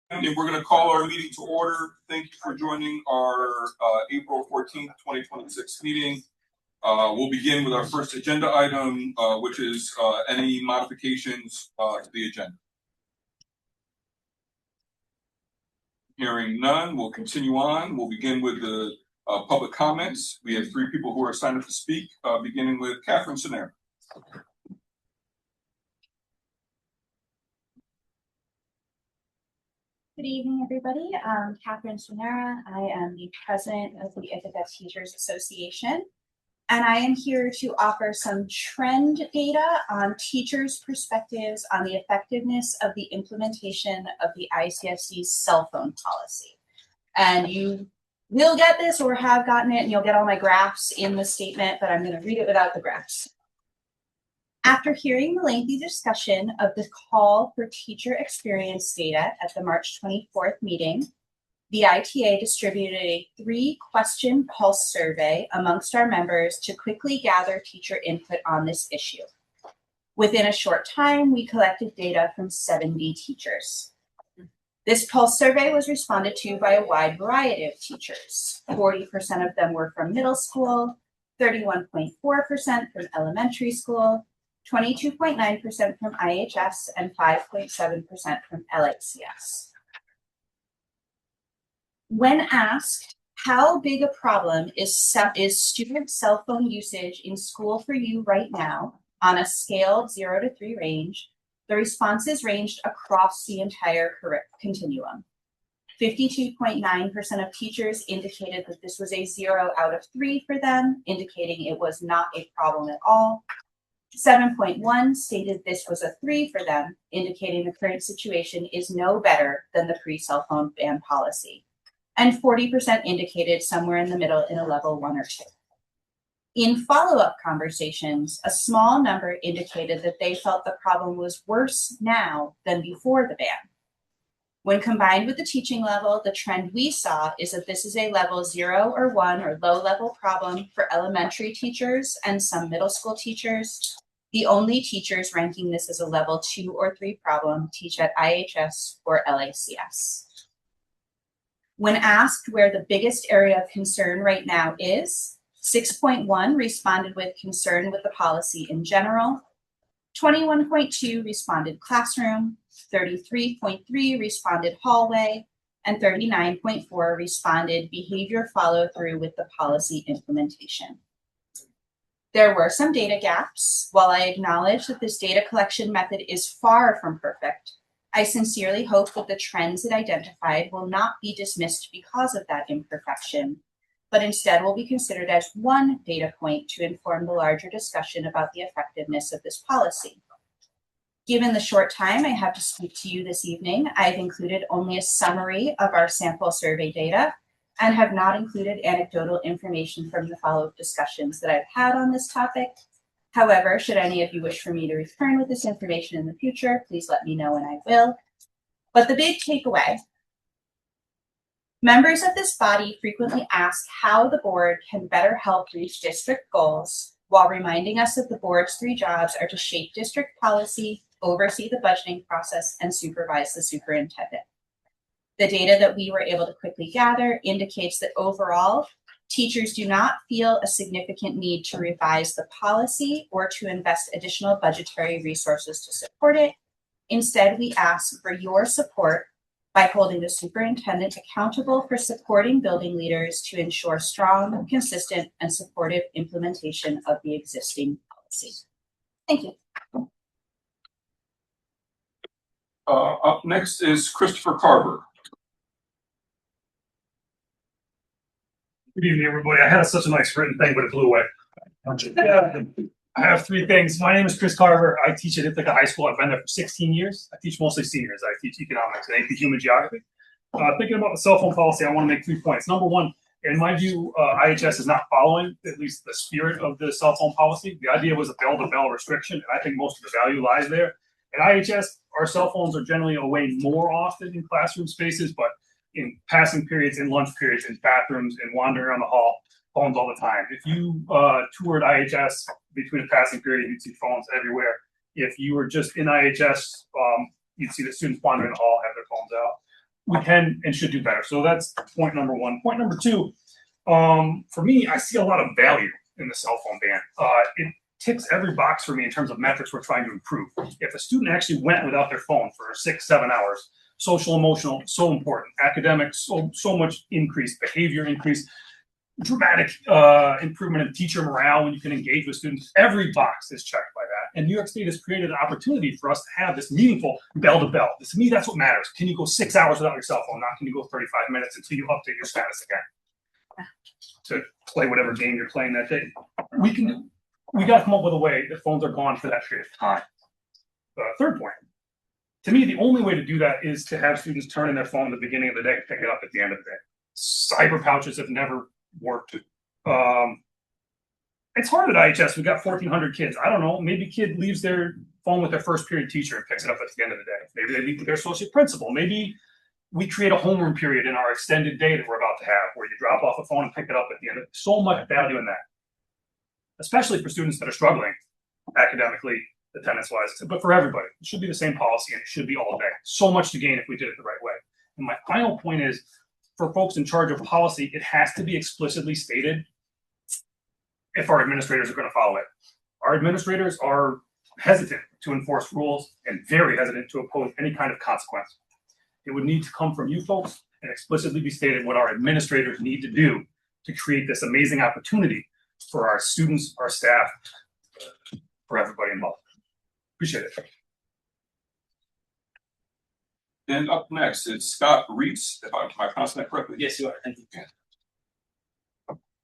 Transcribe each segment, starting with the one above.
And we're going to call our meeting to order. Thank you for joining our April 14th, 2026 meeting. We'll begin with our first agenda item, which is any modifications to the agenda. Hearing none, we'll continue on. We'll begin with the public comments. We have 3 people who are signed up to speak, beginning with Catherine Sonera. Good evening, everybody. I'm Catherine Sonera. I am the president of the Ithaca Teachers Association, and I am here to offer some trend data on teachers' perspectives on the effectiveness of the implementation of the ICSD's cell phone policy. And you will get this or have gotten it, and you'll get all my graphs in the statement, but I'm going to read it without the graphs. After hearing the lengthy discussion of the call for teacher experience data at the March 24th meeting, the ITA distributed a 3-question pulse survey amongst our members to quickly gather teacher input on this issue. Within a short time, we collected data from 70 teachers. This pulse survey was responded to by a wide variety of teachers. 40% of them were from middle school, 31.4% from elementary school, 22.9% from IHS, and 5.7% from LICS. When asked how big a problem is student cell phone usage in school for you right now on a scale 0 to 3 range, the responses ranged across the entire continuum. 52.9% of teachers indicated that this was a 0 out of 3 for them, indicating it was not a problem at all. 7.1 stated this was a 3 for them, indicating the current situation is no better than the pre-cell phone ban policy. And 40% indicated somewhere in the middle in a level 1 or 2. In follow-up conversations, a small number indicated that they felt the problem was worse now than before the ban. When combined with the teaching level, the trend we saw is that this is a level 0 or 1 or low-level problem for elementary teachers and some middle school teachers. The only teachers ranking this as a level 2 or 3 problem teach at IHS or LICS. When asked where the biggest area of concern right now is, 6.1 responded with concern with the policy in general, 21.2 responded classroom, 33.3 responded hallway, and 39.4 responded behavior follow-through with the policy implementation. There were some data gaps. While I acknowledge that this data collection method is far from perfect, I sincerely hope that the trends it identified will not be dismissed because of that imperfection, but instead will be considered as one data point to inform the larger discussion about the effectiveness of this policy. Given the short time I have to speak to you this evening, I've included only a summary of our sample survey data and have not included anecdotal information from the follow-up discussions that I've had on this topic. However, should any of you wish for me to return with this information in the future, please let me know and I will. But the big takeaway: members of this body frequently ask how the board can better help reach district goals, while reminding us that the board's 3 jobs are to shape district policy, oversee the budgeting process, and supervise the superintendent. The data that we were able to quickly gather indicates that overall, teachers do not feel a significant need to revise the policy or to invest additional budgetary resources to support it. Instead, we ask for your support by holding the superintendent accountable for supporting building leaders to ensure strong, consistent, and supportive implementation of the existing policy. Thank you. Up next is Christopher Carver. Good evening, everybody. I had such a nice written thing, but it blew away. I have 3 things. My name is Chris Carver. I teach at Ithaca High School. I've been there for 16 years. I teach mostly seniors. I teach economics and AP human geography. Thinking about the cell phone policy, I want to make 3 points. Number 1, in my view, IHS is not following at least the spirit of the cell phone policy. The idea was a bell-to-bell restriction, and I think most of the value lies there. At IHS, our cell phones are generally away more often in classroom spaces, but in passing periods, in lunch periods, in bathrooms, and wandering around the hall, phones all the time. If you toured IHS between a passing period, you'd see phones everywhere. If you were just in IHS, you'd see the students wandering the hall, have their phones out. we can and should do better. So that's point number one. Point number two, for me, I see a lot of value in the cell phone ban. It ticks every box for me in terms of metrics we're trying to improve. If a student actually went without their phone for 6-7 hours, social, emotional, so important. Academics, so much increase. Behavior increase. Dramatic improvement in teacher morale when you can engage with students. Every box is checked by that. And New York State has created an opportunity for us to have this meaningful bell to bell. To me, that's what matters. Can you go 6 hours without your cell phone? Not can you go 35 minutes until you update your status again to play whatever game you're playing that day. We got to come up with a way that phones are gone for that period of time. Third point. To me, the only way to do that is to have students turn in their phone at the beginning of the day and pick it up at the end of the day. Cyber pouches have never worked. It's hard at IHS. We've got 1,400 kids. I don't know. Maybe a kid leaves their phone with their first period teacher and picks it up at the end of the day. Maybe they leave it with their associate principal. Maybe we create a homeroom period in our extended day that we're about to have where you drop off a phone and pick it up at the end. So much value in that, especially for students that are struggling academically, attendance-wise, but for everybody. It should be the same policy and it should be all day. So much to gain if we did it the right way. And my final point is, for folks in charge of policy, it has to be explicitly stated if our administrators are going to follow it. Our administrators are hesitant to enforce rules and very hesitant to oppose any kind of consequence. It would need to come from you folks and explicitly be stated what our administrators need to do to create this amazing opportunity for our students, our staff, for everybody involved. Appreciate it. And up next is Scott Reese, if I'm pronouncing that correctly. Yes, you are. Thank you.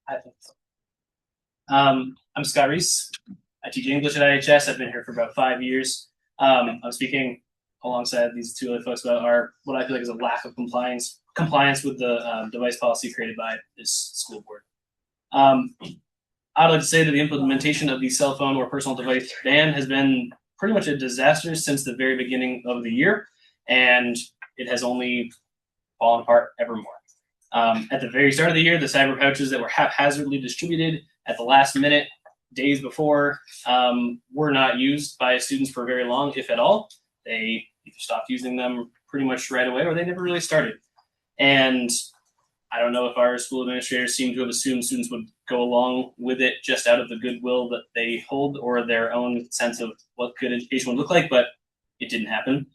I think so. I'm Scott Reese. I teach English at IHS. I've been here for about 5 years. I'm speaking alongside these two other folks about what I feel like is a lack of compliance with the device policy created by this school board. I'd like to say that the implementation of the cell phone or personal device ban has been pretty much a disaster since the very beginning of the year, and it has only fallen apart ever more. At the very start of the year, the cyber pouches that were haphazardly distributed at the last minute, days before, were not used by students for very long, if at all. They either stopped using them pretty much right away or they never really started. And I don't know if our school administrators seem to have assumed students would go along with it just out of the goodwill that they hold or their own sense of what good education would look like, but it didn't happen.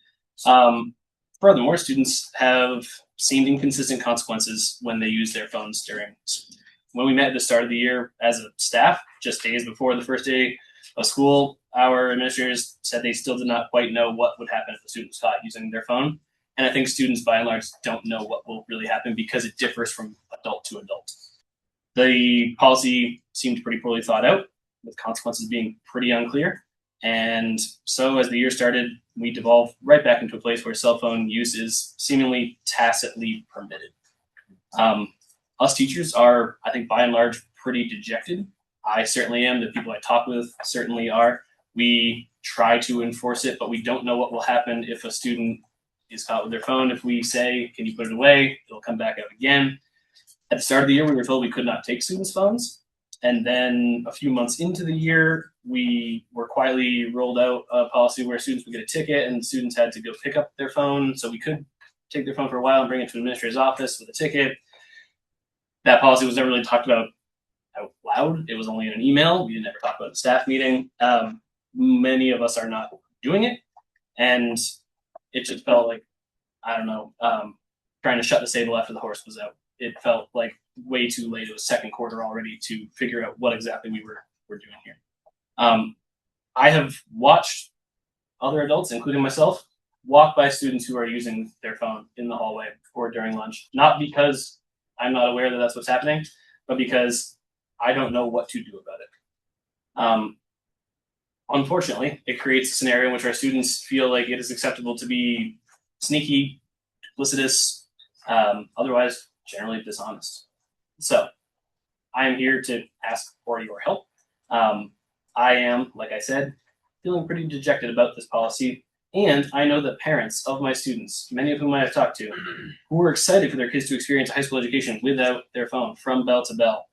Furthermore, students have seen inconsistent consequences when they use their phones during school. When we met at the start of the year as a staff, just days before the first day of school, our administrators said they still did not quite know what would happen if the student was caught using their phone. And I think students, by and large, don't know what will really happen because it differs from adult to adult. The policy seemed pretty poorly thought out, with consequences being pretty unclear. And so as the year started, we devolved right back into a place where cell phone use is seemingly tacitly permitted. Us teachers are, I think, by and large, pretty dejected. I certainly am. The people I talk with certainly are. We try to enforce it, but we don't know what will happen if a student is caught with their phone. If we say, can you put it away? It'll come back out again. At the start of the year, we were told we could not take students' phones. And then a few months into the year, we were quietly rolled out a policy where students would get a ticket and students had to go pick up their phone. So we could take their phone for a while and bring it to an administrator's office with a ticket. That policy was never really talked about out loud. It was only in an email. We never talked about it at a staff meeting. Many of us are not doing it. And it just felt like, I don't know, trying to shut the stable after the horse was out. It felt like way too late. It was second quarter already to figure out what exactly we were doing here. I have watched other adults, including myself, walk by students who are using their phone in the hallway or during lunch, not because I'm not aware that that's what's happening, but because I don't know what to do about it. Unfortunately, it creates a scenario in which our students feel like it is acceptable to be sneaky, duplicitous, otherwise generally dishonest. So I am here to ask for your help. I am, like I said, feeling pretty dejected about this policy. And I know that parents of my students, many of whom I have talked to, who are excited for their kids to experience a high school education without their phone from bell to bell,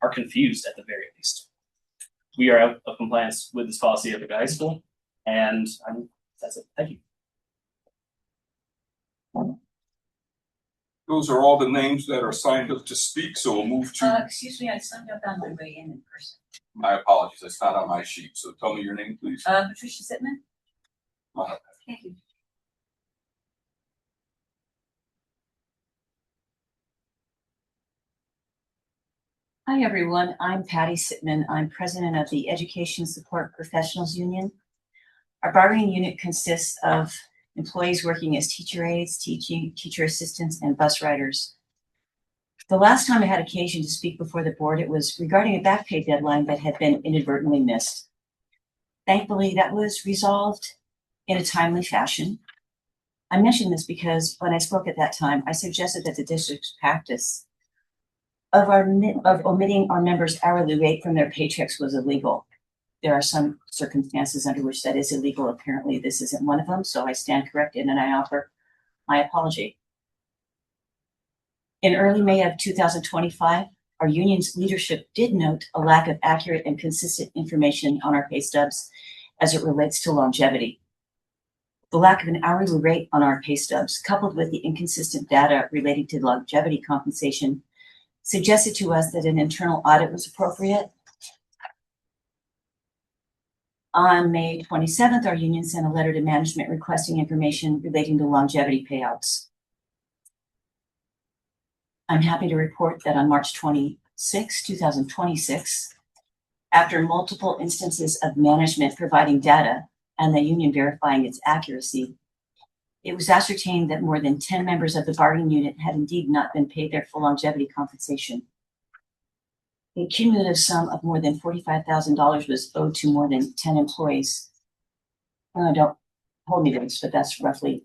are confused at the very least. We are out of compliance with this policy at the high school, and that's it. Thank you. Those are all the names that are signed up to speak, so we'll move to, Excuse me, I signed up on my way in person. my apologies, that's not on my sheet, so tell me your name, please. Patricia Sitman? Uh, Thank you. Hi, everyone. I'm Patty Sitman. I'm president of the Education Support Professionals Union. Our bargaining unit consists of employees working as teacher aides, teacher assistants, and bus riders. The last time I had occasion to speak before the board, it was regarding a back pay deadline that had been inadvertently missed. Thankfully, that was resolved in a timely fashion. I mention this because when I spoke at that time, I suggested that the district's practice of omitting our members' hourly rate from their paychecks was illegal. There are some circumstances under which that is illegal. Apparently, this isn't one of them, so I stand corrected and I offer my apology. In early May of 2025, our union's leadership did note a lack of accurate and consistent information on our pay stubs as it relates to longevity. The lack of an hourly rate on our pay stubs, coupled with the inconsistent data relating to longevity compensation, suggested to us that an internal audit was appropriate. On May 27th, our union sent a letter to management requesting information relating to longevity payouts. I'm happy to report that on March 26, 2026, after multiple instances of management providing data and the union verifying its accuracy, it was ascertained that more than 10 members of the bargaining unit had indeed not been paid their full longevity compensation. The cumulative sum of more than $45,000 was owed to more than 10 employees. Don't hold me to this, but that's roughly,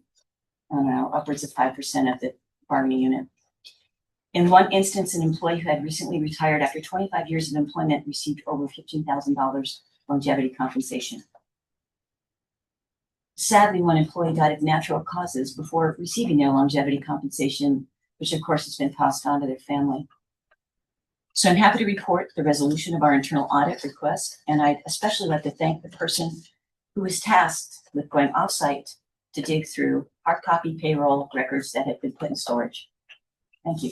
I don't know, upwards of 5% of the bargaining unit. In one instance, an employee who had recently retired after 25 years of employment received over $15,000 longevity compensation. Sadly, one employee died of natural causes before receiving their longevity compensation, which of course has been passed on to their family. So I'm happy to report the resolution of our internal audit request, and I'd especially like to thank the person who was tasked with going off-site to dig through hard copy payroll records that had been put in storage. Thank you.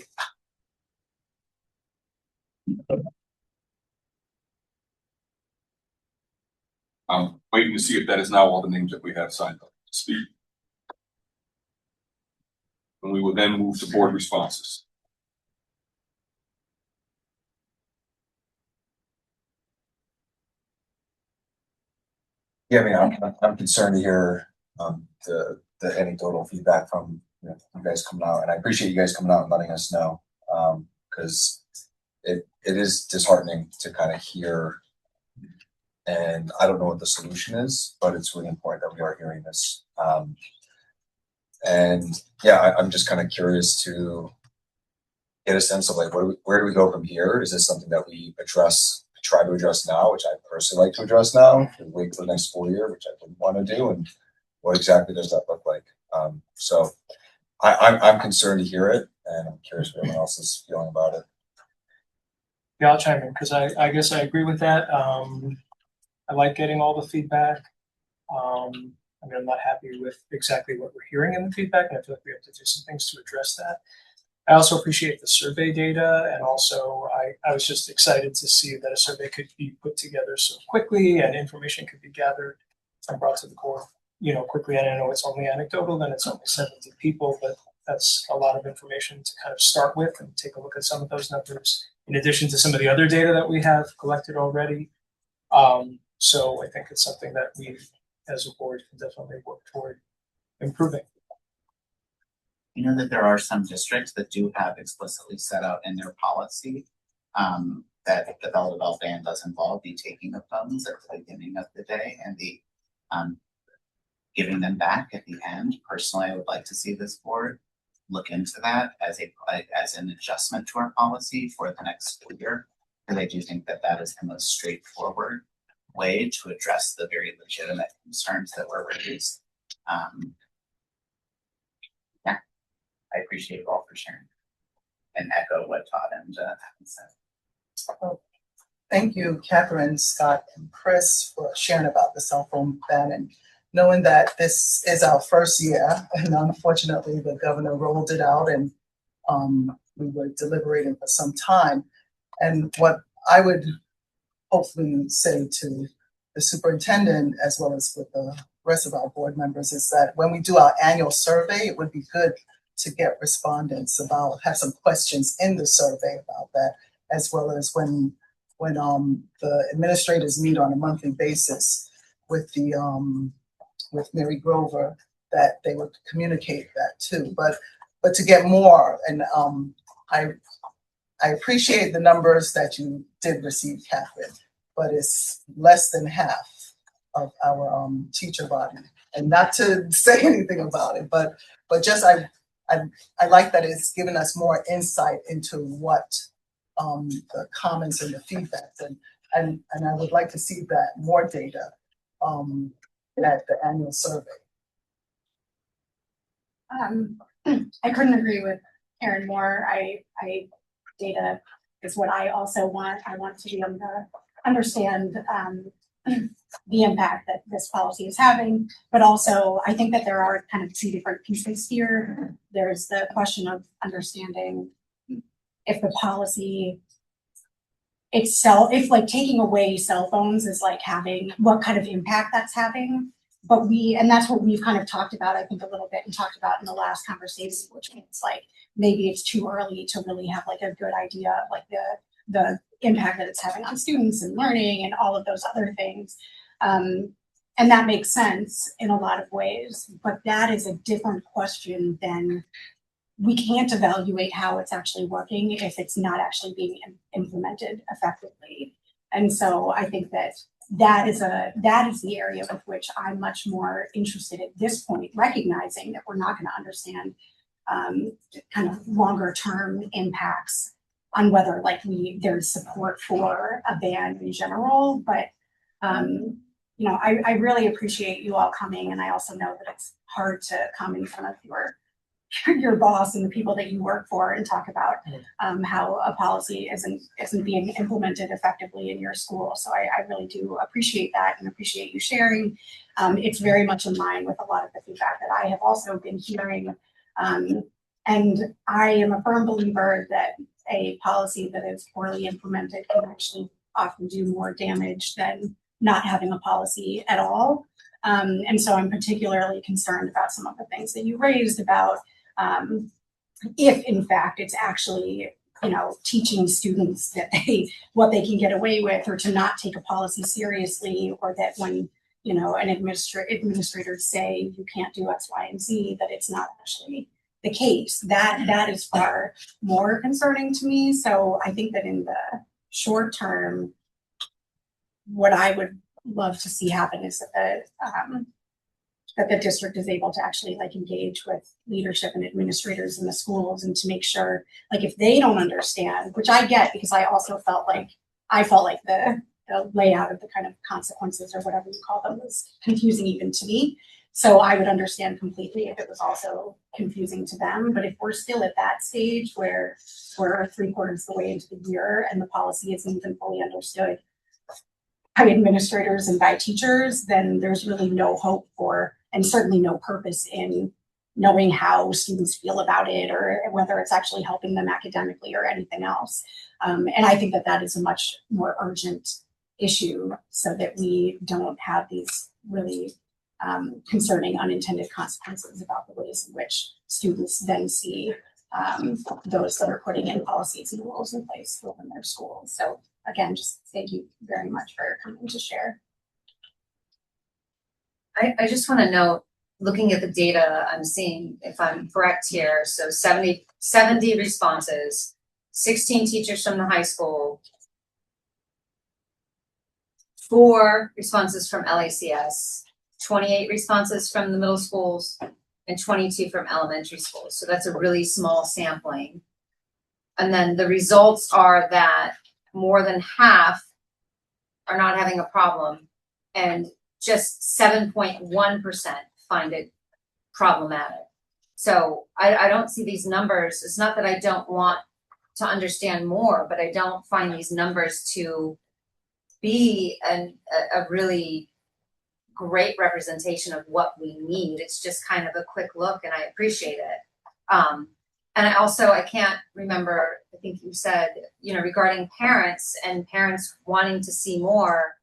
I'm waiting to see if that is now all the names that we have signed up to speak. And we will then move to board responses. Yeah, I mean, I'm concerned to hear the anecdotal feedback from you guys coming out, and I appreciate you guys coming out and letting us know, because it is disheartening to kind of hear, and I don't know what the solution is, but it's really important that we are hearing this. And yeah, I'm just kind of curious to get a sense of like where do we go from here? Is this something that we try to address now, which I personally like to address now, and wait for the next school year, which I wouldn't want to do, and what exactly does that look like? So I'm concerned to hear it, and I'm curious what everyone else is feeling about it. Yeah, I'll chime in because I guess I agree with that. I like getting all the feedback. I mean, I'm not happy with exactly what we're hearing in the feedback, and I feel like we have to do some things to address that. I also appreciate the survey data, and also I was just excited to see that a survey could be put together so quickly and information could be gathered and brought to the board, quickly. And I know it's only anecdotal, and it's only 70 people, but that's a lot of information to kind of start with and take a look at some of those numbers, in addition to some of the other data that we have collected already. So I think it's something that we, as a board, can definitely work toward improving. You know that there are some districts that do have explicitly set out in their policy that the bell ban does involve the taking of funds at the beginning of the day and the giving them back at the end. Personally, I would like to see this board look into that as an adjustment to our policy for the next school year, because I do think that that is the most straightforward way to address the very legitimate concerns that were raised. Yeah, I appreciate you all for sharing and echo what Todd and Evan said. Well, thank you, Catherine, Scott, and Chris, for sharing about the cell phone ban, and knowing that this is our first year, and unfortunately the governor rolled it out, and We were deliberating for some time. And what I would hopefully say to the superintendent, as well as with the rest of our board members, is that when we do our annual survey, it would be good to get respondents have some questions in the survey about that, as well as when the administrators meet on a monthly basis with with Mary Grover, that they would communicate that too. But to get more, and I appreciate the numbers that you did receive, Catherine, but it's less than half of our teacher body. And not to say anything about it, but just I like that it's given us more insight into what the comments and the feedback, and I would like to see that more data at the annual survey. I couldn't agree with Erin more. Data is what I also want. I want to be able to understand the impact that this policy is having, but also I think that there are kind of two different pieces here. There's the question of understanding if the policy itself, if like taking away cell phones is like having, what kind of impact that's having. But and that's what we've kind of talked about, I think, a little bit, and talked about in the last conversation, which means like maybe it's too early to really have like a good idea of like the impact that it's having on students and learning and all of those other things. And that makes sense in a lot of ways, but that is a different question than, we can't evaluate how it's actually working if it's not actually being implemented effectively. And so I think that is the area with which I'm much more interested at this point, recognizing that we're not going to understand kind of longer term impacts on whether like there's support for a ban in general. But you know, I really appreciate you all coming, and I also know that it's hard to come in front of your boss and the people that you work for and talk about how a policy isn't being implemented effectively in your school. So I really do appreciate that and appreciate you sharing. It's very much in line with a lot of the feedback that I have also been hearing. And I am a firm believer that a policy that is poorly implemented can actually often do more damage than not having a policy at all. And so I'm particularly concerned about some of the things that you raised about if in fact it's actually, you know, teaching students that what they can get away with, or to not take a policy seriously, or that when, you know, an administrators say you can't do X, Y, and Z, that it's not actually the case. That is far more concerning to me. So I think that in the short term, what I would love to see happen is that the district is able to actually like engage with leadership and administrators in the schools, and to make sure, like, if they don't understand, which I get, because I also felt like the layout of the kind of consequences or whatever you call them was confusing even to me. So I would understand completely if it was also confusing to them. But if we're still at that stage where we're 3/4 of the way into the year and the policy isn't even fully understood by administrators and by teachers, then there's really no hope for, and certainly no purpose in, knowing how students feel about it, or whether it's actually helping them academically or anything else. And I think that that is a much more urgent issue, so that we don't have these really concerning unintended consequences about the ways in which students then see those that are putting in policies and rules in place within their schools. So again, just thank you very much for coming to share. I just want to note, looking at the data I'm seeing, if I'm correct here, so 70 responses, 16 teachers from the high school, 4 responses from LACS, 28 responses from the middle schools, and 22 from elementary schools. So that's a really small sampling. And then the results are that more than half are not having a problem, and just 7.1% find it problematic. So I don't see these numbers. It's not that I don't want to understand more, but I don't find these numbers to be a really great representation of what we need. It's just kind of a quick look, and I appreciate it. And I can't remember, I think you said, regarding parents and parents wanting to see more.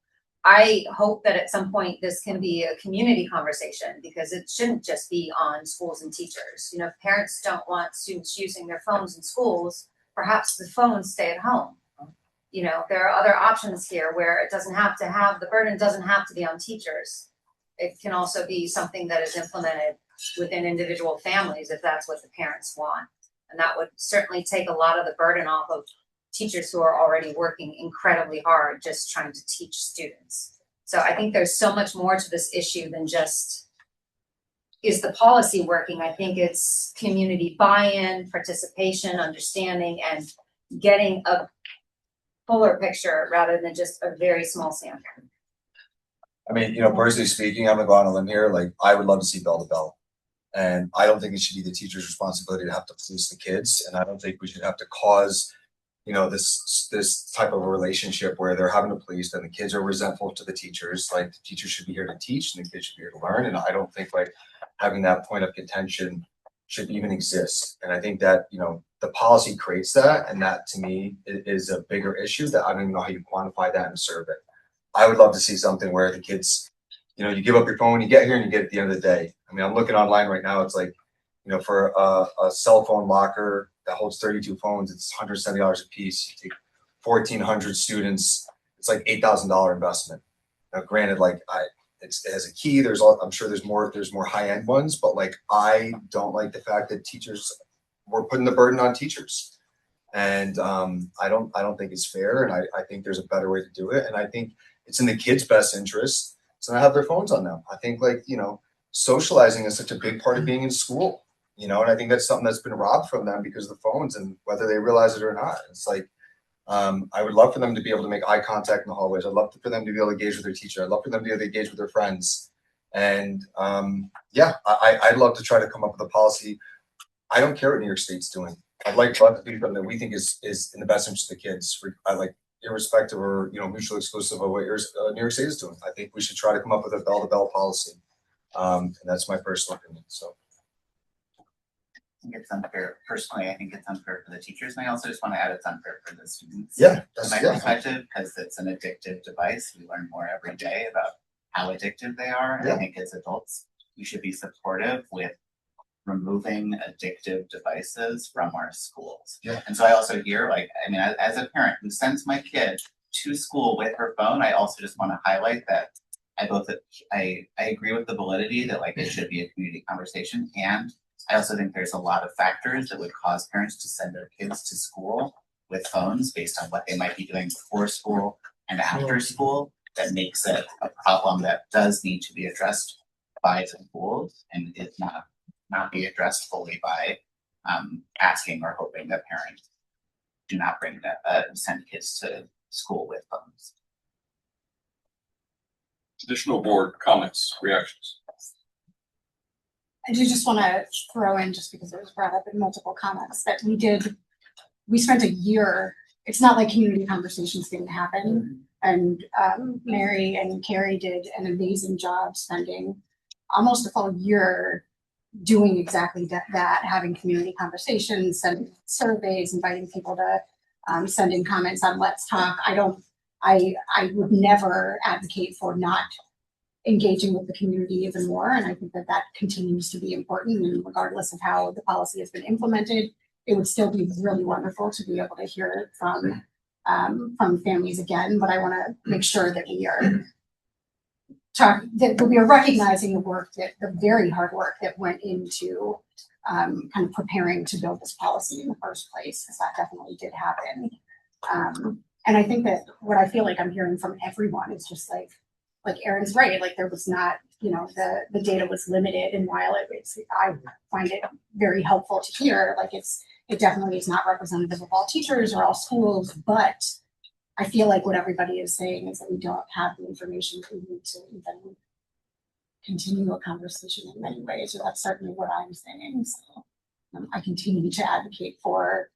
I hope that at some point this can be a community conversation, because it shouldn't just be on schools and teachers. If parents don't want students using their phones in schools, perhaps the phones stay at home. There are other options here where the burden doesn't have to be on teachers. It can also be something that is implemented within individual families if that's what the parents want. And that would certainly take a lot of the burden off of teachers who are already working incredibly hard just trying to teach students. So I think there's so much more to this issue than just, is the policy working? I think it's community buy-in, participation, understanding, and getting a fuller picture rather than just a very small sample. I mean, personally speaking, I'm gonna go on a limb here. Like, I would love to see bell to bell. And I don't think it should be the teacher's responsibility to have to police the kids. And I don't think we should have to cause, this type of a relationship where they're having to police and the kids are resentful to the teachers. Like, the teachers should be here to teach and the kids should be here to learn. And I don't think like having that point of contention should even exist. And I think that, the policy creates that. And that to me is a bigger issue that I don't even know how you quantify that in a survey. I would love to see something where the kids, you give up your phone, you get here and you get at the end of the day. I mean, I'm looking online right now. It's like, for a cell phone locker that holds 32 phones, it's $170 a piece. You take 1,400 students, it's like $8,000 investment. Now, granted, like it has a key. I'm sure there's more high end ones, but like I don't like the fact that we're putting the burden on teachers, and I don't think it's fair. And I think there's a better way to do it, and I think it's in the kids' best interest to not have their phones on them. I think socializing is such a big part of being in school, and I think that's something that's been robbed from them because of the phones, and whether they realize it or not. It's like, I would love for them to be able to make eye contact in the hallways. I'd love for them to be able to engage with their teacher. I'd love for them to be able to engage with their friends. And I'd love to try to come up with a policy. I don't care what New York State's doing. I'd like to do something that we think is in the best interest of the kids. Irrespective or mutually exclusive of what New York State is doing. I think we should try to come up with a bell-to-bell policy. And that's my personal opinion. So I think it's unfair. Personally, I think it's unfair for the teachers, and I also just want to add it's unfair for the students. Yeah, that's my perspective, because it's an addictive device. We learn more every day about how addictive they are. And I think as adults, we should be supportive with removing addictive devices from our schools. Yeah. And so I also hear, as a parent who sends my kid to school with her phone, I also just want to highlight that I agree with the validity that it should be a community conversation, and I also think there's a lot of factors that would cause parents to send their kids to school with phones based on what they might be doing before school and after school that makes it a problem that does need to be addressed by the schools, and is not be addressed fully by asking or hoping that parents do not send kids to school with phones. Additional board comments, reactions? I do just want to throw in, just because it was brought up in multiple comments, that we spent a year. It's not like community conversations didn't happen. And Mary and Carrie did an amazing job spending almost a full year doing exactly that, having community conversations, sending surveys, inviting people to send in comments on Let's Talk. I would never advocate for not engaging with the community even more, and I think that continues to be important. And regardless of how the policy has been implemented, it would still be really wonderful to be able to hear from families again. But I want to make sure that we are recognizing the very hard work that went into kind of preparing to build this policy in the first place, because that definitely did happen. And I think that what I feel like I'm hearing from everyone is just like Erin's right. There was not, the data was limited, and while I find it very helpful to hear, it definitely is not representative of all teachers or all schools, but I feel like what everybody is saying is that we don't have the information that we need to even continue a conversation in many ways. So that's certainly what I'm saying. So I continue to advocate for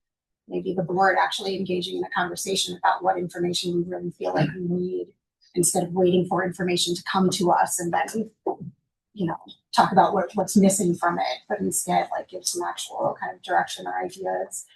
maybe the board actually engaging in a conversation about what information we really feel like we need, instead of waiting for information to come to us and then talk about what's missing from it, but instead like give some actual kind of direction or ideas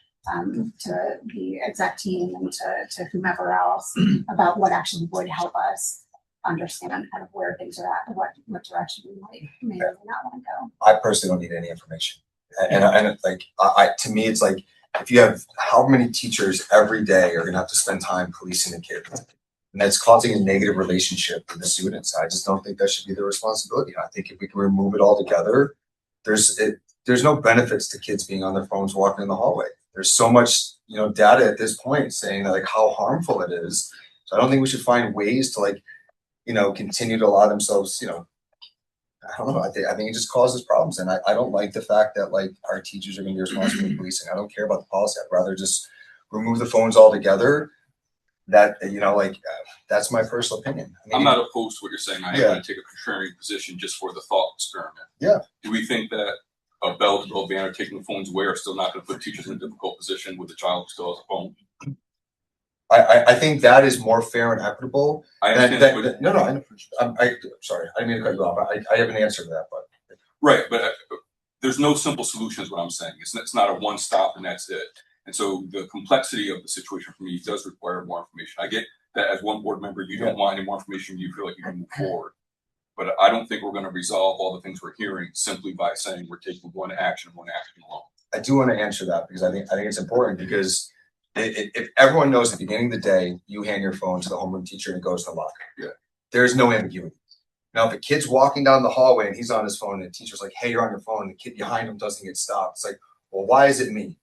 to the exec team and to whomever else about what actually would help us understand kind of where things are at and what direction we may or may not want to go. I personally don't need any information. And like, to me, it's like, if you have how many teachers every day are gonna have to spend time policing the kids, and that's causing a negative relationship with the students. I just don't think that should be their responsibility. I think if we can remove it all together, there's no benefits to kids being on their phones walking in the hallway. There's so much, data at this point saying that, like, how harmful it is. So I don't think we should find ways to, like, continue to allow themselves, I don't know. I think it just causes problems, and I don't like the fact that, like, our teachers are going to be responsible for policing. I don't care about the policy. I'd rather just remove the phones altogether. That that's my personal opinion. I'm not opposed to what you're saying. I am going to take a contrarian position just for the thought experiment. Yeah. Do we think that a bell-to-bell banner taking the phones away are still not going to put teachers in a difficult position with a child who still has a phone? I think that is more fair and equitable. I understand. I'm sorry. I didn't mean to cut you off. I have an answer to that, but right. But there's no simple solution, is what I'm saying. It's not a one stop and that's it. And so the complexity of the situation for me does require more information. I get that as one board member, you don't want any more information. You feel like you can move forward. But I don't think we're going to resolve all the things we're hearing simply by saying we're taking one action alone. I do want to answer that because I think it's important, because if everyone knows at the beginning of the day, you hand your phone to the homeroom teacher and it goes to the locker. Yeah. There's no ambiguity. Now, if a kid's walking down the hallway and he's on his phone and the teacher's like, hey, you're on your phone, and the kid behind him doesn't get stopped, it's like, well, why is it me?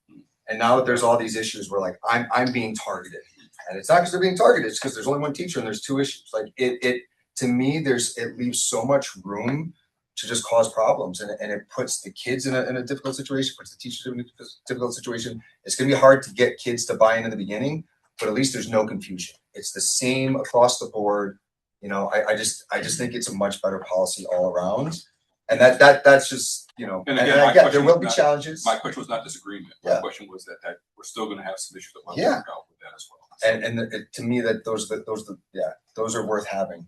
And now that there's all these issues where, like, I'm being targeted, and it's not because they're being targeted, it's because there's only one teacher and there's two issues. Like, it to me, it leaves so much room to just cause problems, and it puts the kids in a difficult situation, puts the teachers in a difficult situation. It's going to be hard to get kids to buy in the beginning, but at least there's no confusion. It's the same across the board. I just think it's a much better policy all around, and that's just. And again, there will be challenges. My question was not disagreement. My question was that we're still going to have some issues that we'll work out with that as well. And to me, that those are worth having.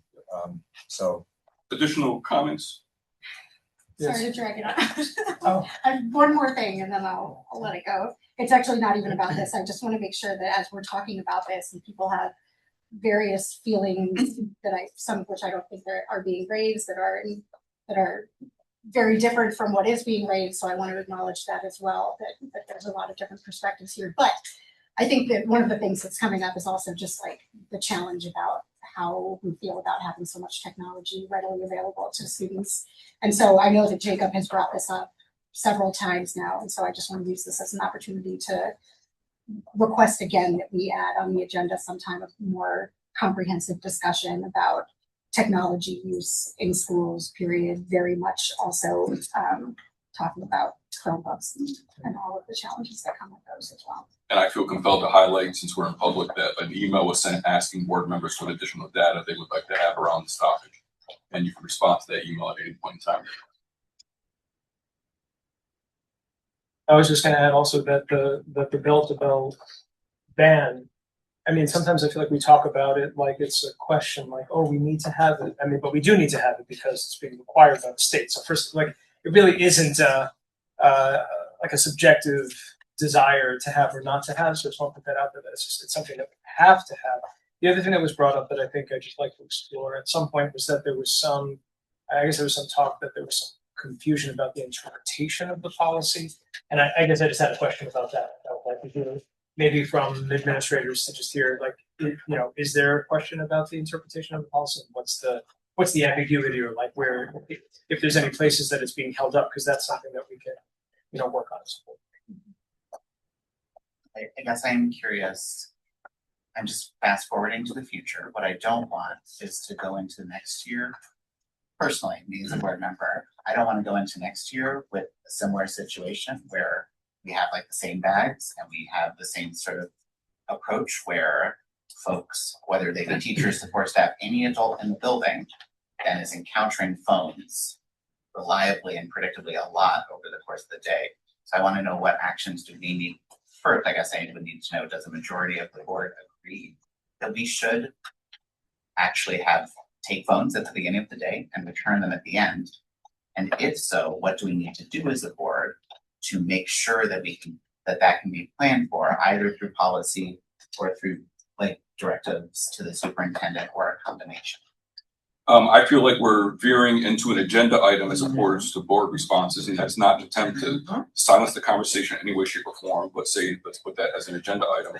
So additional comments. Sorry to drag it on. One more thing, and then I'll let it go. It's actually not even about this. I just want to make sure that as we're talking about this, and people have various feelings some of which I don't think are being raised, that are very different from what is being raised. So I want to acknowledge that as well, that there's a lot of different perspectives here. But I think that one of the things that's coming up is also just like the challenge about how we feel about having so much technology readily available to students. And so I know that Jacob has brought this up several times now. And so I just want to use this as an opportunity to request again that we add on the agenda sometime a more comprehensive discussion about technology use in schools, period. Very much also talking about Chromebooks and all of the challenges that come with those as well. And I feel compelled to highlight, since we're in public, that an email was sent asking board members for additional data they would like to have around this topic. And you can respond to that email at any point in time. I was just going to add also that the bell-to-bell ban, I mean, sometimes I feel like we talk about it like it's a question, like, oh, we need to have it. I mean, but we do need to have it because it's being required by the state. So first, like, it really isn't like a subjective desire to have or not to have. So I just want to put that out there. That it's something that we have to have. The other thing that was brought up that I think I'd just like to explore at some point was that there was some talk that there was some confusion about the interpretation of the policy. And I guess I just had a question about that. I would like to hear maybe from administrators to just hear, like, is there a question about the interpretation of the policy? What's the ambiguity, or like where, if there's any places that it's being held up, because that's something that we can, work on as well. I guess I'm curious. I'm just fast forwarding to the future. What I don't want is to go into next year. Personally, me as a board member, I don't want to go into next year with a similar situation where we have like the same bags and we have the same sort of approach where folks, whether they be teachers, support staff, any adult in the building, and is encountering phones reliably and predictably a lot over the course of the day. So I want to know, what actions do we need? First, I guess I would need to know, does the majority of the board agree that we should actually take phones at the beginning of the day and return them at the end? And if so, what do we need to do as a board to make sure that that can be planned for, either through policy or through like directives to the superintendent or a combination? I feel like we're veering into an agenda item as opposed to board responses, and that's not an attempt to silence the conversation in any way, shape, or form, but say, let's put that as an agenda item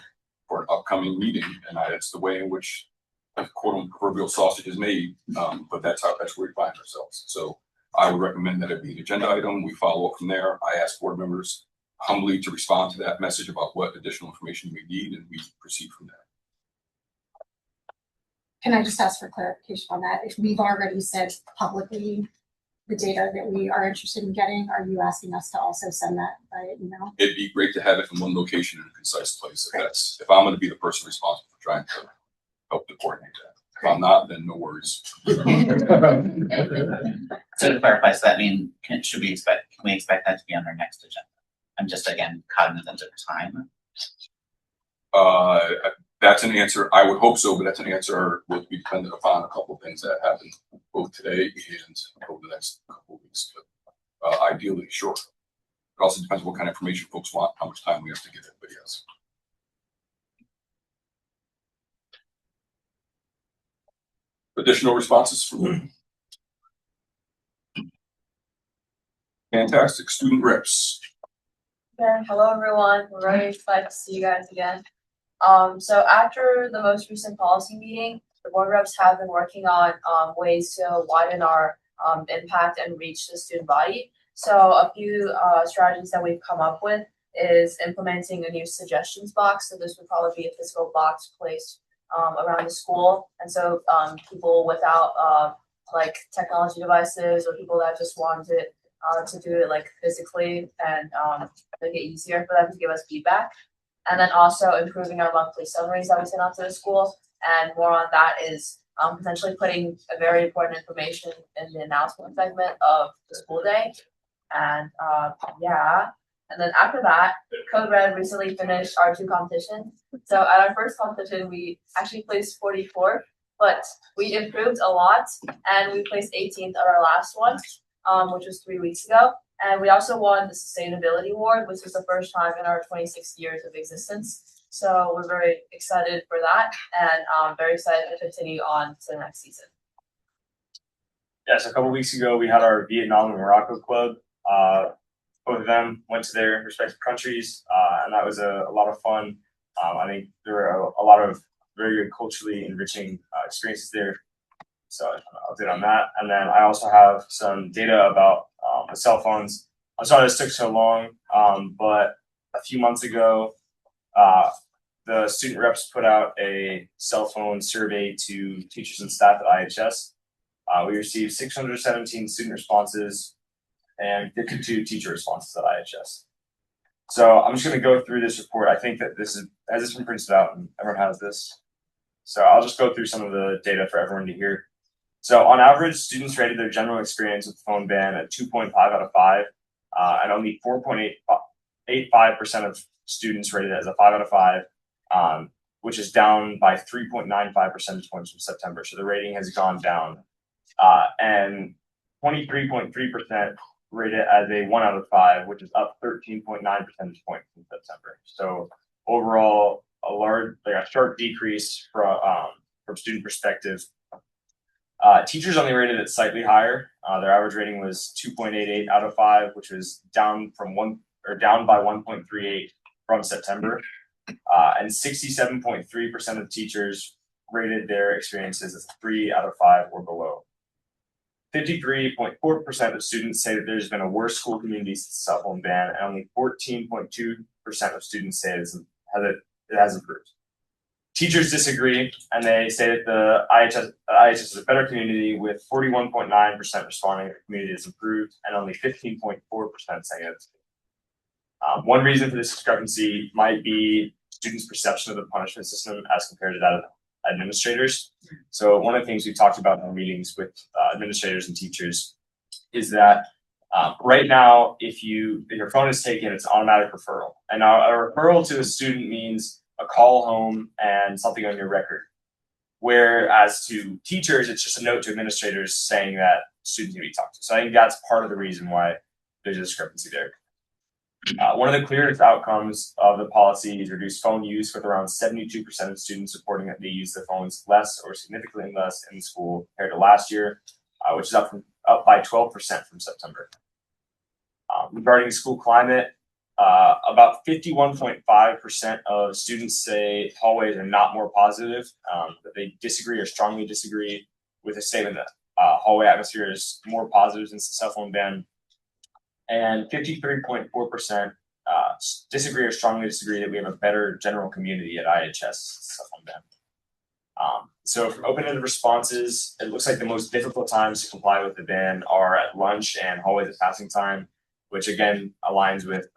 for an upcoming meeting, and that's the way in which the quote-unquote proverbial sausage is made, but that's where we find ourselves. So I would recommend that it be an agenda item. We follow up from there. I ask board members humbly to respond to that message about what additional information we need, and we proceed from there. Can I just ask for clarification on that? If we've already said publicly the data that we are interested in getting, are you asking us to also send that by email? It'd be great to have it in one location in a concise place. If I'm going to be the person responsible for trying to help to coordinate that. If I'm not, then no worries. So to clarify, so that mean can we expect that to be on our next agenda? I'm just again cognizant of time. That's an answer. I would hope so, but that's an answer will be dependent upon a couple of things that happen both today and over the next couple of weeks. But ideally, sure. It also depends what kind of information folks want, how much time we have to give it. But yes. Additional responses from them. Fantastic. Student reps. Yeah, hello everyone. We're very excited to see you guys again. So after the most recent policy meeting, the board reps have been working on ways to widen our impact and reach the student body. So a few strategies that we've come up with is implementing a new suggestions box. So this would probably be a physical box placed around the school, and so people without like technology devices or people that just wanted to do it like physically and make it easier for them to give us feedback. And then also improving our monthly summaries that we send out to the school. And more on that is potentially putting a very important information in the announcement segment of the school day. And yeah. And then after that, Code Red recently finished our 2 competitions. So at our first competition, we actually placed 44th, but we improved a lot and we placed 18th at our last one, which was 3 weeks ago. And we also won the Sustainability Award, which was the first time in our 26 years of existence. So we're very excited for that and very excited to continue on to the next season. Yes, a couple weeks ago, we had our Vietnam and Morocco club. Both of them went to their respective countries, and that was a lot of fun. I think there were a lot of very good culturally enriching experiences there. So I'll update on that. And then I also have some data about the cell phones. I'm sorry this took so long, but a few months ago, the student reps put out a cell phone survey to teachers and staff at IHS. We received 617 student responses and 52 teacher responses at IHS. So I'm just going to go through this report. I think that this has been printed out and everyone has this. So I'll just go through some of the data for everyone to hear. So on average, students rated their general experience with the phone ban at 2.5 out of 5, and only 4.85% of students rated it as a 5 out of 5, which is down by 3.95 percentage points from September. So the rating has gone down, and 23.3% rated it as a 1 out of 5, which is up 13.9 percentage points from September. So overall, a sharp decrease from student perspective. Teachers only rated it slightly higher. Their average rating was 2.88 out of 5, which was down by 1.38 from September. And 67.3% of teachers rated their experiences as 3 out of 5 or below. 53.4% of students say that there's been a worse school community since the cell phone ban, and only 14.2% of students say it has improved. Teachers disagree, and they say that the IHS is a better community, with 41.9% responding that the community has improved, and only 15.4% saying it's one reason for this discrepancy might be students' perception of the punishment system as compared to that of administrators. So one of the things we've talked about in our meetings with administrators and teachers is that right now, if your phone is taken, it's an automatic referral. And now a referral to a student means a call home and something on your record. Whereas to teachers, it's just a note to administrators saying that students need to be talked to. So I think that's part of the reason why there's a discrepancy there. One of the clearest outcomes of the policy is reduced phone use, with around 72% of students reporting that they use their phones less or significantly less in school compared to last year, which is up by 12% from September. Regarding school climate, about 51.5% of students say hallways are not more positive, that they disagree or strongly disagree with a statement that hallway atmosphere is more positive since the cell phone ban. And 53.4% disagree or strongly disagree that we have a better general community at IHS cell phone ban. So from open-ended responses, it looks like the most difficult times to comply with the ban are at lunch and hallways at passing time, which again aligns with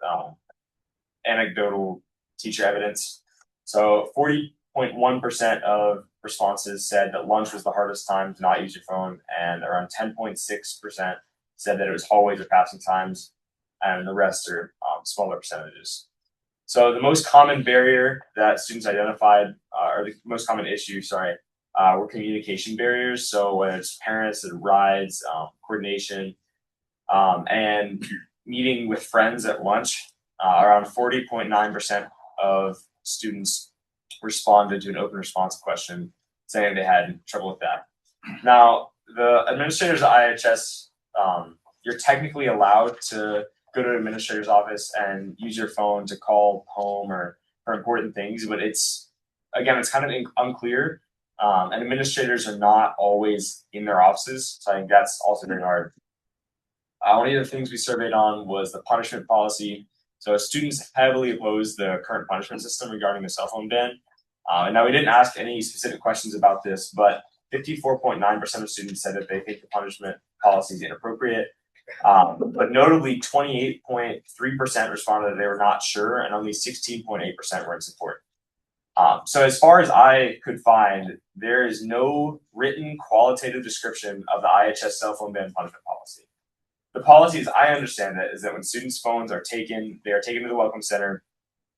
anecdotal teacher evidence. So 40.1% of responses said that lunch was the hardest time to not use your phone, and around 10.6% said that it was hallways or passing times, and the rest are smaller percentages. So the most common barrier that students identified, or the most common issue, were communication barriers. So whether it's parents and rides, coordination, and meeting with friends at lunch, around 40.9% of students responded to an open response question saying they had trouble with that. Now, the administrators at IHS, you're technically allowed to go to an administrator's office and use your phone to call home or for important things, but it's kind of unclear. And administrators are not always in their offices, so I think that's also very hard. One of the things we surveyed on was the punishment policy. So students heavily oppose the current punishment system regarding the cell phone ban. And now we didn't ask any specific questions about this, but 54.9% of students said that they think the punishment policy is inappropriate. But notably, 28.3% responded that they were not sure, and only 16.8% were in support. So as far as I could find, there is no written qualitative description of the IHS cell phone ban punishment policy. The policy, as I understand it, is that when students' phones are taken, they are taken to the welcome center,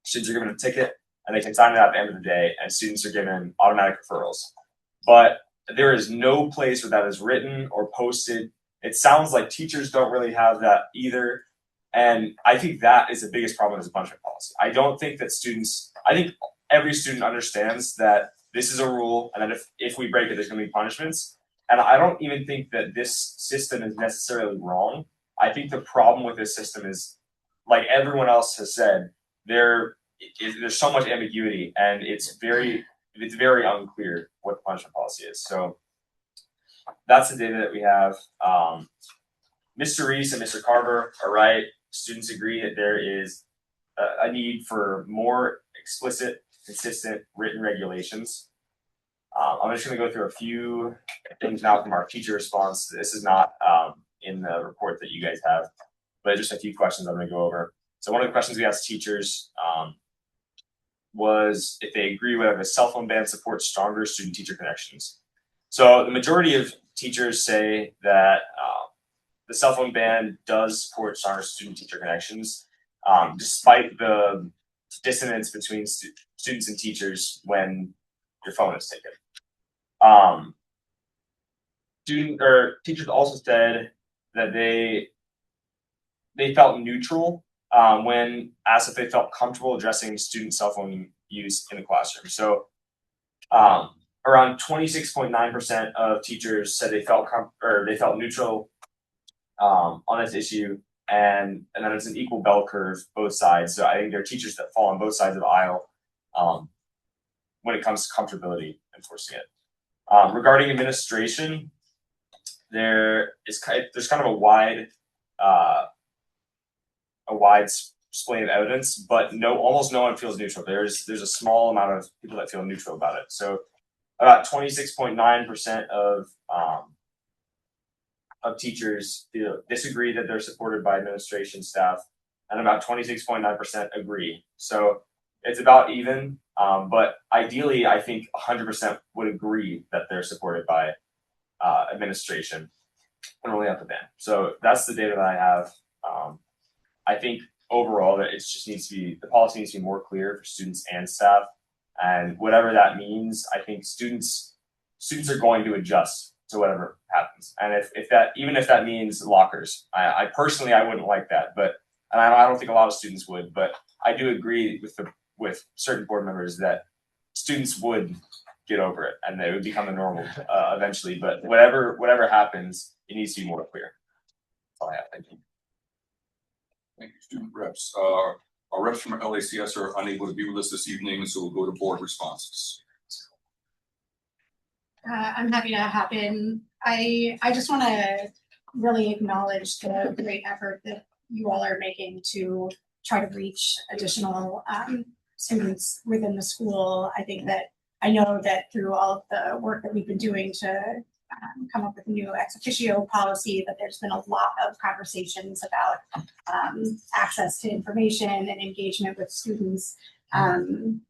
students are given a ticket, and they can sign it out at the end of the day, and students are given automatic referrals. But there is no place where that is written or posted. It sounds like teachers don't really have that either. And I think that is the biggest problem as a punishment policy. I don't think that I think every student understands that this is a rule, and that if we break it, there's going to be punishments. And I don't even think that this system is necessarily wrong. I think the problem with this system is, like everyone else has said, there's so much ambiguity, and it's very unclear what the punishment policy is. So that's the data that we have. Mr. Reese and Mr. Carver are right. Students agree that there is a need for more explicit, consistent written regulations. I'm just going to go through a few things now from our teacher response. This is not in the report that you guys have, but just a few questions I'm going to go over. So one of the questions we asked teachers was if they agree whether the cell phone ban supports stronger student-teacher connections. So the majority of teachers say that the cell phone ban does support stronger student-teacher connections, despite the dissonance between students and teachers when your phone is taken. Teachers also said that they felt neutral when asked if they felt comfortable addressing student cell phone use in the classroom. So around 26.9% of teachers said they felt neutral on this issue, and then it's an equal bell curve both sides. So I think there are teachers that fall on both sides of the aisle when it comes to comfortability enforcing it. Regarding administration, there's kind of a wide display of evidence, but almost no one feels neutral. There's a small amount of people that feel neutral about it. So about 26.9% of teachers disagree that they're supported by administration staff, and about 26.9% agree. So it's about even, but ideally, I think 100% would agree that they're supported by administration and rolling out the ban. So that's the data that I have. I think overall that the policy needs to be more clear for students and staff, and whatever that means, I think students are going to adjust to whatever happens. And if that, even if that means lockers, I personally, I wouldn't like that, but, and I don't think a lot of students would, but I do agree with certain board members that students would get over it and it would become a normal eventually, but whatever happens, it needs to be more clear. That's all I have. Thank you. Thank you, student reps. Our reps from LACS are unable to be with us this evening, so we'll go to board responses. I'm happy to hop in. I just want to really acknowledge the great effort that you all are making to try to reach additional students within the school. I know that through all of the work that we've been doing to come up with a new ex officio policy, that there's been a lot of conversations about access to information and engagement with students. And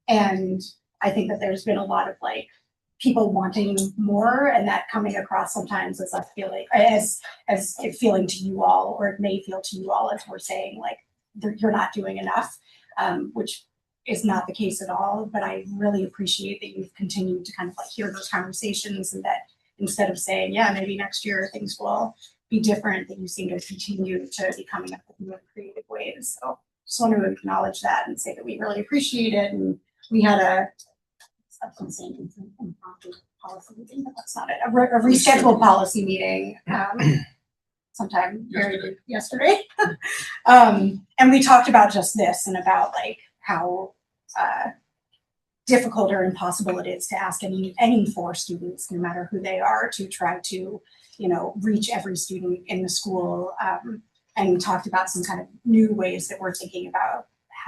I think that there's been a lot of people wanting more, and that coming across sometimes as us feeling as it feeling to you all, or it may feel to you all as we're saying you're not doing enough, which is not the case at all. But I really appreciate that you've continued to kind of hear those conversations, and that instead of saying, yeah, maybe next year things will be different, that you seem to continue to be coming up with new and creative ways. So just want to acknowledge that and say that we really appreciate it. And we had a policy meeting, but that's not it. A rescheduled policy meeting sometime yesterday. And we talked about just this and about how difficult or impossible it is to ask any four students, no matter who they are, to try to reach every student in the school. And talked about some kind of new ways that we're thinking about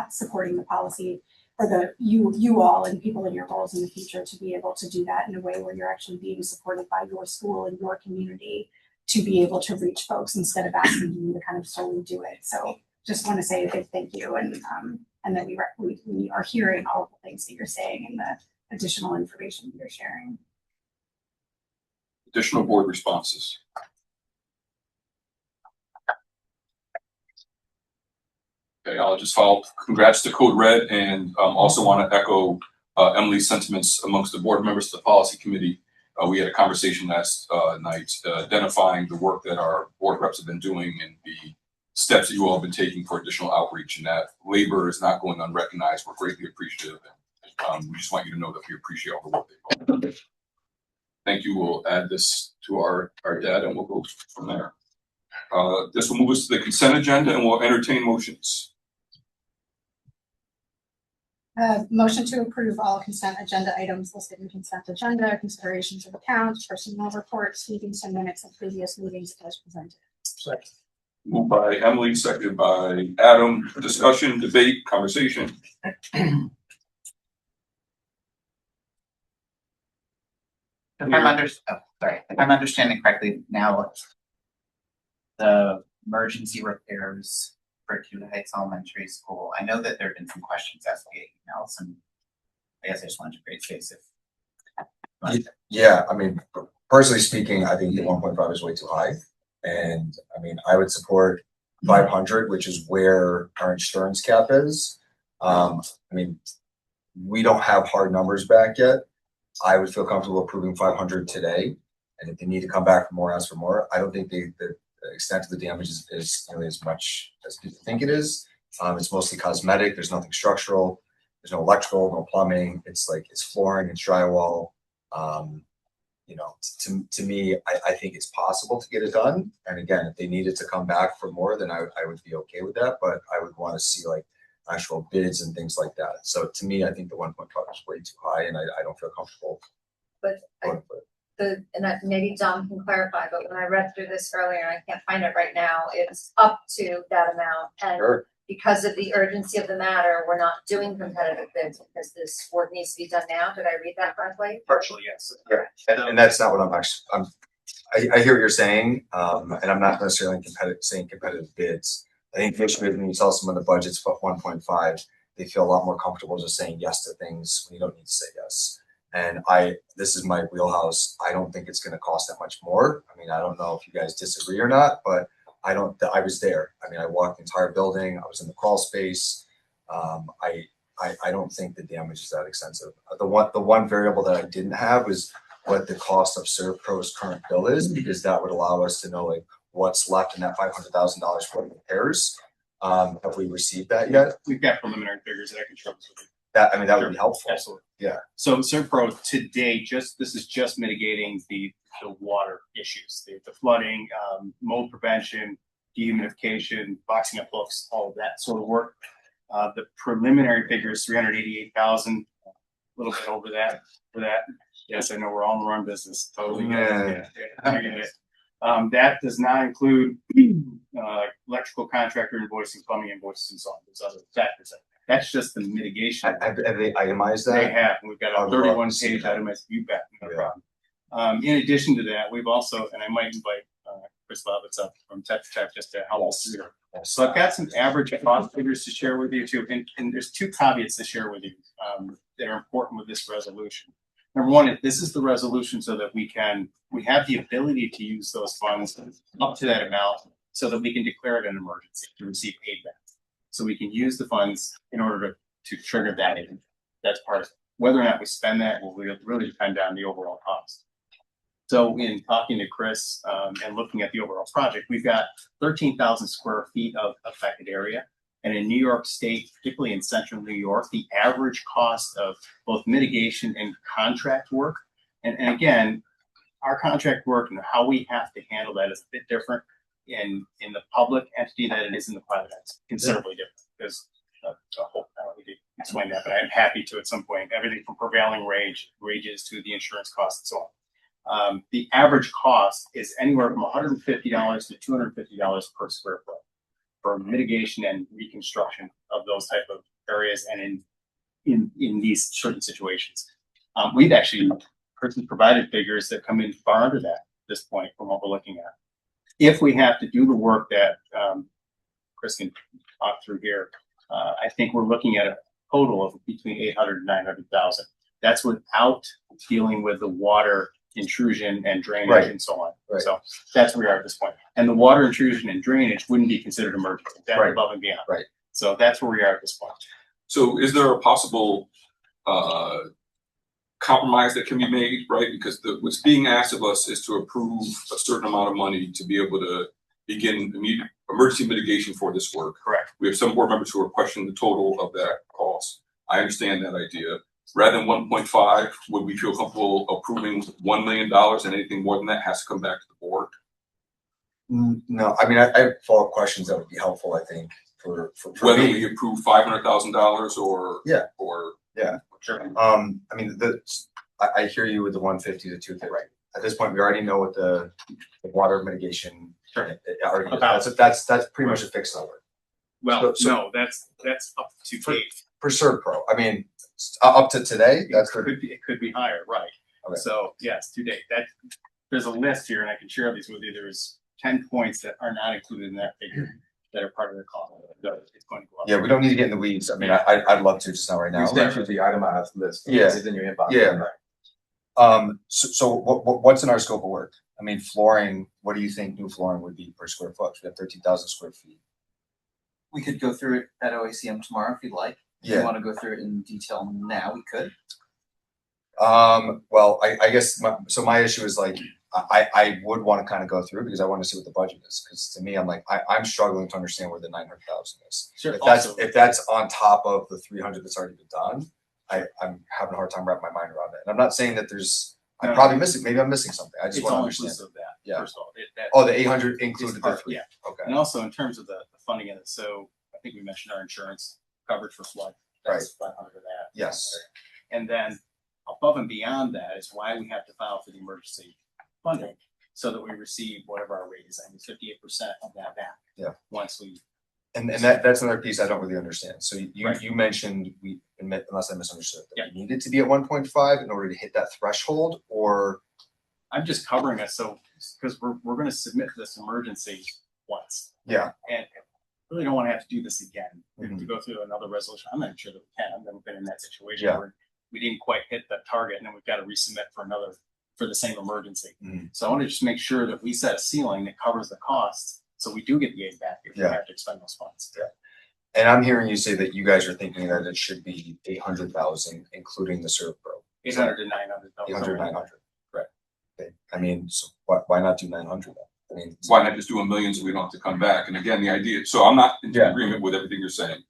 supporting the policy for you all and people in your roles in the future to be able to do that in a way where you're actually being supported by your school and your community to be able to reach folks instead of asking you to kind of solely do it. So just want to say a big thank you, and that we are hearing all of the things that you're saying and the additional information that you're sharing. Additional board responses. Okay, I'll just follow. Congrats to Code Red, and also want to echo Emily's sentiments amongst the board members of the policy committee. We had a conversation last night identifying the work that our board reps have been doing and the steps that you all have been taking for additional outreach, and that labor is not going unrecognized. We're greatly appreciative. We just want you to know that we appreciate all the work they've done. Thank you. We'll add this to our data and we'll go from there. This will move us to the consent agenda, and we'll entertain motions. Motion to approve all consent agenda items listed in consent agenda, considerations of accounts, personnel reports, meetings and minutes of previous meetings as presented. Second. Moved by Emily, seconded by Adam. Discussion, debate, conversation. If I'm understanding correctly now, the emergency repairs for Cuda Heights Elementary School, I know that there have been some questions asked via emails, and I guess I just wanted to create space if. Yeah, I mean, personally speaking, I think the 1.5 is way too high. And I mean, I would support 500, which is where our insurance cap is. I mean, we don't have hard numbers back yet. I would feel comfortable approving 500 today. And if they need to come back for more, ask for more. I don't think the extent of the damage is nearly as much as people think it is. It's mostly cosmetic. There's nothing structural. There's no electrical, no plumbing. It's flooring, it's drywall. To me, I think it's possible to get it done. And again, if they needed to come back for more, then I would be okay with that. But I would want to see actual bids and things like that. So to me, I think the 1.5 is way too high, and I don't feel comfortable. But maybe Dom can clarify, but when I read through this earlier, and I can't find it right now, it's up to that amount. And Sure. Because of the urgency of the matter, we're not doing competitive bids because this work needs to be done now. Did I read that correctly? Partially, yes. Yeah, and that's not what I'm actually. I hear what you're saying, and I'm not necessarily saying competitive bids. I think when you tell someone the budget's 1.5, they feel a lot more comfortable just saying yes to things when you don't need to say yes. And this is my wheelhouse. I don't think it's going to cost that much more. I mean, I don't know if you guys disagree or not, but I was there. I mean, I walked the entire building. I was in the crawl space. I don't think the damage is that extensive. The one variable that I didn't have was what the cost of ServPro's current bill is, because that would allow us to know like what's left in that $500,000 for repairs. Have we received that yet? We've got preliminary figures that I can show you. That, I mean, that would be helpful. Absolutely. Yeah. So ServPro today, this is just mitigating the water issues, the flooding, mold prevention, dehumidification, boxing up books, all of that sort of work. The preliminary figure is 388,000, a little bit over that for that. Yes, I know we're all in the wrong business. Totally get it. I get it. That does not include electrical contractor invoicing, plumbing invoices, and so on. There's other factors. That's just the mitigation. Have they itemized that? They have. We've got a 31-page itemized. You bet. No problem. In addition to that, we've also, and I might invite Chris Lovitz up from Tetra Tech just to help us here. So I've got some average cost figures to share with you too, and there's two caveats to share with you that are important with this resolution. Number one, this is the resolution so that we have the ability to use those funds up to that amount so that we can declare it an emergency to receive aid back. So we can use the funds in order to trigger that in. That's part of it. Whether or not we spend that will really depend on the overall cost. So in talking to Chris and looking at the overall project, we've got 13,000 square feet of affected area. And in New York State, particularly in central New York, the average cost of both mitigation and contract work, and again, our contract work and how we have to handle that is a bit different in the public entity than it is in the private entity, considerably different. There's a whole, I don't need to explain that, but I'm happy to at some point. Everything from prevailing wages to the insurance costs and so on. The average cost is anywhere from $150 to $250 per square foot for mitigation and reconstruction of those type of areas and in these certain situations. We've actually provided figures that come in far under that at this point from what we're looking at. If we have to do the work that Chris can talk through here, I think we're looking at a total of between 800 and 900,000. That's without dealing with the water intrusion and drainage and so on. Right. So that's where we are at this point. And the water intrusion and drainage wouldn't be considered emergency. That's above and beyond. Right. So that's where we are at this point. So is there a possible compromise that can be made, right? Because what's being asked of us is to approve a certain amount of money to be able to begin immediate emergency mitigation for this work. Correct. We have some board members who are questioning the total of that cost. I understand that idea. Rather than 1.5, would we feel comfortable approving $1 million, and anything more than that has to come back to the board? No, I mean, I have follow-up questions that would be helpful, I think, for whether me. we approve $500,000 or Sure. I mean, I hear you with the 150 to 250. Right. At this point, we already know what the water mitigation. Sure. That's pretty much a fixed number. Well, no, that's up to date for ServPro. I mean, up to today, it could be higher, right? Okay. So yes, to date, there's a list here, and I can share these with you. There's 10 points that are not included in that figure that are part of the cost. It's going to go up. Yeah, we don't need to get in the weeds. I mean, I'd love to just not right now. You sent you the itemized list. Yeah, it's in your inbox. Yeah. Right. So what's in our scope of work? I mean, flooring. What do you think new flooring would be per square foot? We have 13,000 square feet. We could go through it at OACM tomorrow if you'd like. If you want to go through it in detail now, we could. Well, I guess my issue is like I would want to kind of go through because I want to see what the budget is. Because to me, I'm like I'm struggling to understand where the 900,000 is. Sure. If that's on top of the 300 that's already been done, I'm having a hard time wrapping my mind around it. And I'm not saying that I'm probably missing. Maybe I'm missing something. I just want to understand. Of that. Yeah. First of all, the 800 included the 3. Yeah. Okay. And also in terms of the funding of it, so I think we mentioned our insurance coverage for flood. That's 500 of that. Yes. And then above and beyond that is why we have to file for the emergency funding so that we receive whatever our rate is. I mean, 58% of that back. Yeah. Once we. And that's another piece I don't really understand. So you mentioned unless I misunderstood, that we needed to be at 1.5 in order to hit that threshold, or I'm just covering it so because we're going to submit this emergency once. Yeah. And really don't want to have to do this again to go through another resolution. I'm not sure that we can. I've never been in that situation where we didn't quite hit the target and then we've got to resubmit for the same emergency. So I want to just make sure that we set a ceiling that covers the costs so we do get the aid back if we have to expend those funds. Yeah. And I'm hearing you say that you guys are thinking that it should be 800,000, including the ServPro. 800 to 900. 800, 900. Right. I mean, so why not do 900 then? I mean, Why not just do $1 million so we don't have to come back? And again, the idea, so I'm not in Yeah. agreement with everything you're saying.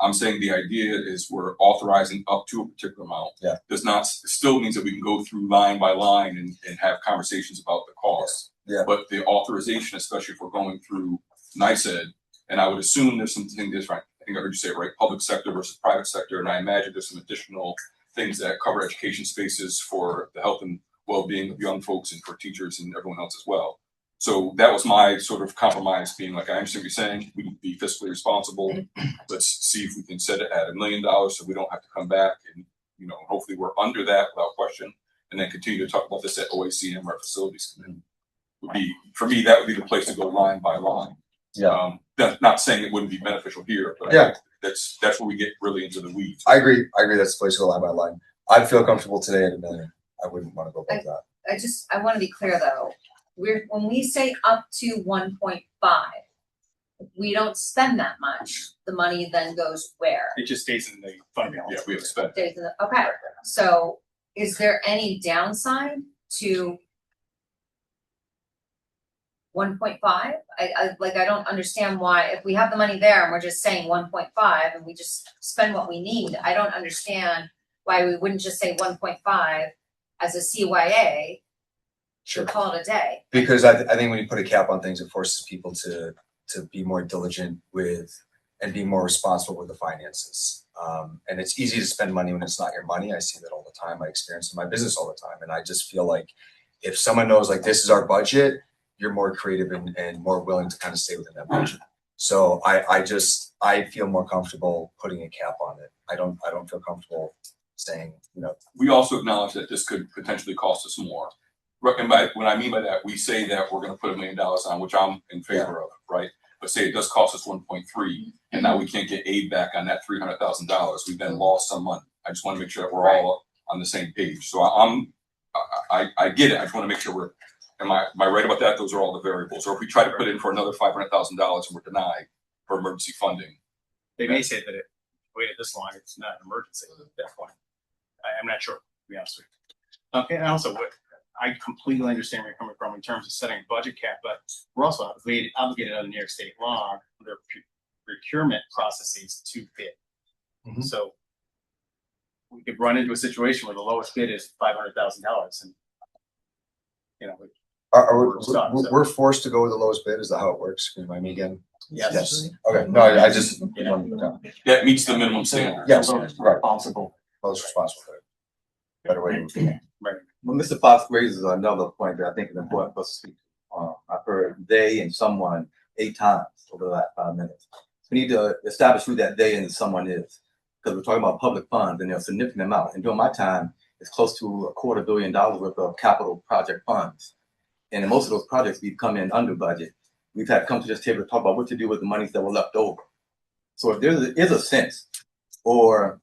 I'm saying the idea is we're authorizing up to a particular amount. Yeah. Does not, still means that we can go through line by line and have conversations about the costs. Yeah. But the authorization, especially if we're going through NICED, and I would assume there's something different. I think I heard you say it right, public sector versus private sector, and I imagine there's some additional things that cover education spaces for the health and well-being of young folks and for teachers and everyone else as well. So that was my sort of compromise, being like, I understand what you're saying, we need to be fiscally responsible. Let's see if we can set it at $1 million so we don't have to come back and, you know, hopefully we're under that without question, and then continue to talk about this at OACM or facilities committee. Would be, for me, that would be the place to go line by line. Yeah. That's not saying it wouldn't be beneficial here, but Yeah. that's where we get really into the weeds. I agree. That's the place to go line by line. I'd feel comfortable today at $1 million. I wouldn't want to go above that. I wanna be clear though, when we say up to 1.5, if we don't spend that much, the money then goes where? It just stays in the fund balance. Yeah, we have spent. Okay, so is there any downside to 1.5? I don't understand why, if we have the money there and we're just saying 1.5 and we just spend what we need, I don't understand why we wouldn't just say 1.5 as a CYA. Sure. Call it a day. Because I think when you put a cap on things, it forces people to be more diligent with and be more responsible with the finances. And it's easy to spend money when it's not your money. I see that all the time. I experience it in my business all the time. And I just feel like if someone knows like this is our budget, you're more creative and more willing to kind of stay within that budget. So I feel more comfortable putting a cap on it. I don't feel comfortable saying, you know. We also acknowledge that this could potentially cost us more. And what I mean by that, we say that we're going to put $1 million on, which I'm in favor of, right? But say it does cost us 1.3, and now we can't get aid back on that $300,000. We've then lost some money. I just want to make sure that we're all on the same page. So I get it. I just want to make sure am I right about that? Those are all the variables. Or if we try to put in for another $500,000 and we're denied for emergency funding. They may say that it waited this long, it's not an emergency at that point. I'm not sure, to be honest with you. Okay, and also I completely understand where you're coming from in terms of setting a budget cap, but we're also obligated under New York State law, under procurement processes to bid. Mm-hmm. So we could run into a situation where the lowest bid is $500,000, and you know. We're forced to go with the lowest bid. Is that how it works? Can you remind me again? Yes. Okay. No, I just That meets the minimum standard. Yes. Right. Responsible. Most responsible for it. Better way to Right. Well, Mr. Fox raises another point that I think is important for us to speak to. I've heard they and someone 8 times over the last 5 minutes. We need to establish who that they and someone is, because we're talking about public funds and they're a significant amount. And during my time, it's close to $250 million worth of capital project funds. And in most of those projects, we've come in under budget. We've had to come to this table to talk about what to do with the monies that were left over. So if there is a sense, or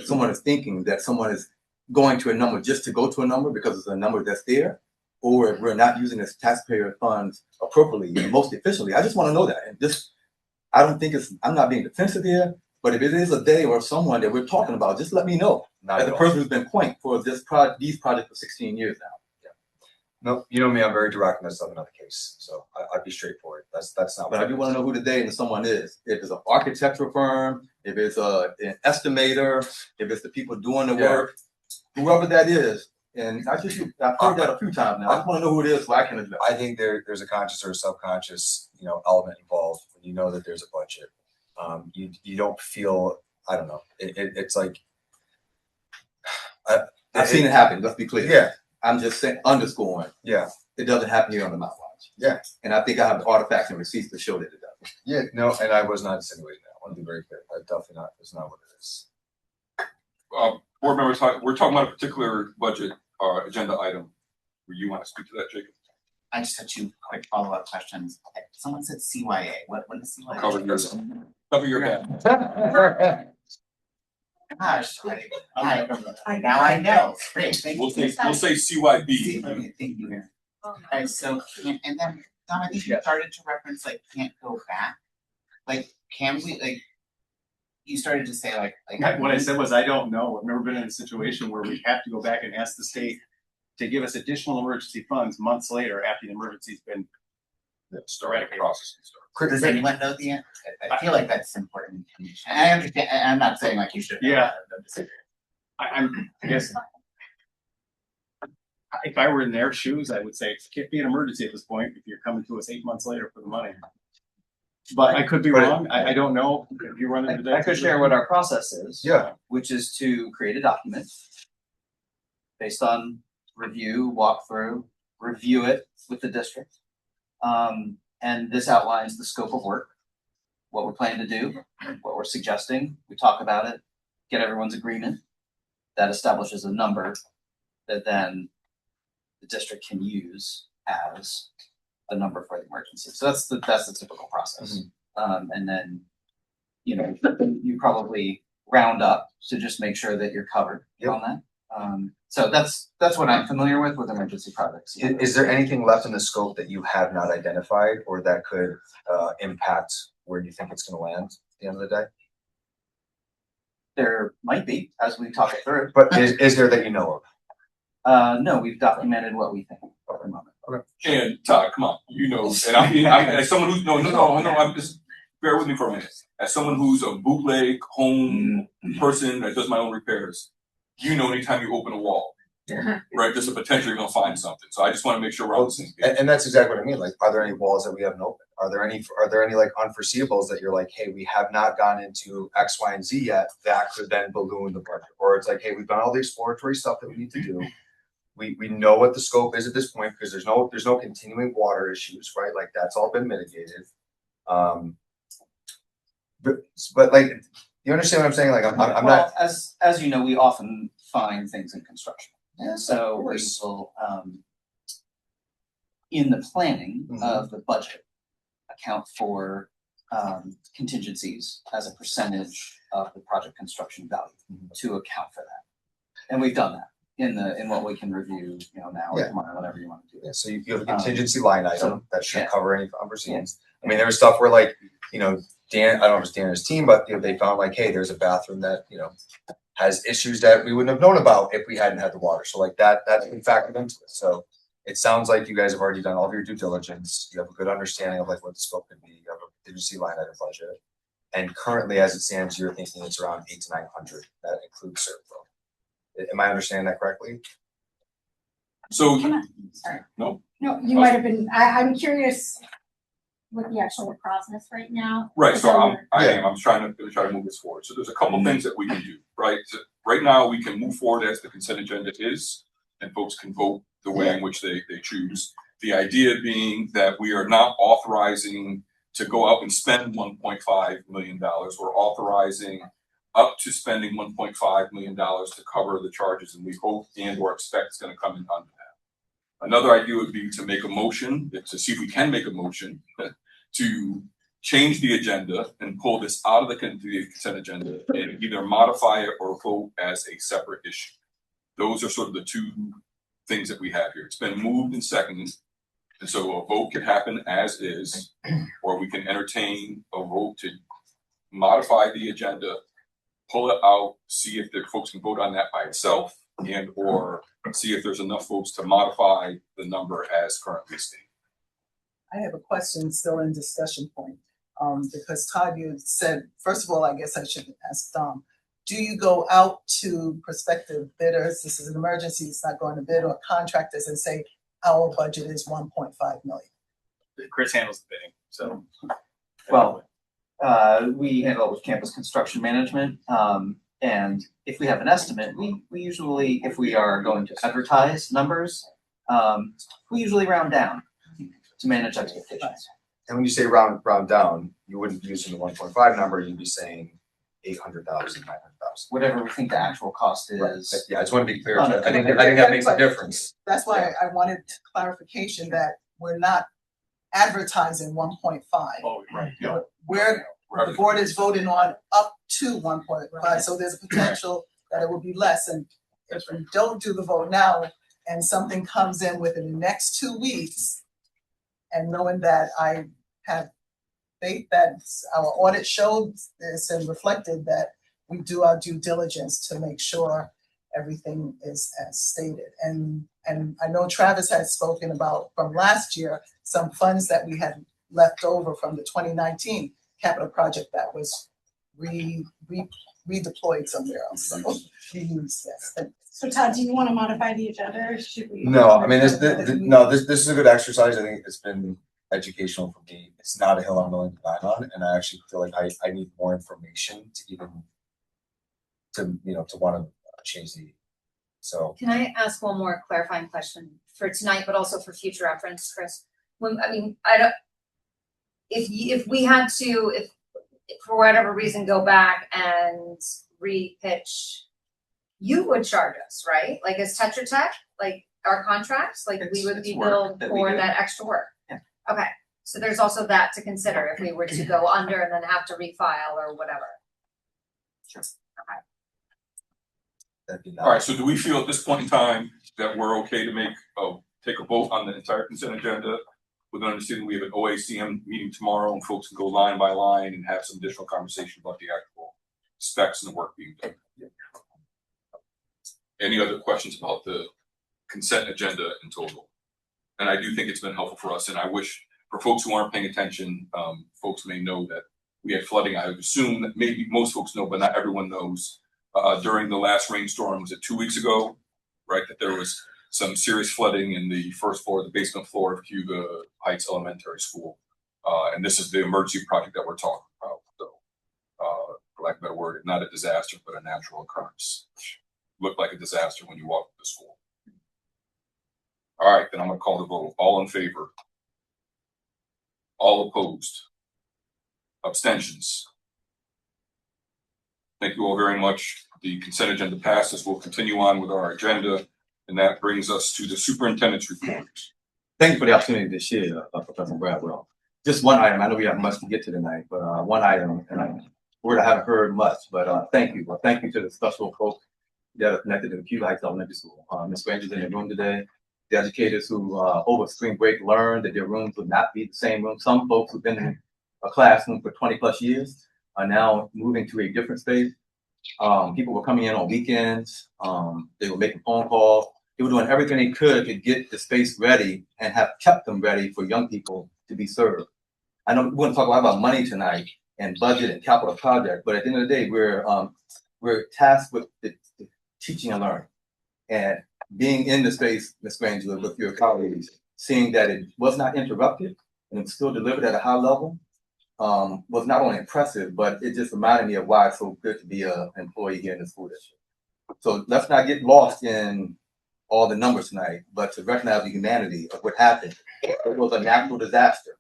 someone is thinking that someone is going to a number just to go to a number because it's a number that's there, or if we're not using this taxpayer funds appropriately and most efficiently, I just want to know that. And just, I don't think I'm not being defensive here, but if it is a day or someone that we're talking about, just let me know. As the person who's been pointing for these projects for 16 years now. No, you know me, I'm very direct, and that's not another case. So I'd be straightforward. That's not. But I do want to know who the they and the someone is. If it's an architectural firm, if it's an estimator, if it's the people doing the work, whoever that is. And I've heard that a few times now. I just want to know who it is so I can address. I think there's a conscious or a subconscious, element involved when you know that there's a budget. You don't feel, I don't know. It's like I've seen it happen. Let's be clear. Yeah. I'm just saying, underscoring. Yeah. It doesn't happen here on the Mount Watch. Yeah. And I think I have artifacts and receipts to show that it does. Yeah. No, and I was not insinuating that. I want to be very clear. I definitely not. It's not what it is. Board members, we're talking about a particular budget agenda item. Where you want to speak to that, Jacob? I just had 2 quick follow-up questions. Someone said CYA. What is CYA? Cover your head. Gosh, now I know. Great. Thank We'll you. say CYB. Thank you. Alright, so and then Tom, I think you started to reference can't go back. Can we you started to say what I said was I don't know. I've never been in a situation where we have to go back and ask the state to give us additional emergency funds months later after the emergency's been Start the process. Does anyone know the answer? I feel like that's important information. I understand, I'm not saying like you should. know Yeah. that, I'm just saying. I guess if I were in their shoes, I would say it can't be an emergency at this point if you're coming to us 8 months later for the money. But I could be wrong. I don't know if you run into that. I could share what our process is. Yeah. Which is to create a document based on review, walkthrough, review it with the district. And this outlines the scope of work, what we're planning to do, what we're suggesting. We talk about it, get everyone's agreement. That establishes a number that then the district can use as a number for the emergency. So that's the typical process. And then, you know, you probably round up to just make sure that you're covered on that. So that's what I'm familiar with emergency projects. Is there anything left in the scope that you have not identified or that could impact where you think it's going to land at the end of the day? There might be, as we talk it through. But is there that you know of? No, we've documented what we think at the moment. Okay. And Todd, come on, you know, and I'm as someone who's no, I'm just bear with me for a minute. As someone who's a bootleg home person that does my own repairs, you know, anytime you open a wall, right, there's a potential you're gonna find something. So I just want to make sure we're on the same page. And that's exactly what I mean. Like, are there any walls that we haven't opened? Are there any like unforeseeables that you're like, hey, we have not gone into X, Y, and Z yet that could then balloon the budget? Or it's like, hey, we've done all the exploratory stuff that we need to do. We know what the scope is at this point because there's no continuing water issues, right? Like that's all been mitigated. But like, you understand what I'm saying? Like I'm not. As you know, we often find things in construction. Yes, so of we course. will, in the planning of the budget, account for contingencies as a percentage of the project construction value to account for that, and we've done that in what we can review, you know, now or tomorrow, whatever you want to do. Yeah, so you have a contingency line item so, that should yeah. cover any unforeseens. I mean, there was stuff where like, you know, Dan, I don't know if it's Dan and his team, but you know, they found like, hey, there's a bathroom that, you know, has issues that we wouldn't have known about if we hadn't had the water. So like that's been factored into it. So it sounds like you guys have already done all of your due diligence. You have a good understanding of like what the scope could be. You have a contingency line item budget. And currently as it stands, you're thinking it's around 800 to 900. That includes Servco. Am I understanding that correctly? So Sorry. No, you might have been, I'm curious with the actual process right now. right. So I'm trying to move this forward. So there's a couple things that we can do, right? So right now we can move forward as the consent agenda is, and folks can vote the way in which they choose. The idea being that we are not authorizing to go out and spend $1.5 million. We're authorizing up to spending $1.5 million to cover the charges, and we hope and or expect it's going to come in under that. Another idea would be to make a motion, to see if we can make a motion to change the agenda and pull this out of the consent agenda and either modify it or vote as a separate issue. Those are sort of the two things that we have here. It's been moved and seconded, and so a vote can happen as is, or we can entertain a vote to modify the agenda, pull it out, see if the folks can vote on that by itself, and or see if there's enough votes to modify the number as currently stated. I have a question still in discussion point, because Todd, you said, first of all, I guess I should ask Dom, do you go out to prospective bidders? This is an emergency, it's not going to bid, or contractors and say, our budget is 1.5 million. Chris handles the bidding, so. Well, we handle it with campus construction management. And if we have an estimate, we usually, if we are going to advertise numbers, we usually round down to manage expectations. And when you say round down, you wouldn't be using the 1.5 number, you'd be saying 800,000, 900,000. Whatever we think the actual cost is. Right. Yeah, I just want to be clear. I think that makes a difference. That's why I wanted clarification that we're not advertising 1.5. Oh, right. Yeah. The board is voting on up to 1.5, so there's a potential that it will be less. And if we don't do the vote now and something comes in within the next 2 weeks, and knowing that I have faith that our audit showed this and reflected that we do our due diligence to make sure everything is as stated. And I know Travis had spoken about from last year, some funds that we had left over from the 2019 capital project that was redeployed somewhere else. So reused, yes. So Todd, do you want to modify the agenda or should we? No, I mean, this is a good exercise. I think it's been educational for me. It's not a hill I'm willing to die on, and I actually feel like I need more information to even to want to change the. So Can I ask one more clarifying question for tonight, but also for future reference, Chris? If we had to, if for whatever reason go back and re-pitch, you would charge us, right? Like as Tetra Tech, like our contracts, like we would be billed for that extra work. Yeah. Okay, so there's also that to consider if we were to go under and then have to refile or whatever. Sure. Okay. that'd be All right, so do we feel at this point in time that we're okay to take a vote on the entire consent agenda? With an understanding we have an OACM meeting tomorrow and folks can go line by line and have some additional conversation about the actual specs and the work being done. Any other questions about the consent agenda in total? And I do think it's been helpful for us, and I wish for folks who aren't paying attention, folks may know that we had flooding. I would assume that maybe most folks know, but not everyone knows. During the last rainstorm, was it 2 weeks ago, right, that there was some serious flooding in the first floor, the basement floor of Cuba Heights Elementary School. And this is the emergency project that we're talking about. So, for lack of a better word, not a disaster, but a natural occurrence. Looked like a disaster when you walked to the school. All right, then I'm going to call the vote. All in favor? All opposed? Abstentions? Thank you all very much. The consent agenda passes. We'll continue on with our agenda, and that brings us to the superintendent's report. Thank you for the opportunity to share, Professor Bradwell. Just one item. I know we have much to get to tonight, but one item, and I haven't heard much, but thank you. Well, thank you to the special folks that are connected to the Cuba Heights Elementary School. Ms. Granger's in the room today. The educators who over spring break learned that their rooms would not be the same room. Some folks who've been in a classroom for 20 plus years are now moving to a different space. People were coming in on weekends. They were making phone calls. They were doing everything they could to get the space ready and have kept them ready for young people to be served. I know we're going to talk a lot about money tonight and budget and capital project, but at the end of the day, we're tasked with the teaching and learning and being in the space, Ms. Granger, with your colleagues, seeing that it was not interrupted and it still delivered at a high level. Was not only impressive, but it just reminded me of why it's so good to be an employee here in the school district. So let's not get lost in all the numbers tonight, but to recognize the humanity of what happened. It was a natural disaster,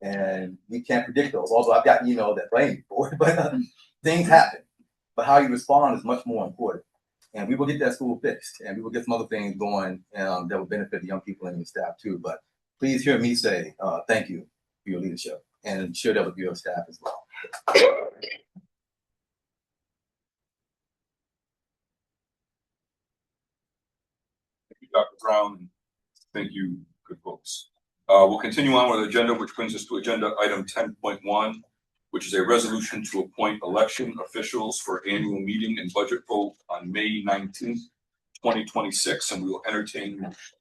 and we can't predict those. Although I've got emails that blame me for it, but things happen. But how you respond is much more important. And we will get that school fixed, and we will get some other things going that will benefit the young people and the staff too. But please hear me say thank you for your leadership, and share that with your staff as well. Thank you, Dr. Brown. Thank you, good folks. We'll continue on with the agenda, which brings us to agenda item 10.1, which is a resolution to appoint election officials for annual meeting and budget vote on May 19th, 2026, and we will entertain motions.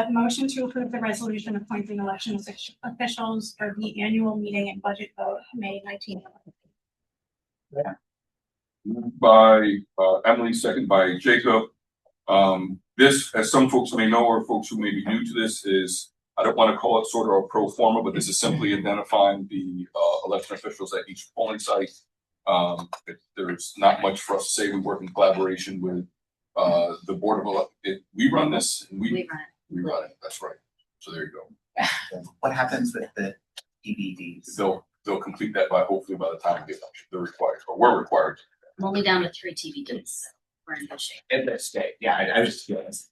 Motion to approve the resolution appointing election officials for the annual meeting and budget vote, May 19th. Moved by Emily, second by Jacob. This, as some folks may know, or folks who may be new to this, is, I don't want to call it sort of a pro forma, but this is simply identifying the election officials at each polling site. There's not much for us to say. We work in collaboration with the Board of Elections. We run this. We run it. That's right. So there you go. What happens with the DVDs? They'll complete that hopefully by the time we get election. They're required, or we're required. I'm only down to 3 TVDs. We're in good shape. In this state, yeah, I was curious.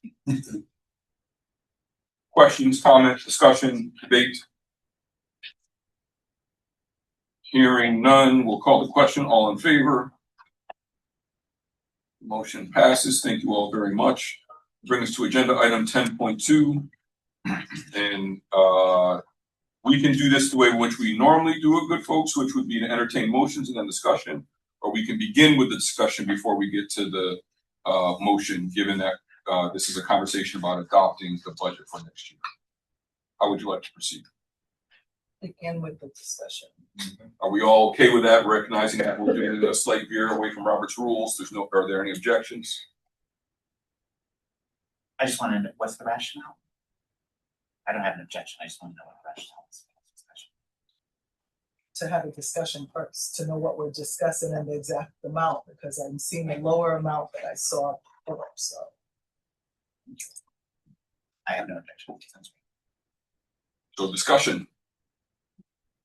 Questions, comments, discussion, debate? Hearing none, we'll call the question. All in favor? Motion passes. Thank you all very much. Bring us to agenda item 10.2. And we can do this the way in which we normally do it, good folks, which would be to entertain motions and then discussion. or we can begin with the discussion before we get to the motion, given that this is a conversation about adopting the budget for next year. How would you like to proceed? Begin with the discussion. Are we all okay with that, recognizing that we're doing a slight veer away from Robert's rules? Are there any objections? I just want to know, what's the rationale? I don't have an objection, I just want to know what the rationale is. To have a discussion first, to know what we're discussing and the exact amount, because I'm seeing a lower amount that I saw before, so. I have no objection. So discussion,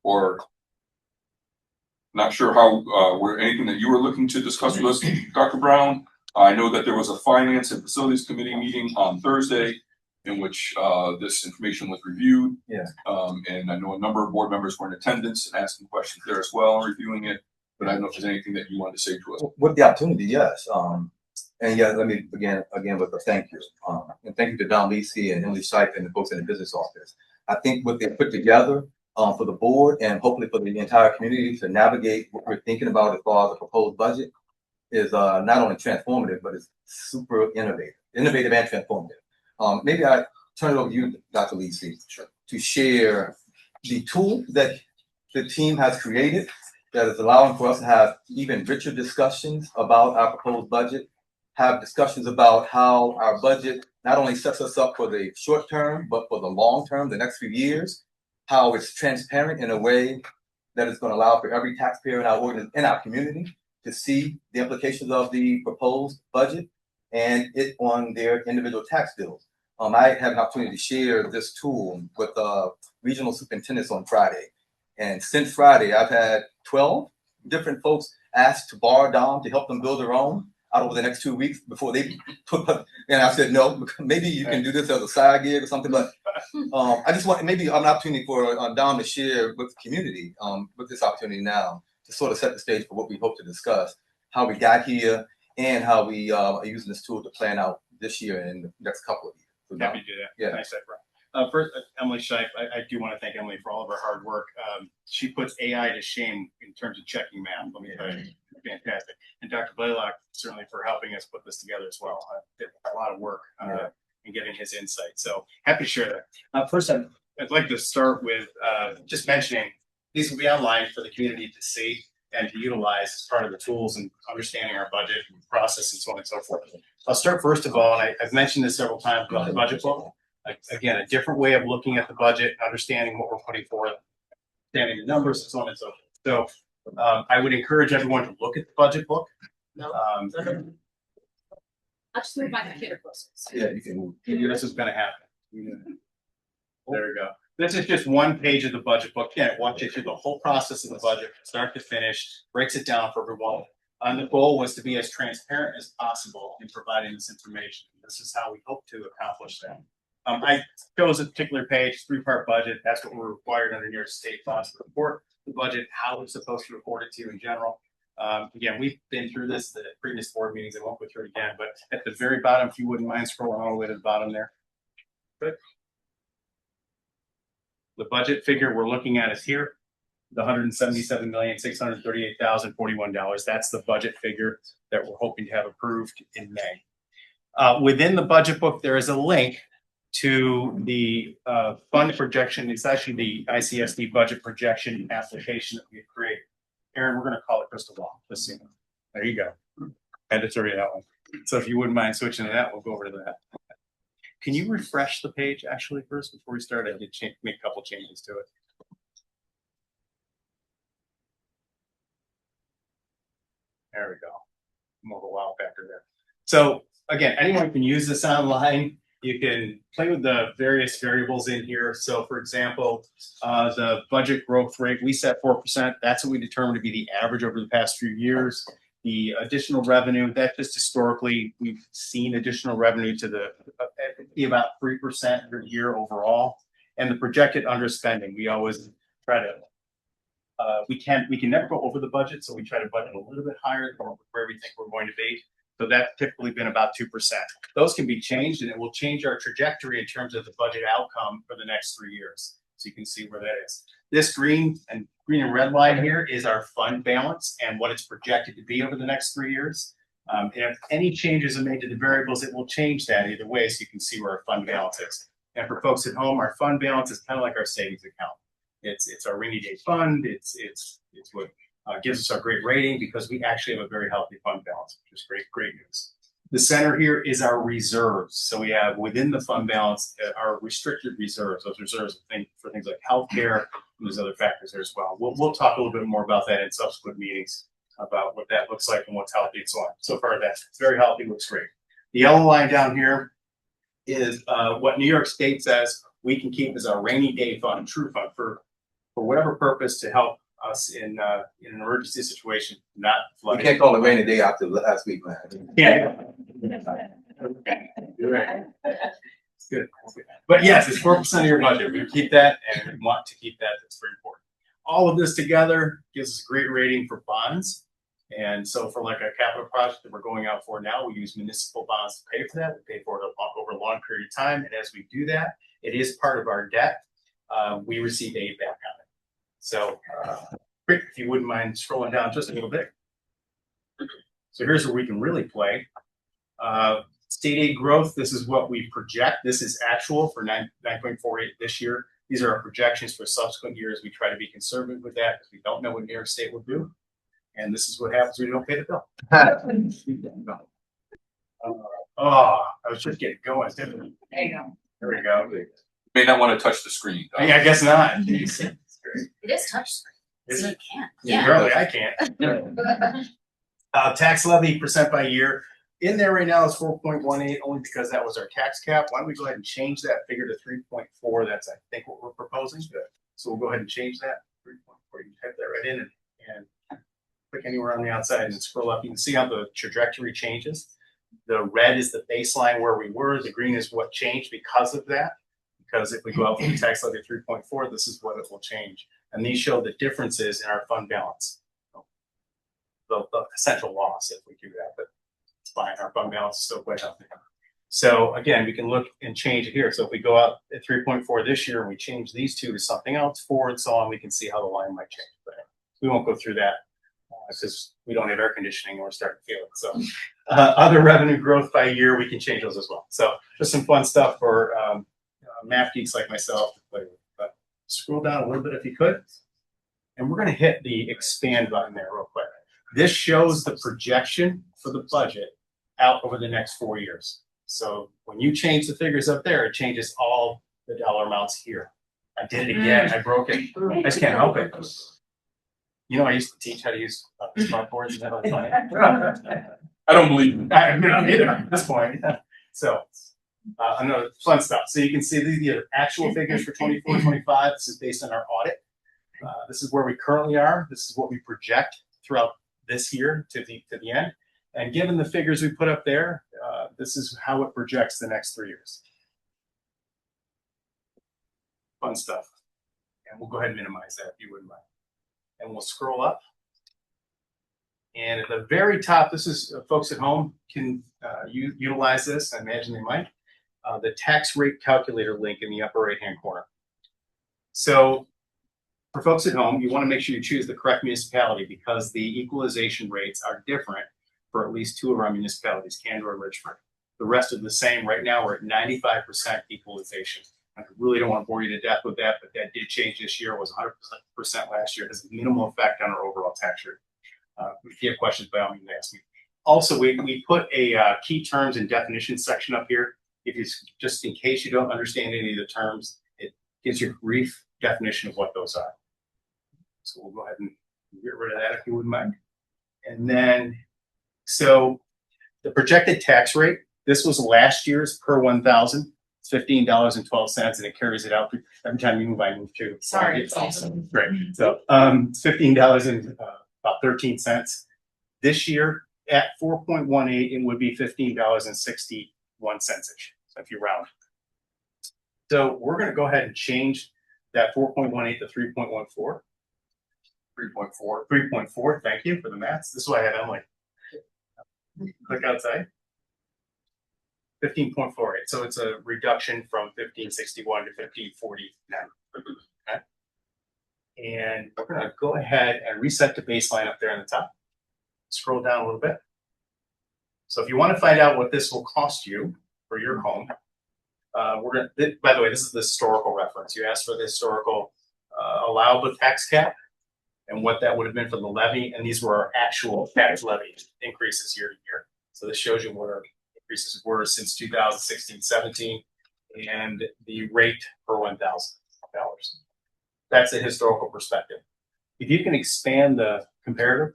or not sure how, were anything that you were looking to discuss with us, Dr. Brown? I know that there was a Finance and Facilities Committee meeting on Thursday in which this information was reviewed. Yeah. And I know a number of board members were in attendance and asking questions there as well and reviewing it. But I don't know if there's anything that you wanted to say to us. With the opportunity, yes. And yeah, let me begin again with a thank you. And thank you to Don Lisi and Emily Scheib and the folks in the business office. I think what they put together for the board and hopefully for the entire community to navigate what we're thinking about as far as the proposed budget is not only transformative, but it's super innovative and transformative. Maybe I turn it over to you, Dr. Lisi, to share the tool that the team has created that is allowing for us to have even richer discussions about our proposed budget, have discussions about how our budget not only sets us up for the short term, but for the long term, the next few years, how it's transparent in a way that is going to allow for every taxpayer in our community to see the implications of the proposed budget and it on their individual tax bills. I had an opportunity to share this tool with regional superintendents on Friday. And since Friday, I've had 12 different folks ask to borrow down to help them build their own out over the next 2 weeks before they put up. And I said, no, maybe you can do this as a side gig or something. But I just want maybe an opportunity for Don to share with the community with this opportunity now to sort of set the stage for what we hope to discuss, how we got here and how we are using this tool to plan out this year and the next couple of years. So Happy to do that. Yeah. Nice, Brian. First, Emily Scheib, I do want to thank Emily for all of her hard work. She puts AI to shame in terms of checking math. Let me tell you, fantastic. And Dr. Blaylock, certainly for helping us put this together as well. Did a lot of work in getting his insight. So happy to share that. First, I'd like to start with just mentioning these will be online for the community to see and to utilize as part of the tools and understanding our budget and process and so on and so forth. I'll start first of all, and I've mentioned this several times about the budget book. Again, a different way of looking at the budget, understanding what we're putting forth, understanding the numbers, and so on and so forth. So I would encourage everyone to look at the budget book. I'll just move my computer closer. Yeah, you can move. This is going to happen. There we go. This is just one page of the budget book. Again, it walks you through the whole process of the budget, start to finish, breaks it down for everyone. And the goal was to be as transparent as possible in providing this information. This is how we hope to accomplish that. I chose a particular page, 3-part budget. That's what we're required under New York State laws to report the budget, how we're supposed to report it to you in general. Again, we've been through this at previous board meetings. I won't go through it again, but at the very bottom, if you wouldn't mind scrolling all the way to the bottom there. Good. The budget figure we're looking at is here, the $177,638,041. That's the budget figure that we're hoping to have approved in May. Within the budget book, there is a link to the fund projection. It's actually the ICSD budget projection application that we have created. Aaron, we're going to call it Crystal Ball. Let's see. There you go. And it's already that one. So if you wouldn't mind switching to that, we'll go over to that. Can you refresh the page actually first before we start? I did make a couple changes to it. There we go. More of a wow factor there. So again, anyone can use this online. You can play with the various variables in here. So for example, the budget growth rate, we set 4%. That's what we determined to be the average over the past few years. The additional revenue, that just historically, we've seen additional revenue to be about 3% per year overall. And the projected underspending, we always try to, we can never go over the budget. So we try to budget a little bit higher than where we think we're going to be. So that's typically been about 2%. Those can be changed and it will change our trajectory in terms of the budget outcome for the next 3 years. So you can see where that is. This green and green and red line here is our fund balance and what it's projected to be over the next 3 years. If any changes are made to the variables, it will change that either way, so you can see where our fund balance is. And for folks at home, our fund balance is kind of like our savings account. It's our rainy day fund. It's what gives us our great rating, because we actually have a very healthy fund balance, which is great news. The center here is our reserves. So we have within the fund balance our restricted reserves. Those reserves are for things like healthcare, and there's other factors there as well. We'll talk a little bit more about that in subsequent meetings, about what that looks like and what's healthy and so on. So far, that's very healthy, looks great. The yellow line down here is what New York State says we can keep as our rainy day fund, true fund, for whatever purpose to help us in an emergency situation, not flooding. You can't call it rainy day after last week, man. Yeah. You're right. It's good. But yes, it's 4% of your budget. We keep that, and we want to keep that. That's very important. All of this together gives us a great rating for bonds. And so for like a capital project that we're going out for now, we use municipal bonds to pay for that. We pay for it over a long period of time. And as we do that, it is part of our debt. We receive aid back on it. So quick, if you wouldn't mind scrolling down just a little bit. So here's where we can really play. State aid growth, this is what we project. This is actual for 9.48 this year. These are our projections for subsequent years. We try to be conservative with that because we don't know what New York State will do. And this is what happens when you don't pay the bill. I was just getting going. There you go. There we go. You may not want to touch the screen. I guess not. It is touchscreen. Is So it? you can't. Yeah, apparently I can't. Tax levy percent by year. In there right now is 4.18, only because that was our tax cap. Why don't we go ahead and change that figure to 3.4? That's, I think, what we're proposing. So we'll go ahead and change that. 3.4. You can type that right in and click anywhere on the outside and scroll up. You can see how the trajectory changes. The red is the baseline where we were. The green is what changed because of that. Because if we go out for the tax levy 3.4, this is what it will change. And these show the differences in our fund balance. The essential loss if we do that, but it's fine. Our fund balance is still quite healthy. So again, we can look and change it here. So if we go out at 3.4 this year and we change these two to something else, 4 and so on, we can see how the line might change. But we won't go through that because we don't have air conditioning and we're starting to feel it. So other revenue growth by year, we can change those as well. So just some fun stuff for math geeks like myself to play with. But scroll down a little bit if you could. And we're going to hit the expand button there real quick. This shows the projection for the budget out over the next 4 years. So when you change the figures up there, it changes all the dollar amounts here. I did it again. I broke it. I just can't help it. You know, I used to teach how to use smart boards. Isn't that really funny? I don't believe it. I don't either at this point. So another fun stuff. So you can see the actual figures for 24, 25. This is based on our audit. This is where we currently are. This is what we project throughout this year to the end. And given the figures we put up there, this is how it projects the next 3 years. Fun stuff. And we'll go ahead and minimize that if you wouldn't mind. And we'll scroll up. And at the very top, this is folks at home can utilize this. I imagine they might. The tax rate calculator link in the upper right-hand corner. So for folks at home, you want to make sure you choose the correct municipality because the equalization rates are different for at least 2 of our municipalities, Candor and Richford. The rest are the same. Right now, we're at 95% equalization. I really don't want to bore you to death with that, but that did change this year. It was 100% last year. It has a minimal effect on our overall tax rate. If you have questions, by all means, ask me. Also, we put a key terms and definitions section up here. If you just in case you don't understand any of the terms, it gives you a brief definition of what those are. So we'll go ahead and get rid of that if you wouldn't mind. And then, so the projected tax rate, this was last year's per 1,000. It's $15.12, and it carries it out every time you move. I move too. Sorry. It's awesome. Great. So it's $15 and about 13 cents. This year at 4.18, it would be $15.61 ish. So if you round. So we're going to go ahead and change that 4.18 to 3.14. 3.4. 3.4. Thank you for the maths. This is why I have Emily. Click outside. 15.48. So it's a reduction from 1561 to 1549. Okay. And we're gonna go ahead and reset the baseline up there on the top. Scroll down a little bit. So if you want to find out what this will cost you for your home, we're gonna, by the way, this is the historical reference. You asked for the historical allowable tax cap and what that would have been for the levy, and these were our actual tax levy increases year to year. So this shows you what our increases were since 2016-17 and the rate per $1,000. That's a historical perspective. If you can expand the comparative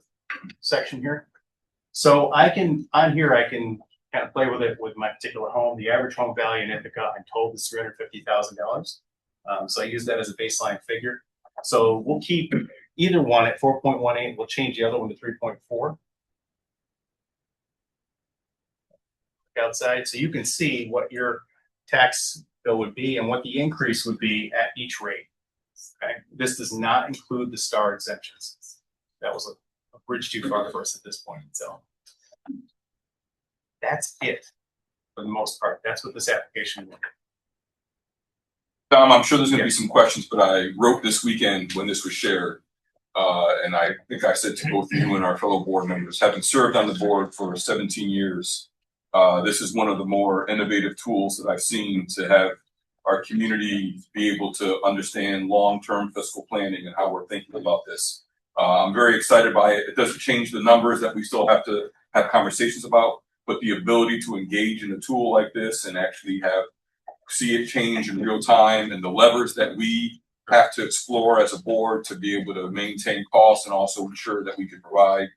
section here. So I can, on here, I can kind of play with it with my particular home. The average home value in Ithaca, I'm told, is $350,000. So I use that as a baseline figure. So we'll keep either one at 4.18. We'll change the other one to 3.4. Outside, so you can see what your tax bill would be and what the increase would be at each rate. Okay, this does not include the star exemptions. That was a bridge too far for us at this point. So that's it for the most part. That's what this application will do. Tom, I'm sure there's going to be some questions, but I wrote this weekend when this was shared. And I think I said to both you and our fellow board members, having served on the board for 17 years, this is one of the more innovative tools that I've seen to have our community be able to understand long-term fiscal planning and how we're thinking about this. I'm very excited by it. It doesn't change the numbers that we still have to have conversations about, but the ability to engage in a tool like this and actually see it change in real time, and the levers that we have to explore as a board to be able to maintain costs and also ensure that we can provide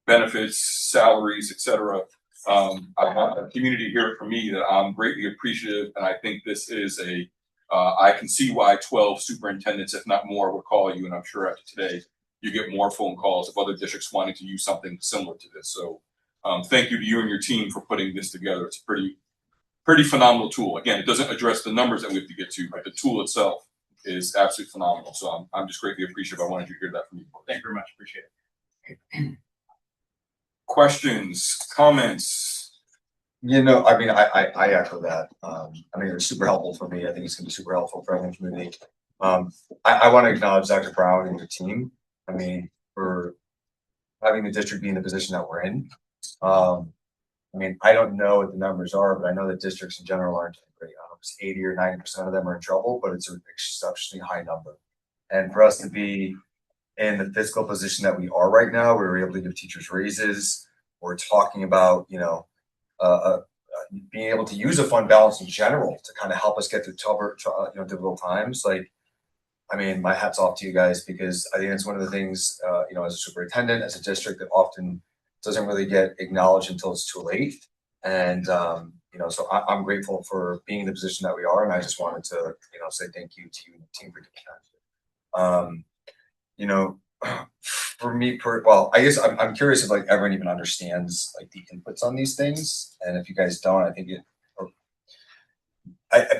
benefits, salaries, etc. I want the community to hear it from me that I'm greatly appreciative, and I think this is I can see why 12 superintendents, if not more, would call you, and I'm sure after today you get more phone calls of other districts wanting to use something similar to this. So thank you to you and your team for putting this together. It's a pretty phenomenal tool. Again, it doesn't address the numbers that we have to get to, but the tool itself is absolutely phenomenal. So I'm just greatly appreciative. I wanted you to hear that from you. Thank you very much. Appreciate it. Questions, comments? You know, I mean, I echo that. I mean, it was super helpful for me. I think it's going to be super helpful for everyone in the community. I want to acknowledge Dr. Brown and your team. I mean, for having the district be in the position that we're in. I mean, I don't know what the numbers are, but I know that districts in general aren't great. 80 or 90% of them are in trouble, but it's an exceptionally high number. And for us to be in the fiscal position that we are right now, where we're able to give teachers raises, we're talking about, you know, being able to use a fund balance in general to kind of help us get through tougher, difficult times. Like, I mean, my hat's off to you guys, because I think it's one of the things, you know, as a superintendent, as a district, that often doesn't really get acknowledged until it's too late. And, you know, so I'm grateful for being in the position that we are. And I just wanted to, you know, say thank you to you and the team for doing that. You know, for me, well, I guess I'm curious if like everyone even understands like the inputs on these things. And if you guys don't, I think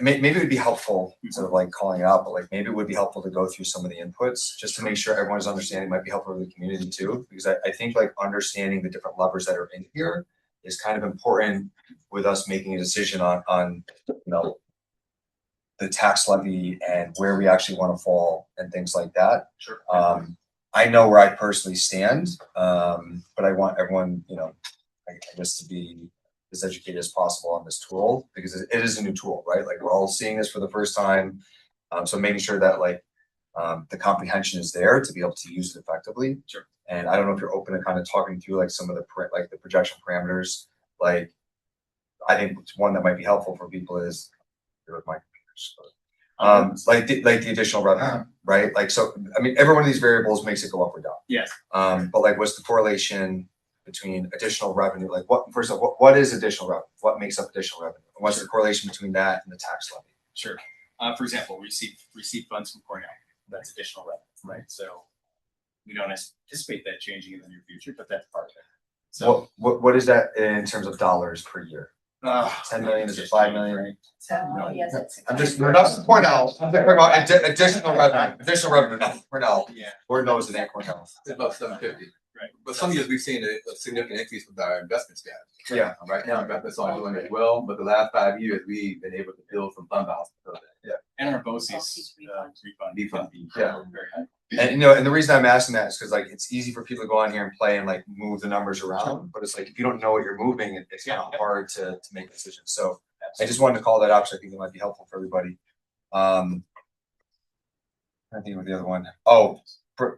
maybe it would be helpful, instead of like calling it out, but like maybe it would be helpful to go through some of the inputs just to make sure everyone's understanding. Might be helpful for the community too, because I think like understanding the different levers that are in here is kind of important with us making a decision on you know, the tax levy and where we actually want to fall and things like that. Sure. I know where I personally stand, but I want everyone, you know, I guess to be as educated as possible on this tool, because it is a new tool, right? Like we're all seeing this for the first time. So making sure that like the comprehension is there to be able to use it effectively. Sure. And I don't know if you're open to kind of talking through like some of the the projection parameters. Like I think one that might be helpful for people is with my computers. Like the additional revenue, right? Like, so, I mean, every one of these variables makes it go up or down. Yes. But like, what's the correlation between additional revenue? Like first of all, what is additional revenue? What makes up additional revenue? And what's the correlation between that and the tax levy? Sure. For example, we receive funds from Cornell. That's additional revenue, right? So we don't anticipate that changing in the near future, but that's part of it. So what is that in terms of dollars per year? 10 million? Is it 5 million? Yes, I'm just not Cornell. I'm talking about additional revenue. Additional revenue, not Cornell. Yeah. Lord knows it ain't Cornell. It's about 750. Right. But some years we've seen a significant increase with our investment staff. Yeah. Right now, investments aren't doing as well, but the last 5 years we've been able to build from fund balance. Yeah. And our BOCES refund. Refund. Yeah. Very high. And and the reason I'm asking that is because like it's easy for people to go on here and play and like move the numbers around, but it's like if you don't know what you're moving, it's kind of hard to make decisions. So I just wanted to call that out because I think it might be helpful for everybody. I think with the other one. Oh,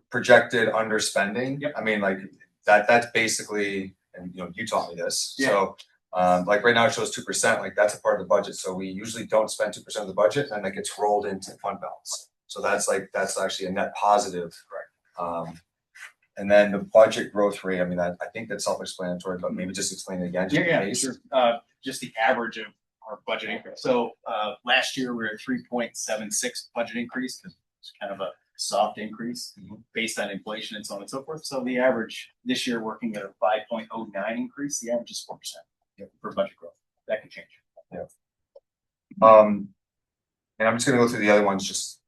projected underspending. Yep. I mean, like that's basically, and you taught me this. Yeah. So like right now it shows 2%, like that's a part of the budget. So we usually don't spend 2% of the budget and that gets rolled into fund balance. So that's actually a net positive. Correct. And then the budget growth rate, I mean, I think that's self-explanatory, but maybe just explain it again. Sure. Just the average of our budget increase. So last year we were at 3.76 budget increase because it's kind of a soft increase based on inflation and so on and so forth. So the average this year working at a 5.09 increase, the average is 4% for budget growth. That can change. Yeah. And I'm just gonna go through the other ones just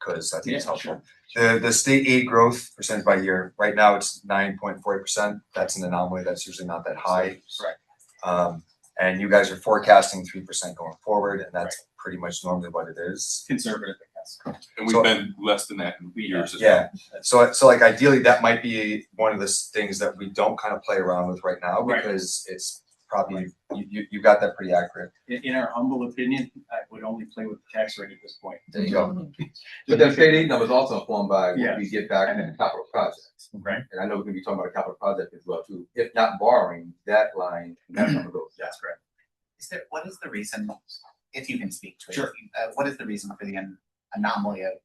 because I think it's helpful. Sure. The state aid growth percent by year, right now it's 9.4%. That's an anomaly. That's usually not that high. Right. And you guys are forecasting 3% going forward, and that's pretty much normally what it is. Conservative, I guess. And we've been less than that in years. Yeah. So like ideally that might be one of the things that we don't kind of play around with right now because it's probably you got that pretty accurate. In our humble opinion, I would only play with the tax rate at this point. There you go. But that state aid number is also informed by what we get back in capital projects. Right. And I know we're gonna be talking about a capital project as well too. If not borrowing, that line, that number goes. That's correct. What is the reason, if you can speak to it? Sure. What is the reason for the anomaly of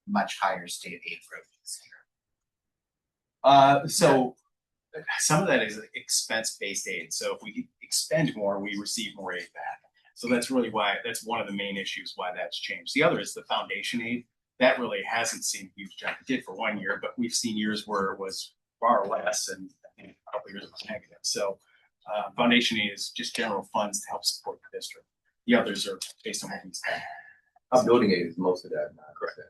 much higher state aid growth this year? So some of that is expense-based aid. So if we expend more, we receive more aid back. So that's really why, that's one of the main issues why that's changed. The other is the foundation aid. That really hasn't seen a huge jump. It did for 1 year, but we've seen years where it was far less and I think a couple of years it was negative. So foundation aid is just general funds to help support the district. The others are based on what we spend. Our building aid is most of that now. Correct.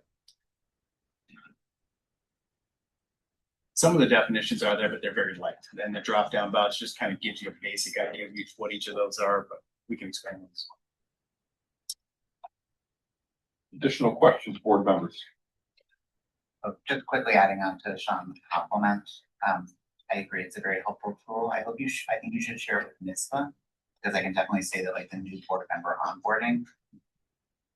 Some of the definitions are there, but they're very light. Then the drop down box just kind of gives you a basic idea of what each of those are, but we can expand on this one. Additional questions, board members? Just quickly adding on to Sean's compliment, I agree it's a very helpful tool. I think you should share it with NISPA because I can definitely say that like the new board member onboarding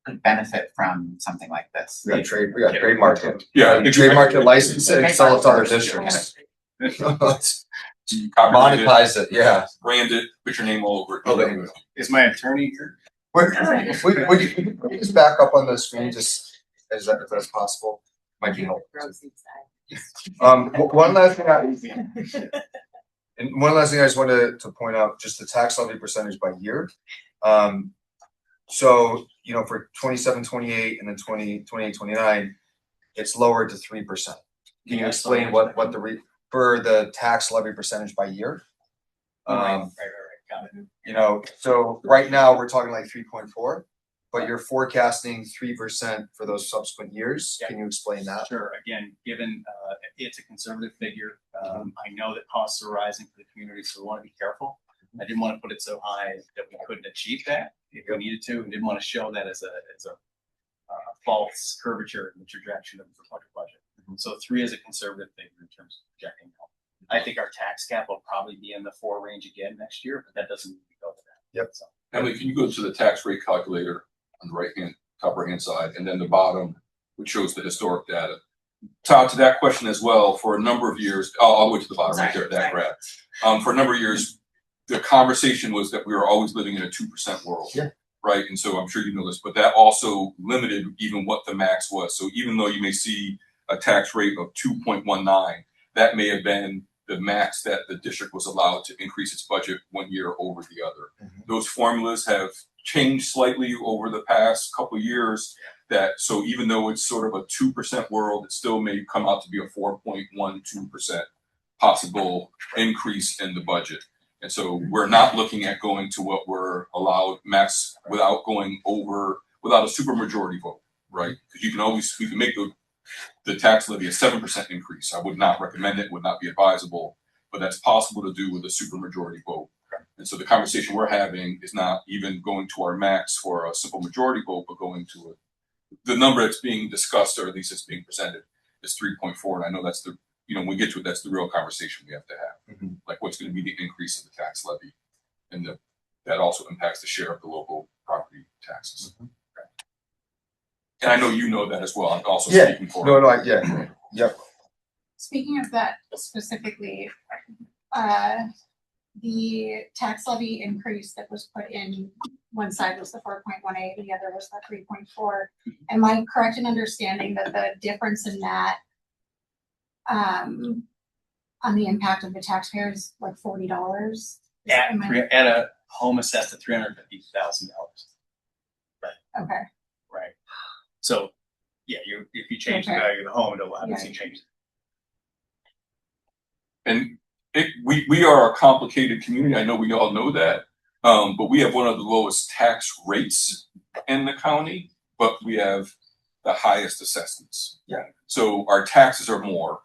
could benefit from something like this. We got trademark it. Yeah, you trademark it, license it, and sell it to other districts. Monetize it, yeah. Brand it, put your name all over it. Okay. Is my attorney here? Would you just back up on the screen just if that's possible? Might be helpful. One last thing I just wanted to point out, just the tax levy percentage by year. So, for 27, 28, and then 28, 29, it's lowered to 3%. Can you explain what for the tax levy percentage by year? Right. Got it. So right now we're talking like 3.4, but you're forecasting 3% for those subsequent years. Can you explain that? Sure. Again, given it's a conservative figure, I know that costs are rising for the community, so we want to be careful. I didn't want to put it so high that we couldn't achieve that if we needed to, and didn't want to show that as a false curvature in the trajectory of the budget. So 3 is a conservative figure in terms of projecting health. I think our tax cap will probably be in the 4 range again next year, but that doesn't mean we go to that. Yep. So, Emily, can you go to the tax rate calculator on the top right hand side, and then the bottom, which shows the historic data? Todd, to that question as well, for a number of years, I'll go to the bottom right there, that graph. For a number of years, the conversation was that we were always living in a 2% world. Yeah. Right. And so I'm sure you know this, but that also limited even what the max was. So even though you may see a tax rate of 2.19, that may have been the max that the district was allowed to increase its budget 1 year over the other. Those formulas have changed slightly over the past couple of years. So even though it's sort of a 2% world, it still may come out to be a 4.12% possible increase in the budget. And so we're not looking at going to what we're allowed max without going over, without a supermajority vote, right? Because we can make the tax levy a 7% increase. I would not recommend it, would not be advisable, but that's possible to do with a supermajority vote. And so the conversation we're having is not even going to our max for a simple majority vote, but going to the number that's being discussed, or at least it's being presented, is 3.4, and I know that's the, when we get to it, that's the real conversation we have to have. Like, what's going to be the increase of the tax levy, and that also impacts the share of the local property taxes. Okay. And I know you know that as well. I'm also speaking for. Yep. Speaking of that specifically, the tax levy increase that was put in, one side was the 4.18, the other was the 3.4. Am I correct in understanding that the difference in that on the impact of the taxpayer is like $40? At a home assessed at $350,000. Right. Okay. Right. So, yeah, if you change the value of the home, it'll obviously change. And we are a complicated community. I know we all know that, but we have one of the lowest tax rates in the county, but we have the highest assessments. Yeah. So our taxes are more,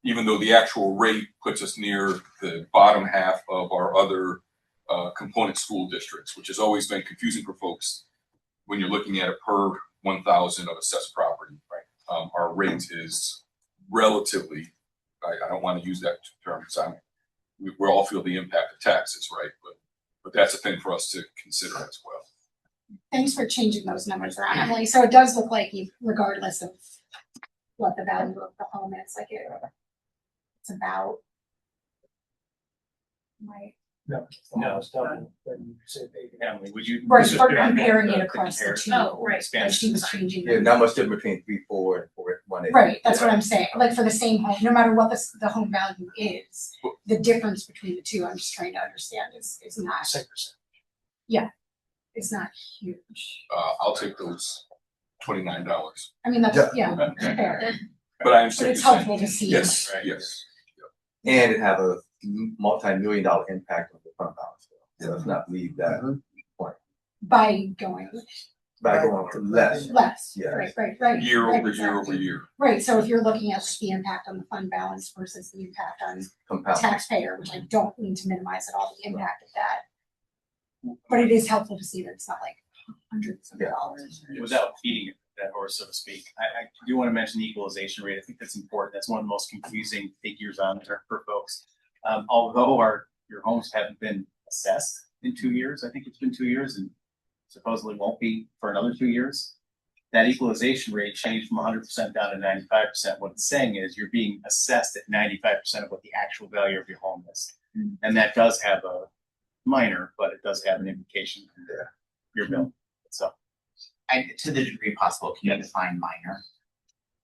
even though the actual rate puts us near the bottom half of our other component school districts, which has always been confusing for folks when you're looking at it per 1,000 of assessed property. Right. Our rate is relatively, I don't want to use that term because we all feel the impact of taxes, right? But that's a thing for us to consider as well. Thanks for changing those numbers around, Emily. So it does look like, regardless of what the value of the home is, like it's about, right? No, it's done. When you say baby. Emily, would you? Right, we're comparing it across the two. Oh, Right. Like she was changing. Yeah, not much difference between 3.4 and 4.18. Right, that's what I'm saying. Like for the same home, no matter what the home value is, the difference between the two, I'm just trying to understand is not. 6%. Yeah, it's not huge. I'll take those $29. I mean, that's fair. But I understand. But it's helpful to see. Yes, yes. And it have a multi-million-dollar impact on the fund balance. So let's not leave that point. By going To less. Yeah. Right. Year right, over exactly. year over year. Right, so if you're looking at the impact on the fund balance versus the impact on the taxpayer, which I don't mean to minimize at all the impact of that. But it is helpful to see that it's not like hundreds of dollars. Without feeding that horse, so to speak, I do want to mention the equalization rate. I think that's important. That's one of the most confusing figures on there for folks. Although your homes haven't been assessed in 2 years, I think it's been 2 years and supposedly won't be for another 2 years. That equalization rate changed from 100% down to 95%. What it's saying is you're being assessed at 95% of what the actual value of your home is. And that does have a minor, but it does have an implication on your bill. So, to the degree possible, can you define minor?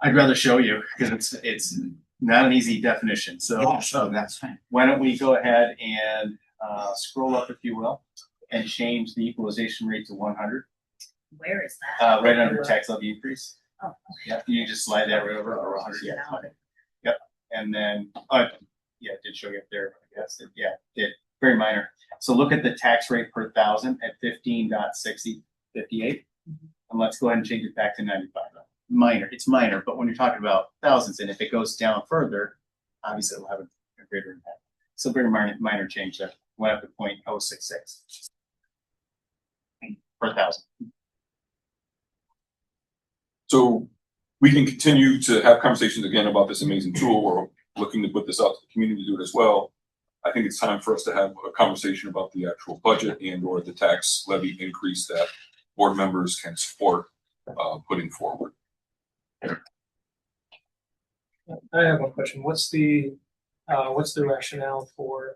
I'd rather show you because it's not an easy definition. So, That's fine. Why don't we go ahead and scroll up, if you will, and change the equalization rate to 100. Where is that? Right under tax levy increase. Oh, okay. Yep, you just slide that right over or 100. Yeah, fine. Yep, and then it did show you up there. I guess it did. Very minor. So look at the tax rate per thousand at 15.6058, and let's go ahead and change it back to 95. Minor, it's minor, but when you're talking about thousands, and if it goes down further, obviously it'll have a greater impact. So very minor change there. Went up to 0.066 per thousand. So we can continue to have conversations again about this amazing tool. We're looking to put this out to the community to do it as well. I think it's time for us to have a conversation about the actual budget and or the tax levy increase that board members can support putting forward. I have one question. What's the rationale for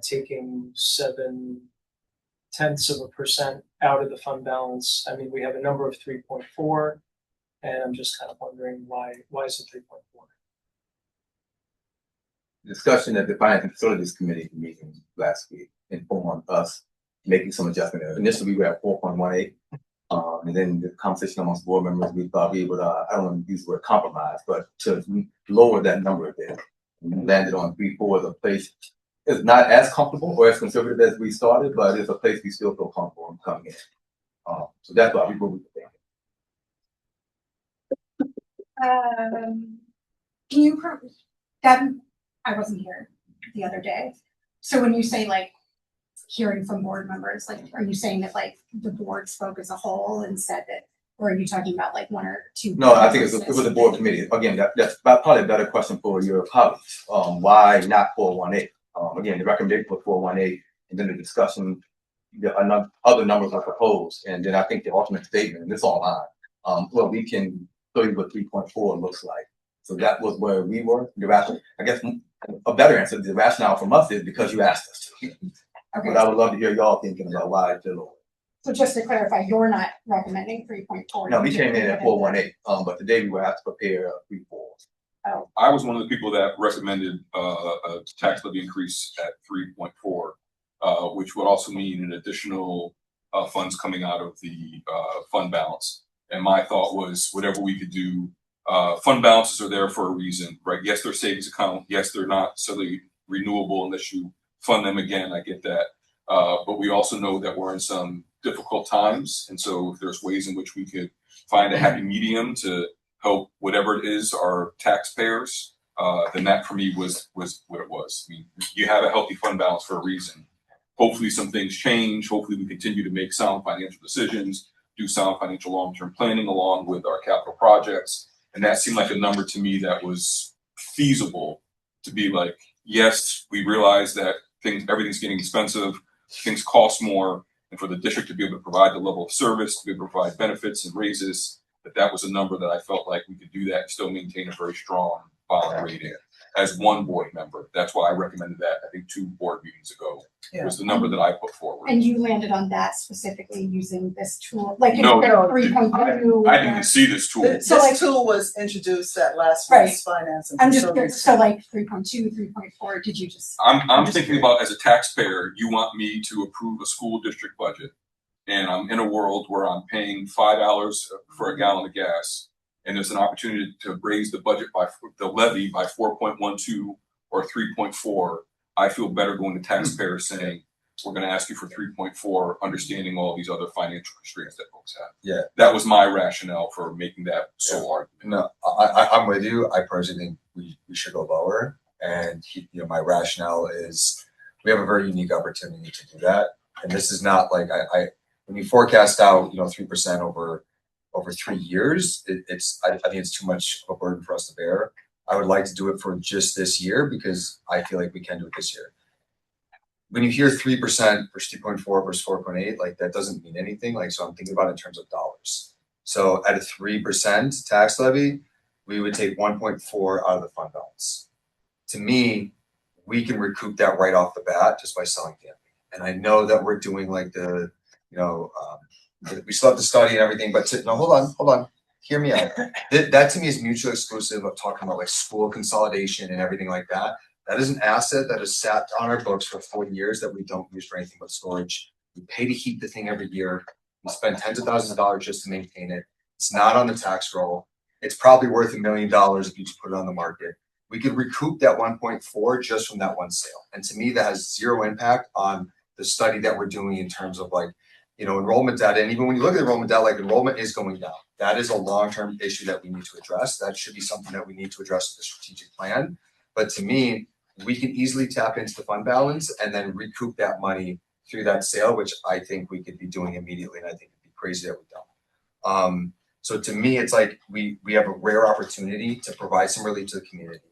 taking 0.7% out of the fund balance? I mean, we have a number of 3.4, and I'm just kind of wondering why is it 3.4? Discussion at the Finance and Facilities Committee meeting last week informed us making some adjustment. Initially, we were at 4.18. And then the conversation amongst board members, we thought we would, I don't want to use the word compromise, but to lower that number a bit. We landed on 3.4 as a place. It's not as comfortable or as conservative as we started, but it's a place we still feel comfortable in coming in. So that's why we were thinking. Can you that I wasn't here the other day. So when you say like hearing from board members, like are you saying that like the board spoke as a whole and said that Or are you talking about like one or two? No, I think it was a board committee. Again, that's probably a better question for your colleagues. Why not 418? Again, the recommendation was 418, and then the discussion, other numbers were proposed, and then I think the ultimate statement, and it's online. Well, we can show you what 3.4 looks like. So that was where we were. I guess a better answer, the rationale from us is because you asked us to. Okay. But I would love to hear y'all thinking about why it's low. So just to clarify, you're not recommending 3.4? No, we came in at 418, but today we were asked to prepare 3.4. Oh. I was one of the people that recommended a tax levy increase at 3.4, which would also mean an additional funds coming out of the fund balance. And my thought was whatever we could do, fund balances are there for a reason, right? Yes, they're savings account. Yes, they're not necessarily renewable unless you fund them again. I get that. But we also know that we're in some difficult times. And so if there's ways in which we could find a happy medium to help whatever it is our taxpayers, then that for me was what it was. I mean, you have a healthy fund balance for a reason. Hopefully some things change. Hopefully we continue to make sound financial decisions, do sound financial long-term planning along with our capital projects. And that seemed like a number to me that was feasible to be like, yes, we realize that everything's getting expensive, things cost more, and for the district to be able to provide the level of service, to be able to provide benefits and raises, that was a number that I felt like we could do that and still maintain a very strong bond rating as one board member. That's why I recommended that, I think 2 board meetings ago, was the number that I put forward. And you landed on that specifically using this tool, like No, 3.2? I didn't even see this tool. This tool was introduced at last week's finance and I'm just, facilities. so like 3.2, 3.4, did you just? I'm thinking about, as a taxpayer, you want me to approve a school district budget, and I'm in a world where I'm paying $5 for a gallon of gas, and there's an opportunity to raise the budget by the levy by 4.12 or 3.4. I feel better going to taxpayers saying, we're going to ask you for 3.4, understanding all these other financial constraints that folks have. Yeah. That was my rationale for making that sole argument. No, I'm with you. I personally think we should go lower. And my rationale is we have a very unique opportunity to do that. And this is not like when you forecast out, 3% over 3 years, I think it's too much of a burden for us to bear. I would like to do it for just this year because I feel like we can do it this year. When you hear 3% versus 2.4 versus 4.8, like that doesn't mean anything. Like, so I'm thinking about it in terms of dollars. So at a 3% tax levy, we would take 1.4 out of the fund balance. To me, we can recoup that right off the bat just by selling camping. And I know that we're doing like we still have to study and everything, but hold on, hear me out. That to me is mutually exclusive of talking about like school consolidation and everything like that. That is an asset that has sat on our books for 40 years that we don't use for anything but storage. We pay to heat the thing every year. We spend tens of thousands of dollars just to maintain it. It's not on the tax roll. It's probably worth $1 million if you just put it on the market. We could recoup that 1.4 just from that one sale. And to me, that has zero impact on the study that we're doing in terms of like, enrollment data. And even when you look at enrollment data, like enrollment is going down. That is a long-term issue that we need to address. That should be something that we need to address with the strategic plan. But to me, we can easily tap into the fund balance and then recoup that money through that sale, which I think we could be doing immediately. And I think it'd be crazy that we don't. So to me, it's like we have a rare opportunity to provide some relief to the community.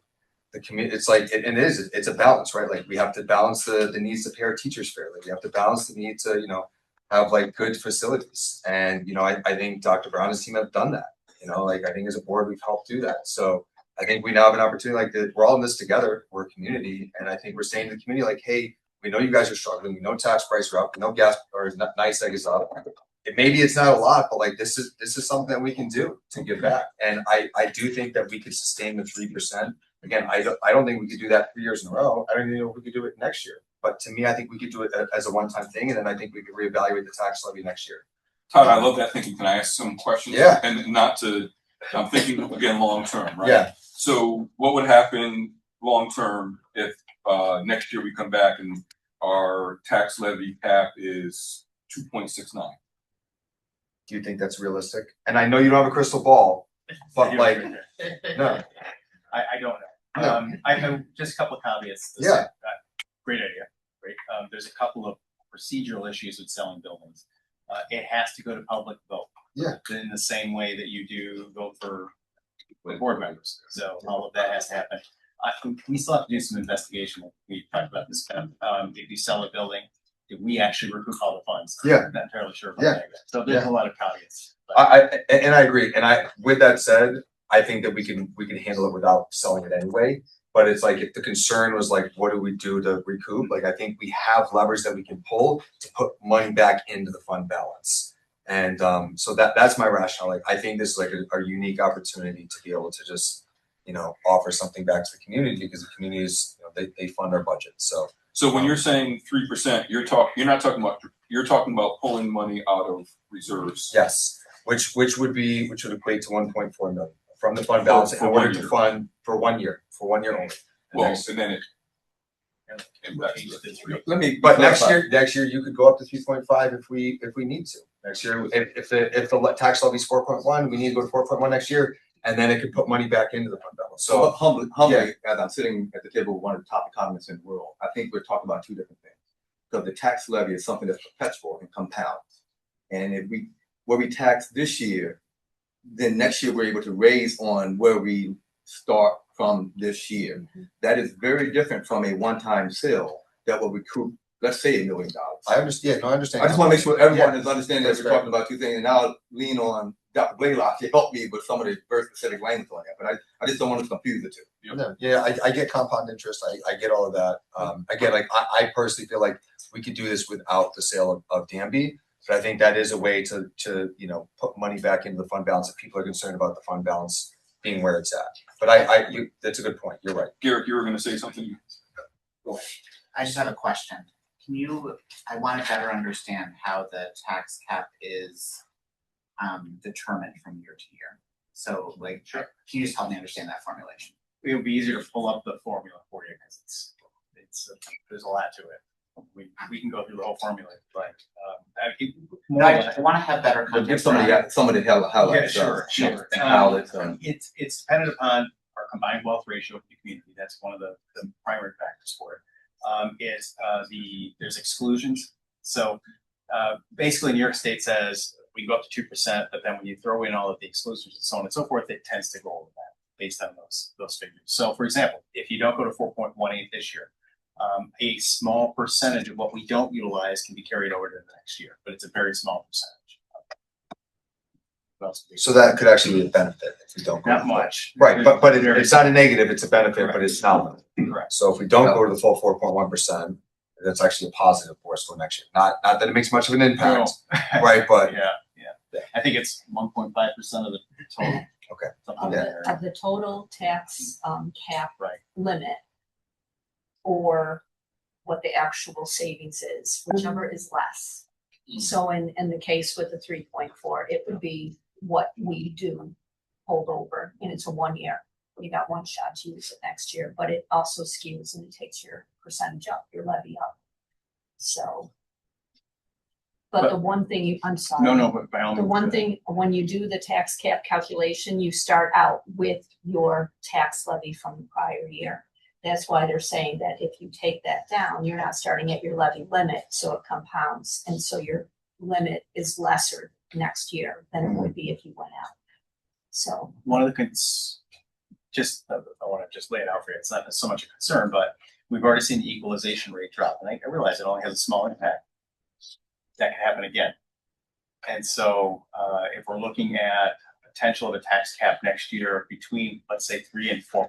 It's like, it's a balance, right? Like we have to balance the needs to pay our teachers fairly. We have to balance the need to, have like good facilities. And, I think Dr. Brown and his team have done that. I think as a board, we've helped do that. So I think we now have an opportunity, like we're all in this together. We're a community. And I think we're saying to the community, like, hey, we know you guys are struggling. We know tax prices are up. We know gas or nice egg is up. Maybe it's not a lot, but like this is something that we can do to give back. And I do think that we could sustain the 3%. Again, I don't think we could do that 3 years in a row. I don't even know if we could do it next year. But to me, I think we could do it as a one-time thing, and then I think we could reevaluate the tax levy next year. Todd, I love that thinking. Can I ask some questions? Yeah. And I'm thinking again long-term, right? Yeah. So what would happen long-term if next year we come back and our tax levy cap is 2.69? Do you think that's realistic? And I know you don't have a crystal ball, but like, no. I don't know. No. I have just a couple of caveats. Yeah. Great idea. Great. There's a couple of procedural issues with selling buildings. It has to go to public vote. Yeah. in the same way that you do vote for board members. So all of that has to happen. We still have to do some investigation. We talked about this if you sell a building, did we actually recoup all the funds? Yeah. I'm not entirely sure about Yeah. that. So there's a lot of caveats. I agree. And with that said, I think that we can handle it without selling it anyway. But it's like, if the concern was like, what do we do to recoup? Like, I think we have levers that we can pull to put money back into the fund balance. And so that's my rationale. Like, I think this is like a unique opportunity to be able to just, offer something back to the community, because the communities, they fund our budget. So when you're saying 3%, you're not talking about pulling money out of reserves. yes, which would equate to 1.4 million from the fund balance in order to fund for 1 year only. And then it. But next year you could go up to 3.5 if we need to. Next year, if the tax levy is 4.1, we need to go to 4.1 next year, and then it could put money back into the fund balance. So humbly, as I'm sitting at the table with one of the top economists in the world, I think we're talking about two different things. Because the tax levy is something that's perpetual and compounds. And where we tax this year, then next year we're able to raise on where we start from this year. Mm-hmm. That is very different from a one-time sale that will recoup, let's say, $1 million. I understand. No, I understand. I just want to make sure everyone is understanding that we're talking about two things, and now I'll lean on Dr. Blaylock to help me with some of the very specific language on that. But I just don't want to confuse the two. Yeah, I get compound interest. I get all of that. Again, like I personally feel like we could do this without the sale of Danby. But I think that is a way to put money back into the fund balance if people are concerned about the fund balance being where it's at. But that's a good point. You're right. Garrett, you were going to say something. Go ahead. I just have a question. I want to better understand how the tax cap is determined from year to year. So can you just help me understand that formulation? It would be easier to pull up the formula for you, because it's there's a lot to it. We can go through the whole formula, but I want to have better context. Give somebody highlights. Yeah, sure. And how it's dependent upon our combined wealth ratio of the community. That's one of the primary factors for it. There's exclusions. So basically, New York State says we can go up to 2%, but then when you throw in all of the exclusions and so on and so forth, it tends to go over that based on those figures. So, for example, if you don't go to 4.18 this year, a small percentage of what we don't utilize can be carried over to the next year, but it's a very small percentage. So that could actually be a benefit if we don't go not much, right? But it's not a negative; it's a benefit, but it's nominal. Correct. So if we don't go to the full 4.1%, that's actually a positive for us for next year. Not that it makes much of an impact, right? But yeah. I think it's 1.5% of the total. Okay. Of the total tax cap right. limit, or what the actual savings is, whichever is less. So in the case with the 3.4, it would be what we do hold over, and it's a 1 year. We got one shot to use it next year, but it also skews and it takes your percentage up, your levy up. So, but the one thing I'm sorry. No, but by all means. The one thing, when you do the tax cap calculation, you start out with your tax levy from the prior year. That's why they're saying that if you take that down, you're not starting at your levy limit, so it compounds. And so your limit is lesser next year than it would be if you went out. So one of the I want to just lay it out for you. It's not so much a concern, but we've already seen the equalization rate drop. And I realize it only has a small impact. That can happen again. And so if we're looking at potential of a tax cap next year between, let's say, 3 and 4%,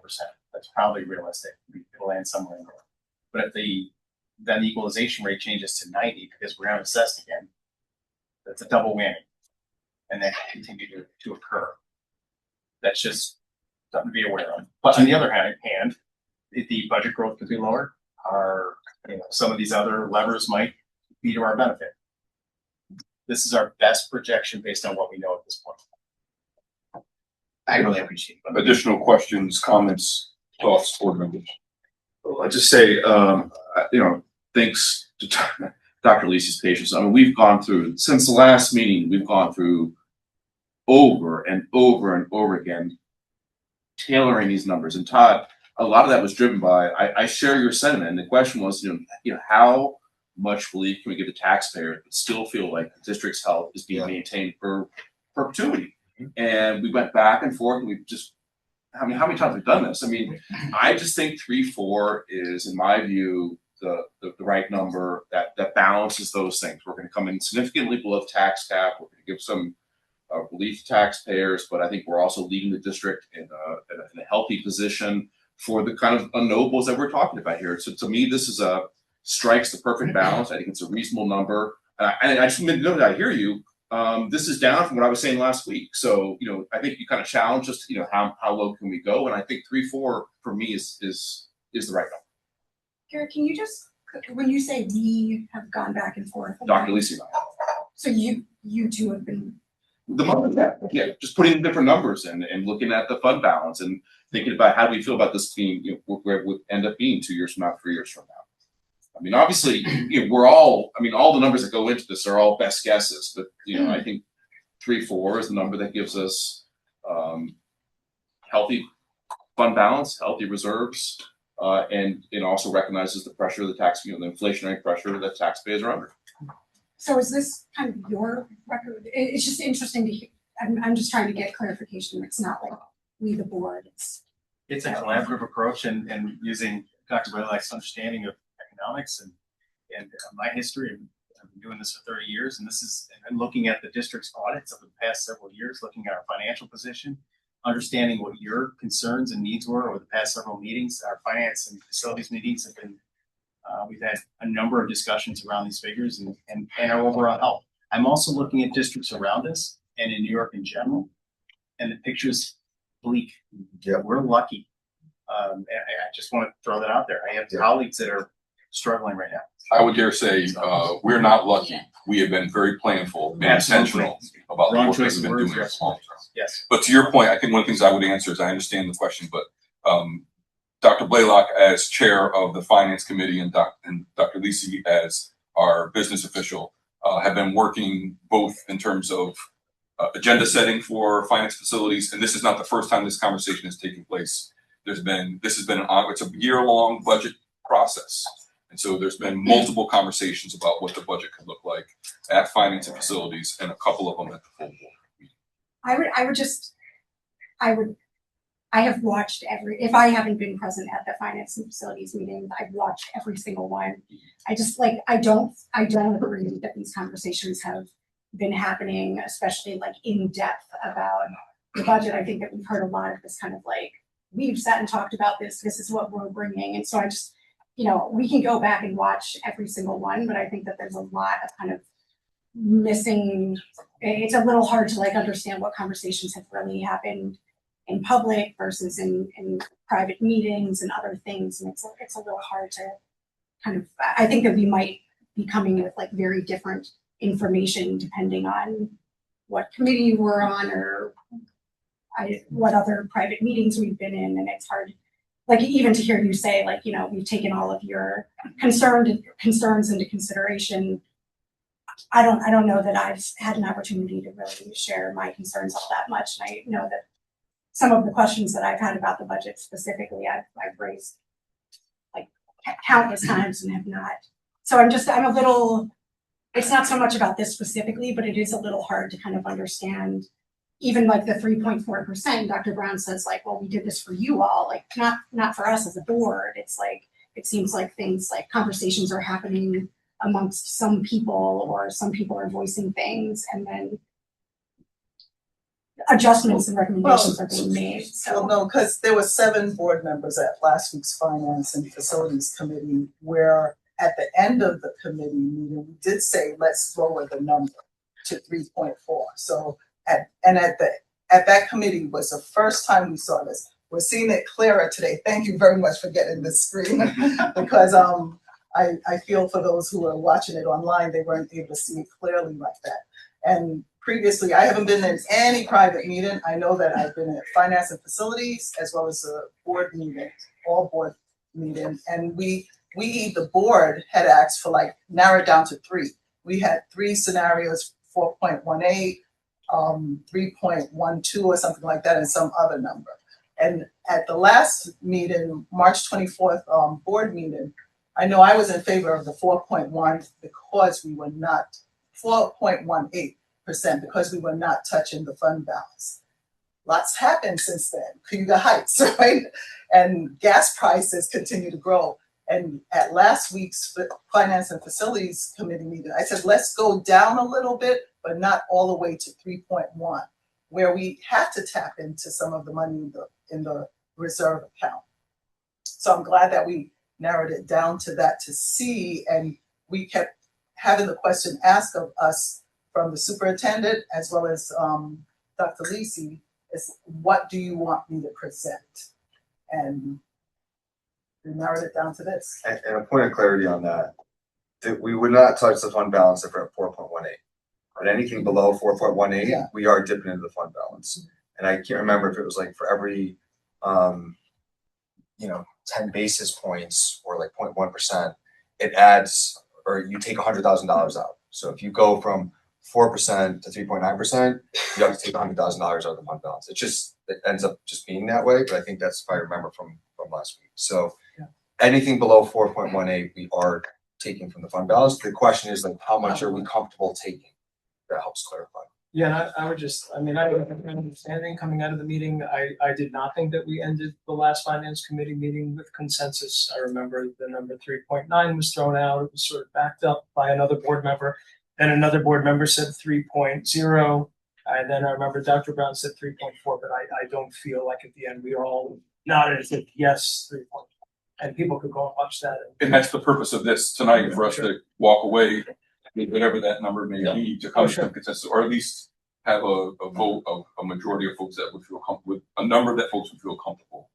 that's probably realistic. It'll land somewhere in there. But if then the equalization rate changes to 90 because we're assessed again, that's a double whammy. And that can continue to occur. That's just something to be aware of. But on the other hand, if the budget growth could be lower, some of these other levers might be to our benefit. This is our best projection based on what we know at this point. I really appreciate it. Additional questions, comments, thoughts, board members? Well, I'll just say, thanks to Dr. Lisi's patience. I mean, we've gone through, since the last meeting, we've gone through over and over and over again, tailoring these numbers. And Todd, a lot of that was driven by, I share your sentiment. And the question was, how much relief can we give the taxpayer but still feel like the district's health is being maintained for perpetuity. And we went back and forth, and we've just, how many times have we done this? I mean, I just think 3-4 is, in my view, the right number that balances those things. We're going to come in significantly below tax cap. We're going to give some relief to taxpayers, but I think we're also leaving the district in a healthy position for the kind of unknowables that we're talking about here. So to me, this is strikes the perfect balance. I think it's a reasonable number. And I just know that I hear you. This is down from what I was saying last week. So, I think you kind of challenged us to, how low can we go? And I think 3-4 for me is the right number. Garrett, can you just, when you say we have gone back and forth. Dr. Lisi and I. So you two have been. Yeah, just putting different numbers in and looking at the fund balance and thinking about how do we feel about this being, where it would end up being 2 years from now, 3 years from now. I mean, obviously, all the numbers that go into this are all best guesses, but I think 3-4 is the number that gives us healthy fund balance, healthy reserves, and it also recognizes the pressure of the tax, the inflationary pressure that taxpayers are under. So is this kind of your record? It's just interesting to hear. I'm just trying to get clarification. It's not like we, the board. It's a collaborative approach and using Dr. Blaylock's understanding of economics and my history. And I've been doing this for 30 years, and looking at the district's audits of the past several years, looking at our financial position, understanding what your concerns and needs were over the past several meetings. Our finance and facilities meetings have been, we've had a number of discussions around these figures and our overall health. I'm also looking at districts around us and in New York in general, and the picture's bleak. Yeah. We're lucky. And I just want to throw that out there. I have colleagues that are struggling right now. I would dare say we're not lucky. We have been very planful and intentional about the work that we've been doing for long term. Yes. But to your point, I think one of the things I would answer is I understand the question, but Dr. Blaylock as chair of the finance committee and Dr. Lisi as our business official have been working both in terms of agenda setting for finance facilities, and this is not the first time this conversation is taking place. It's a year-long budget process. And so there's been multiple conversations about what the budget could look like at finance and facilities, and a couple of them at the full board. I have watched if I haven't been present at the finance and facilities meetings, I've watched every single one. I don't agree that these conversations have been happening, especially in depth about the budget. I think that we've heard a lot of this kind of we've sat and talked about this is what we're bringing. And so I just, we can go back and watch every single one, but I think that there's a lot of kind of missing. It's a little hard to understand what conversations have really happened in public versus in private meetings and other things. And it's a little hard to kind of, I think that we might be coming with very different information depending on what committee we're on or what other private meetings we've been in. And it's hard, even to hear you say, we've taken all of your concerns into consideration. I don't know that I've had an opportunity to really share my concerns all that much. And I know that some of the questions that I've had about the budget specifically, I've raised countless times and have not. So I'm a little, it's not so much about this specifically, but it is a little hard to kind of understand even the 3.4%. Dr. Brown says well, we did this for you all, not for us as a board. It's it seems like things conversations are happening amongst some people, or some people are voicing things, and then adjustments and recommendations are being made. Well, no, because there were 7 board members at last week's Finance and Facilities Committee, where at the end of the committee meeting, we did say, let's lower the number to 3.4. So at that committee was the first time we saw this. We're seeing it clearer today. Thank you very much for getting this screen because I feel for those who are watching it online, they weren't able to see it clearly like that. And previously, I haven't been in any private meeting. I know that I've been at Finance and Facilities as well as a board meeting, all board meetings. And we, the board, had asked for narrowed down to 3. We had 3 scenarios, 4.18, 3.12 or something like that, and some other number. And at the last meeting, March 24th board meeting, I know I was in favor of the 4.1 because we were not 4.18 because we were not touching the fund balance. Lots happened since then. Cayuga Heights, right? And gas prices continue to grow. And at last week's Finance and Facilities Committee meeting, I said, let's go down a little bit, but not all the way to 3.1, where we have to tap into some of the money in the reserve account. So I'm glad that we narrowed it down to that to see, and we kept having the question asked of us from the superintendent as well as Dr. Lisi, is what do you want me to present? And we narrowed it down to this. And a point of clarity on that we would not touch the fund balance if we're at 4.18. But anything below 4.18, we are dipping into the fund balance. And I can't remember if it was like for every 10 basis points or like 0.1%, it adds, or you take $100,000 out. So if you go from 4% to 3.9%, you have to take $100,000 out of the fund balance. It ends up just being that way. But I think that's if I remember from last week. So anything below 4.18, we are taking from the fund balance. The question is like, how much are we comfortable taking? That helps clarify. Yeah, and I would just, I have an understanding coming out of the meeting. I did not think that we ended the last finance committee meeting with consensus. I remember the number 3.9 was thrown out. It was sort of backed up by another board member. Then another board member said 3.0. And then I remember Dr. Brown said 3.4, but I don't feel like at the end we all nodded and said yes, 3.4. And people could go and watch that. And that's the purpose of this tonight, for us to walk away with whatever that number may be, to come to consensus, or at least have a vote of a majority of folks that would feel comfortable with a number that folks would feel comfortable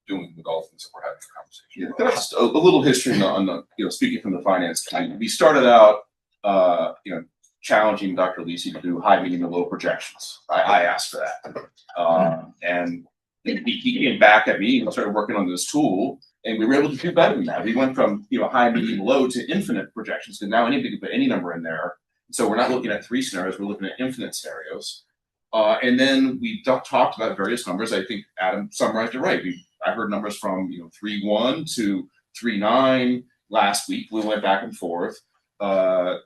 doing with all the things that we're having a conversation. Yeah, just a little history on the speaking from the finance committee. We started out challenging Dr. Lisi to do high, medium, and low projections. I asked for that, and he came back at me and started working on this tool. And we were able to do better than that. We went from high, medium, low to infinite projections, because now anybody can put any number in there. So we're not looking at 3 scenarios; we're looking at infinite scenarios. And then we talked about various numbers. I think Adam summarized it right. I heard numbers from 3.1 to 3.9 last week. We went back and forth. Todd,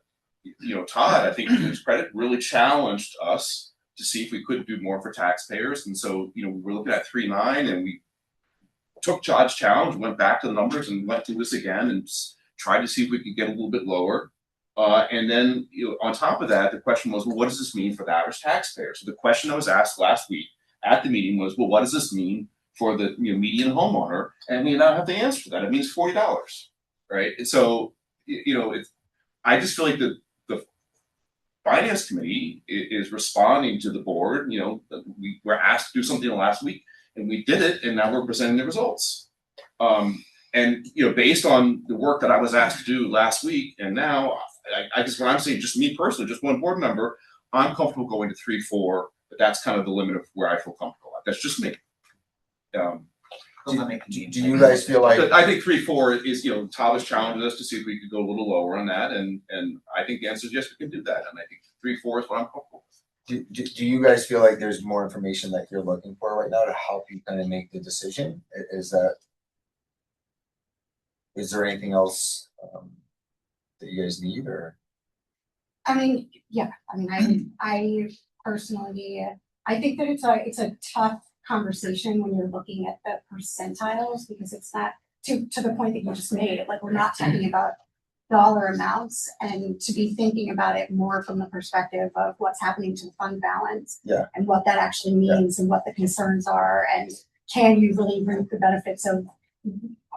I think to his credit, really challenged us to see if we could do more for taxpayers. And so we were looking at 3.9, and we took Todd's challenge, went back to the numbers, and went through this again and tried to see if we could get a little bit lower. And then on top of that, the question was, well, what does this mean for the average taxpayer? So the question that was asked last week at the meeting was, well, what does this mean for the median homeowner? And we now have the answer to that. It means $40, right? And so I just feel like the finance committee is responding to the board. We were asked to do something last week, and we did it, and now we're presenting the results. And based on the work that I was asked to do last week, and now I guess what I'm saying, just me personally, just one board member, I'm comfortable going to 3.4, but that's kind of the limit of where I feel comfortable at. That's just me. Do you guys feel like I think 3.4 is Todd was challenging us to see if we could go a little lower on that, and I think the answer is yes, we can do that, and I think 3.4 is what I'm comfortable with. Do you guys feel like there's more information that you're looking for right now to help you kind of make the decision? Is there anything else that you guys need, or? I personally, I think that it's a tough conversation when you're looking at the percentiles, because it's not to the point that you just made. Like, we're not talking about dollar amounts, and to be thinking about it more from the perspective of what's happening to the fund balance, and what that actually means, and what the concerns are, and can you really reap the benefits of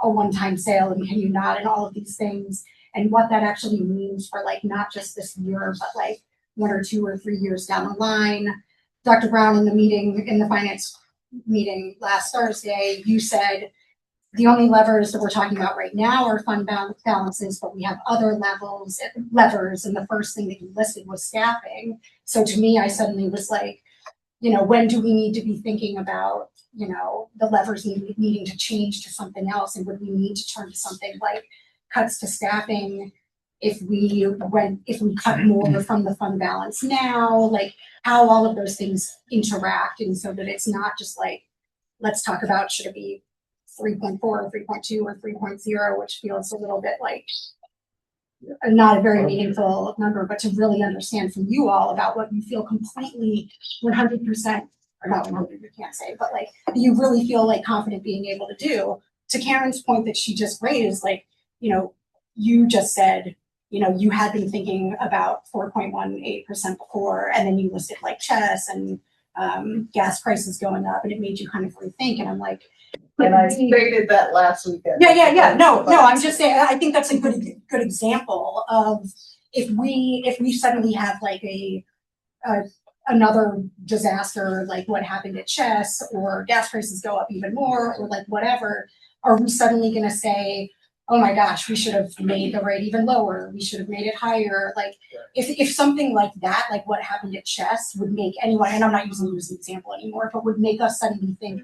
a one-time sale, and can you not, and all of these things, and what that actually means for not just this year, but 1 or 2 or 3 years down the line. Dr. Brown, in the finance meeting last Thursday, you said the only levers that we're talking about right now are fund balances, but we have other levers, and the first thing that you listed was staffing. So to me, I suddenly was like, when do we need to be thinking about, the levers needing to change to something else, and would we need to turn to something like cuts to staffing if we cut more from the fund balance now, how all of those things interact, and so that it's not just let's talk about should it be 3.4 or 3.2 or 3.0, which feels a little bit not a very meaningful number, but to really understand from you all about what you feel completely 100%, or not 100, you can't say, but like you really feel like confident being able to do. To Karen's point that she just raised, like, you know, you just said, you know, you had been thinking about 4.18% before, and then you listed like chess and gas prices going up, and it made you kind of rethink. And I'm like, and I stated that last weekend. Yeah. No, I'm just saying, I think that's a good example of if we suddenly have like another disaster, like what happened at chess, or gas prices go up even more, or like whatever, are we suddenly gonna say, oh my gosh, we should have made the rate even lower, we should have made it higher? Like if something like that, like what happened at chess, would make anyone, and I'm not using you as an example anymore, but would make us suddenly think,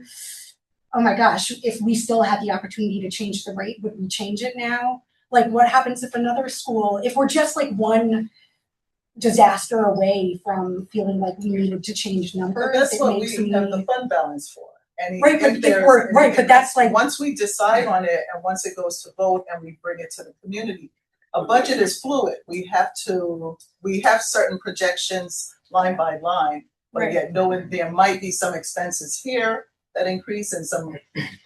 oh my gosh, if we still had the opportunity to change the rate, would we change it now? Like what happens if another school, if we're just like one disaster away from feeling like we needed to change numbers? But that's it what makes we me have the fund balance for. And right, but that's like once we decide on it and once it goes to vote and we bring it to the community, a budget is fluid. We have certain projections line by line, but yet knowing there might be some expenses here that increase and some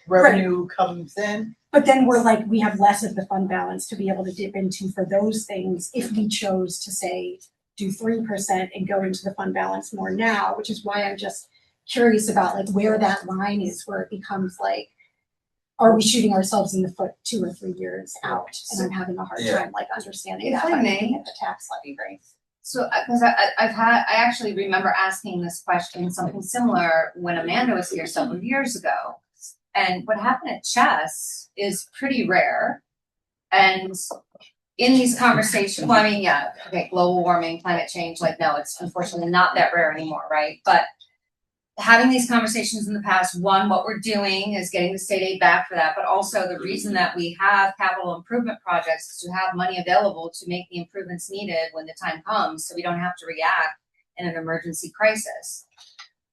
revenue comes in. But then we're like, we have less of the fund balance to be able to dip into for those things if we chose to say do 3% and go into the fund balance more now, which is why I'm just curious about like where that line is, where it becomes like, are we shooting ourselves in the foot 2 or 3 years out? And I'm having a hard time like understanding If that. I may. At the tax levy rate. So, because I actually remember asking this question, something similar, when Amanda was here several years ago. And what happened at chess is pretty rare. And in these conversations, well, I mean, yeah, okay, global warming, climate change, like, no, it's unfortunately not that rare anymore, right? But having these conversations in the past, one, what we're doing is getting the state aid back for that, but also the reason that we have capital improvement projects is to have money available to make the improvements needed when the time comes, so we don't have to react in an emergency crisis.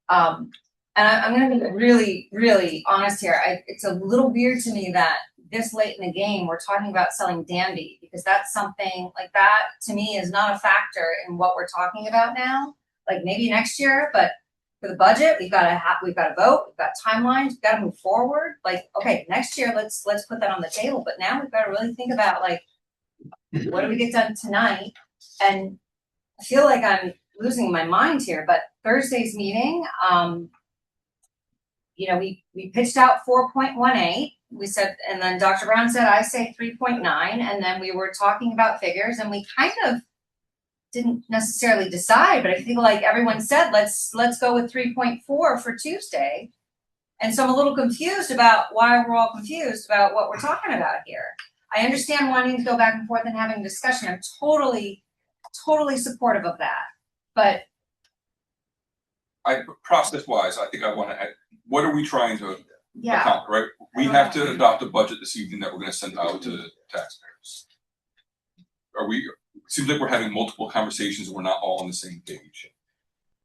And I'm going to be really, really honest here. It's a little weird to me that this late in the game we're talking about selling Danby, because that's something like that to me is not a factor in what we're talking about now. Like maybe next year, but for the budget, we've got to vote, we've got timelines, we've got to move forward. Like, okay, next year, let's put that on the table. But now we've got to really think about like, what do we get done tonight? And I feel like I'm losing my mind here, but Thursday's meeting, you know, we pitched out 4.18. We said, and then Dr. Brown said, I say 3.9. And then we were talking about figures, and we kind of didn't necessarily decide, but I feel like everyone said, let's go with 3.4 for Tuesday. And so I'm a little confused about why we're all confused about what we're talking about here. I understand wanting to go back and forth and having a discussion. I'm totally supportive of that. But process-wise, I think I want to add, what are we trying to account, right? We have to adopt a budget this evening that we're going to send out to taxpayers. It seems like we're having multiple conversations and we're not all on the same page.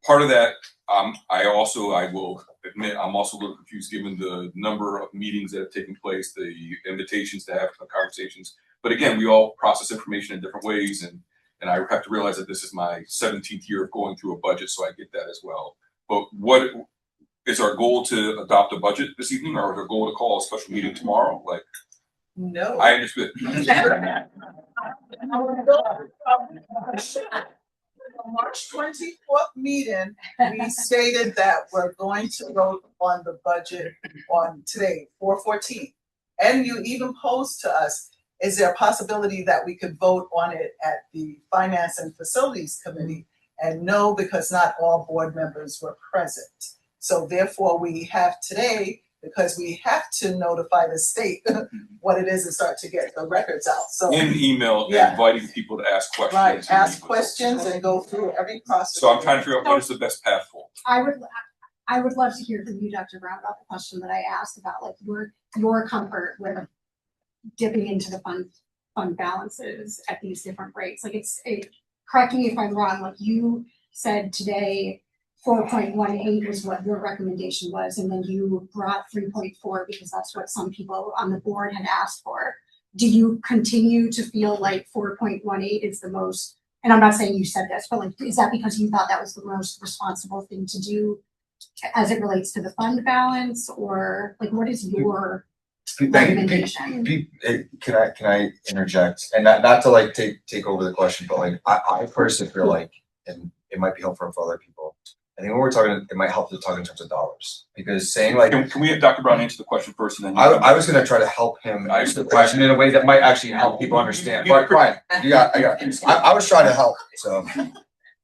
Part of that, I will admit, I'm also a little confused given the number of meetings that have taken place, the invitations to have conversations. But again, we all process information in different ways, and I have to realize that this is my 17th year of going through a budget, so I get that as well. But what is our goal, to adopt a budget this evening, or is our goal to call a special meeting tomorrow? Like, no, I understood. March 24th meeting, we stated that we're going to vote on the budget on today, 4/14. And you even posed to us, is there a possibility that we could vote on it at the Finance and Facilities Committee? And no, because not all board members were present. So therefore we have today, because we have to notify the state what it is and start to get the records out. So in email, inviting people to ask questions. Right, ask questions and go through every process. So I'm trying to figure out what is the best path forward. I would love to hear from you, Dr. Brown, about the question that I asked about like your comfort with dipping into the fund balances at these different rates. Like correct me if I'm wrong, like you said today 4.18 was what your recommendation was, and then you brought 3.4 because that's what some people on the board had asked for. do you continue to feel like 4.18 is the most, and I'm not saying you said this, but like, is that because you thought that was the most responsible thing to do as it relates to the fund balance, or like, what is your recommendation? Can I interject? And not to like take over the question, but like I personally feel like, and it might be helpful for other people. I think when we're talking, it might help to talk in terms of dollars, because saying like, can we have Dr. Brown answer the question first, and then I was gonna try to help him answer the question in a way that might actually help people understand. But Brian, I was trying to help, so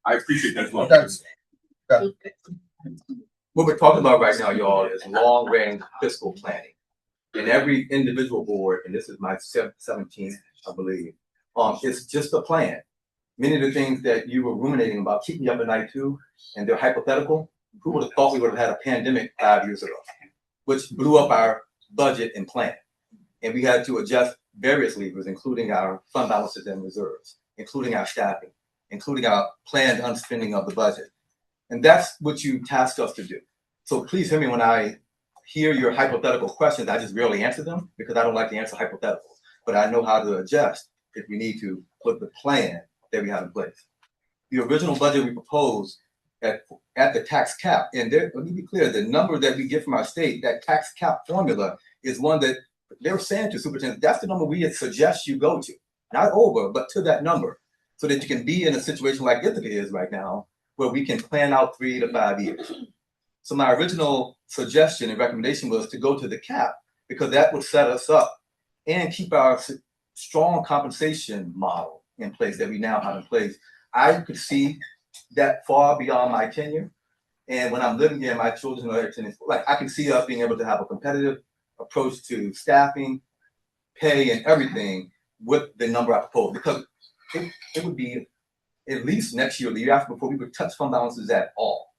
I appreciate that as well. What we're talking about right now, y'all, is long-range fiscal planning. And every individual board, and this is my 17th, I believe, it's just a plan. Many of the things that you were ruminating about keep me up at night too, and they're hypothetical. Who would have thought we would have had a pandemic 5 years ago, which blew up our budget and plan. And we had to adjust various levers, including our fund balances and reserves, including our staffing, including our planned unspending of the budget. And that's what you tasked us to do. So please hear me when I hear your hypothetical questions. I just rarely answer them because I don't like to answer hypotheticals, but I know how to adjust if we need to put the plan that we have in place. The original budget we proposed at the tax cap, and there, let me be clear, the number that we get from our state, that tax cap formula is one that they were saying to superintendent, that's the number we suggest you go to, not over, but to that number, so that you can be in a situation like Ithaca is right now, where we can plan out 3 to 5 years. So my original suggestion and recommendation was to go to the cap, because that would set us up and keep our strong compensation model in place that we now have in place. I could see that far beyond my tenure. And when I'm living here, my children are attending school. Like, I can see us being able to have a competitive approach to staffing, pay, and everything with the number I propose, because it would be at least next year, the year after, before we would touch fund balances at all.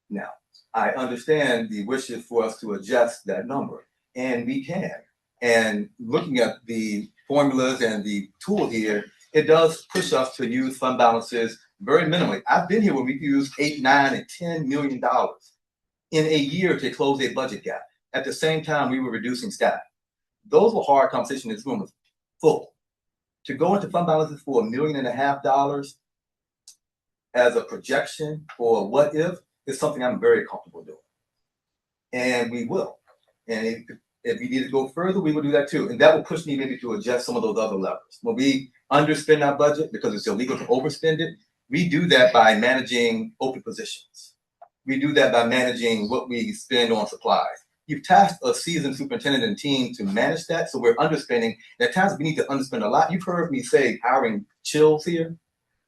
Now, I understand the wishes for us to adjust that number, and we can. And looking at the formulas and the tool here, it does push us to use fund balances very minimally. I've been here when we used $8, $9, and $10 million in a year to close a budget gap. At the same time, we were reducing staff. Those were hard conversations. This room was full. To go into fund balances for $1.5 million as a projection or what if is something I'm very comfortable doing. And we will. And if we need to go further, we will do that too. And that will push me maybe to adjust some of those other levers. When we underspend our budget because it's illegal to overspend it, we do that by managing open positions. We do that by managing what we spend on supplies. You've tasked a seasoned superintendent and team to manage that, so we're underspending. At times we need to underspend a lot. You've heard me say hiring chills here.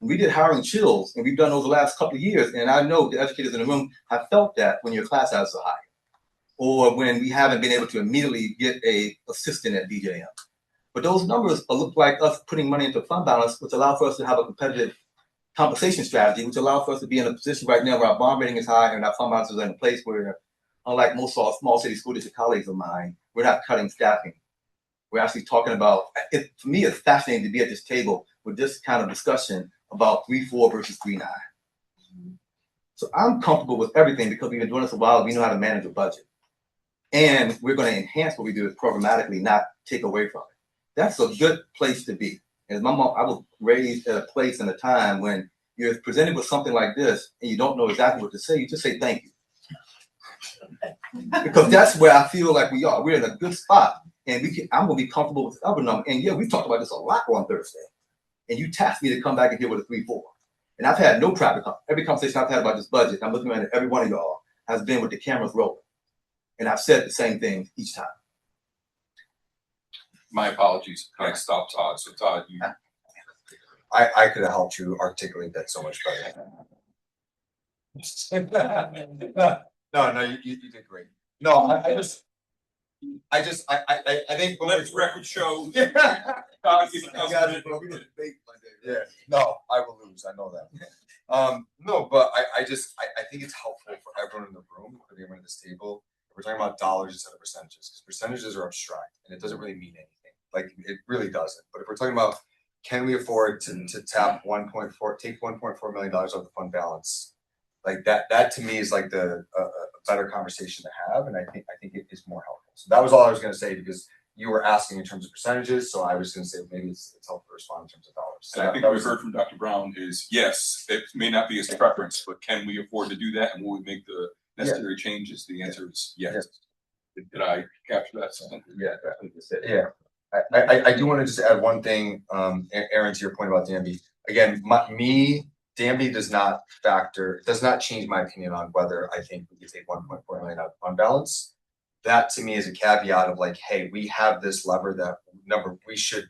We did hiring chills, and we've done those the last couple of years. And I know the educators in the room have felt that when your class sizes are high, or when we haven't been able to immediately get a assistant at DJM. But those numbers look like us putting money into fund balance, which allow for us to have a competitive compensation strategy, which allow for us to be in a position right now where our bond rating is high and our fund balances are in a place where, unlike most small city school district colleagues of mine, we're not cutting staffing. We're actually talking about, for me, it's fascinating to be at this table with this kind of discussion about 3.4 versus 3.9. So I'm comfortable with everything because we've been doing this a while. We know how to manage a budget. And we're going to enhance what we do programmatically, not take away from it. That's a good place to be. As my mom, I was raised at a place and a time when you're presented with something like this and you don't know exactly what to say, you just say thank you. Because that's where I feel like we are. We're in a good spot. And I'm going to be comfortable with the other number. And yeah, we talked about this a lot on Thursday. And you tasked me to come back and here with a 3.4. And I've had no private, every conversation I've had about this budget, I'm looking at it, every one of y'all has been with the cameras rolling. And I've said the same thing each time. My apologies. I stopped Todd. So Todd, you. I could have helped you articulate that so much better. No, you did great. No, I think let's record show. Yeah, no, I will lose. I know that. No, but I think it's helpful for everyone in the room, for everyone at this table. We're talking about dollars instead of percentages, because percentages are abstract and it doesn't really mean anything. Like, it really doesn't. But if we're talking about, can we afford to tap take $1.4 million out of the fund balance, like that to me is like a better conversation to have, and I think it is more helpful. So that was all I was going to say, because you were asking in terms of percentages, so I was gonna say maybe it's helpful to respond in terms of dollars. So And I that- think that what we was- heard from Dr. Brown is, yes, it may not be his preference, but can we afford to do that, and will we make the necessary changes? The answer is yes. Did I capture that sentence? Yeah, yeah. I do wanna just add one thing, Aaron, to your point about Danby. Again, Danby does not change my opinion on whether I think we could take 1.4 million out of fund balance. That to me is a caveat of like, hey, we have this lever we should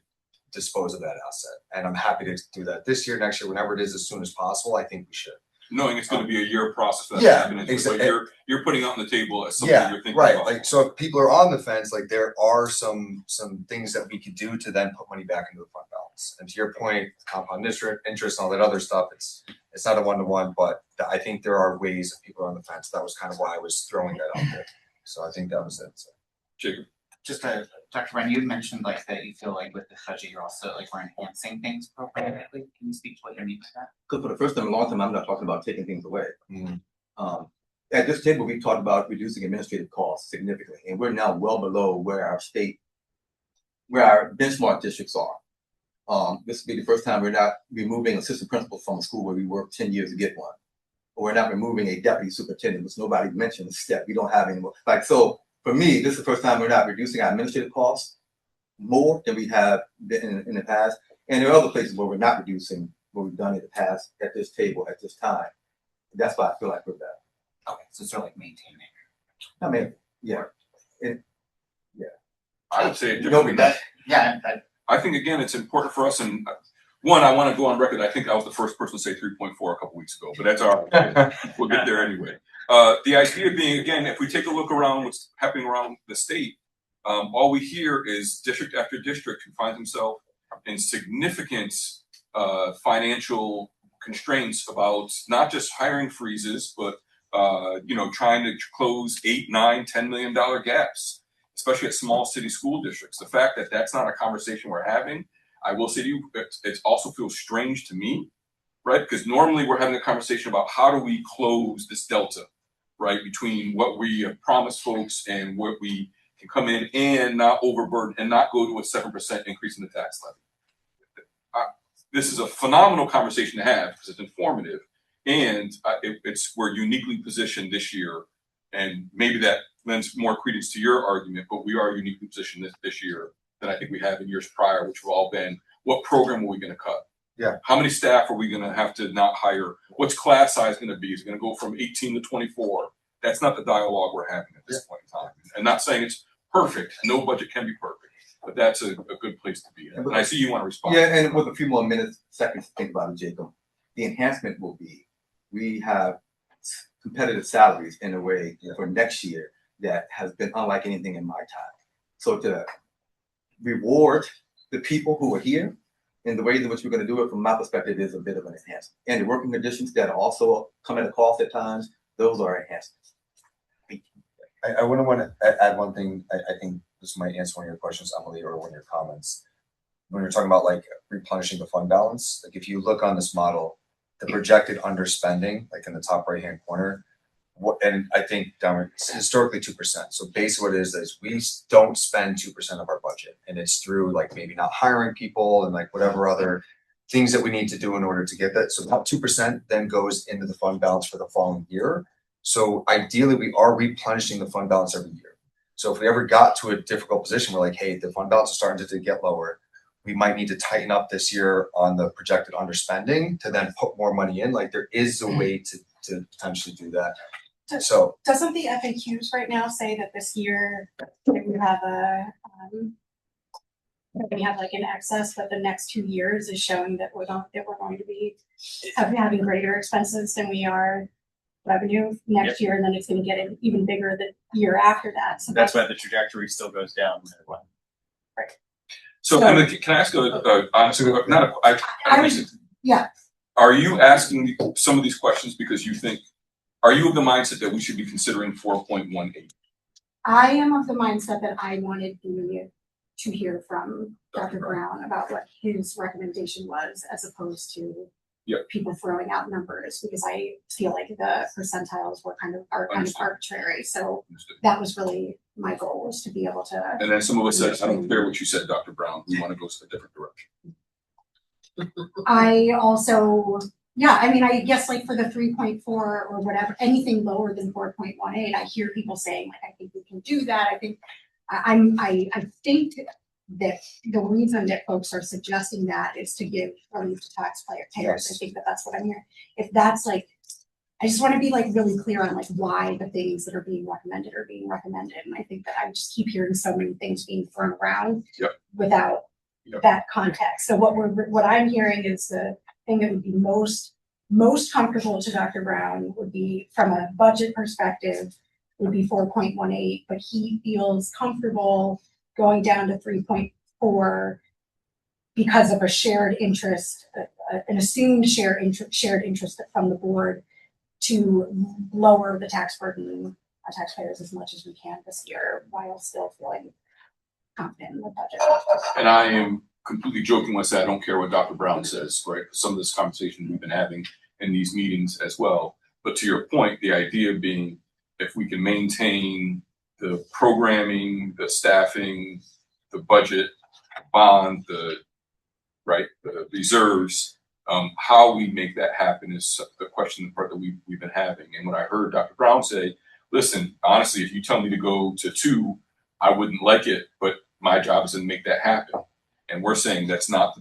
dispose of that asset. And I'm happy to do that this year, next year, whenever it is, as soon as possible. I think we should. Knowing it's gonna be a year process for that Yeah, to happen, but exactly. you're putting on the table as something Yeah, you're thinking right. about. Like, so if people are on the fence, like there are some things that we could do to then put money back into the fund balance. And to your point, compound interest and all that other stuff, it's not a one-to-one, but I think there are ways if people are on the fence. That was kind of why I was throwing that out there. So I think that was it. So. Jacob. Just Dr. Brown, you mentioned like that you feel like with the budget, you're also like we're enhancing things appropriately. Can you speak to what you mean by that? Because for the first time in a long time, I'm not talking about taking things away. Mm-hmm. At this table, we talked about reducing administrative costs significantly, and we're now well below where our benchmark districts are. This will be the first time we're not removing assistant principals from a school where we worked 10 years to get one. Or we're not removing a deputy superintendent, which nobody mentioned the step. We don't have anymore. So for me, this is the first time we're not reducing our administrative costs more than we have been in the past. And there are other places where we're not reducing what we've done in the past at this table at this time. That's why I feel like we're better. Okay, so it's sort of like maintaining. I mean, yeah. I would say it No, we differently. don't. Yeah, I think again, it's important for us, and one, I want to go on record. I think I was the first person to say 3.4 a couple weeks ago, but that's all right. We'll get there anyway. The idea being, again, if we take a look around what's happening around the state, all we hear is district after district who finds himself in significant financial constraints about not just hiring freezes, but trying to close $8, $9, $10 million gaps, especially at small city school districts. The fact that that's not a conversation we're having, I will say to you, it also feels strange to me, right? Because normally we're having a conversation about how do we close this delta, right, between what we have promised folks and what we can come in and not overburden and not go to a 7% increase in the tax levy. This is a phenomenal conversation to have because it's informative, and we're uniquely positioned this year, and maybe that lends more credence to your argument, but we are uniquely positioned this year than I think we have in years prior, which have all been, what program are we going to cut? Yeah. How many staff are we going to have to not hire? What's class size going to be? Is it going to go from 18 to 24? That's not the dialogue we're having at this point in time. I'm not saying it's perfect. No budget can be perfect, but that's a good place to be in. And I see you want to respond. Yeah, and with a few more seconds to think about it, Jacob, the enhancement will be, we have competitive salaries in a way for next year that has been unlike anything in my time. So to reward the people who are here in the ways in which we're going to do it, from my perspective, is a bit of an enhancement. And the working conditions that also come at a cost at times, those are enhancements. I wouldn't want to add one thing. I think this might answer one of your questions, Emily, or one of your comments. When you're talking about like replenishing the fund balance, like if you look on this model, the projected underspending, like in the top right-hand corner, and I think down it's historically 2%. So basically what it is we don't spend 2% of our budget, and it's through like maybe not hiring people and like whatever other things that we need to do in order to get that. So about 2% then goes into the fund balance for the following year. So ideally we are replenishing the fund balance every year. So if we ever got to a difficult position, we're like, hey, the fund balance is starting to get lower. We might need to tighten up this year on the projected underspending to then put more money in. Like there is a way to potentially do that. So doesn't the FAQs right now say that this year we have like an excess, but the next 2 years is showing that we're going to be having greater expenses than we are revenue next year, and then it's going to get even bigger the year after that. So that's why the trajectory still goes down. Right. So Emily, can I ask yeah. Are you asking some of these questions because you think, are you of the mindset that we should be considering 4.18? I am of the mindset that I wanted to hear from Dr. Brown about what his recommendation was, as opposed to people throwing out numbers, because I feel like the percentiles are kind of arbitrary. So that was really my goal was to be able to. And then some of us said, I don't care what you said, Dr. Brown, we want to go a different direction. I also, yeah, I mean, I guess like for the 3.4 or whatever, anything lower than 4.18, I hear people saying like, I think we can do that. I think I think that the reason that folks are suggesting that is to give relief to taxpayers. Yes. I think that that's what I'm hearing. If that's like, I just want to be like really clear on like why the things that are being recommended are being recommended. And I think that I just keep hearing so many things being thrown around without that context. So what I'm hearing is the thing that would be most comfortable to Dr. Brown would be, from a budget perspective, would be 4.18, but he feels comfortable going down to 3.4 because of a shared interest, an assumed shared interest from the board to lower the tax burden on taxpayers as much as we can this year, while still feeling confident in the budget. And I am completely joking when I say I don't care what Dr. Brown says, right? Some of this conversation we've been having in these meetings as well. But to your point, the idea being, if we can maintain the programming, the staffing, the budget, bond, the reserves, how we make that happen is the question part that we've been having. And when I heard Dr. Brown say, listen, honestly, if you tell me to go to 2, I wouldn't like it, but my job is to make that happen. And we're saying that's not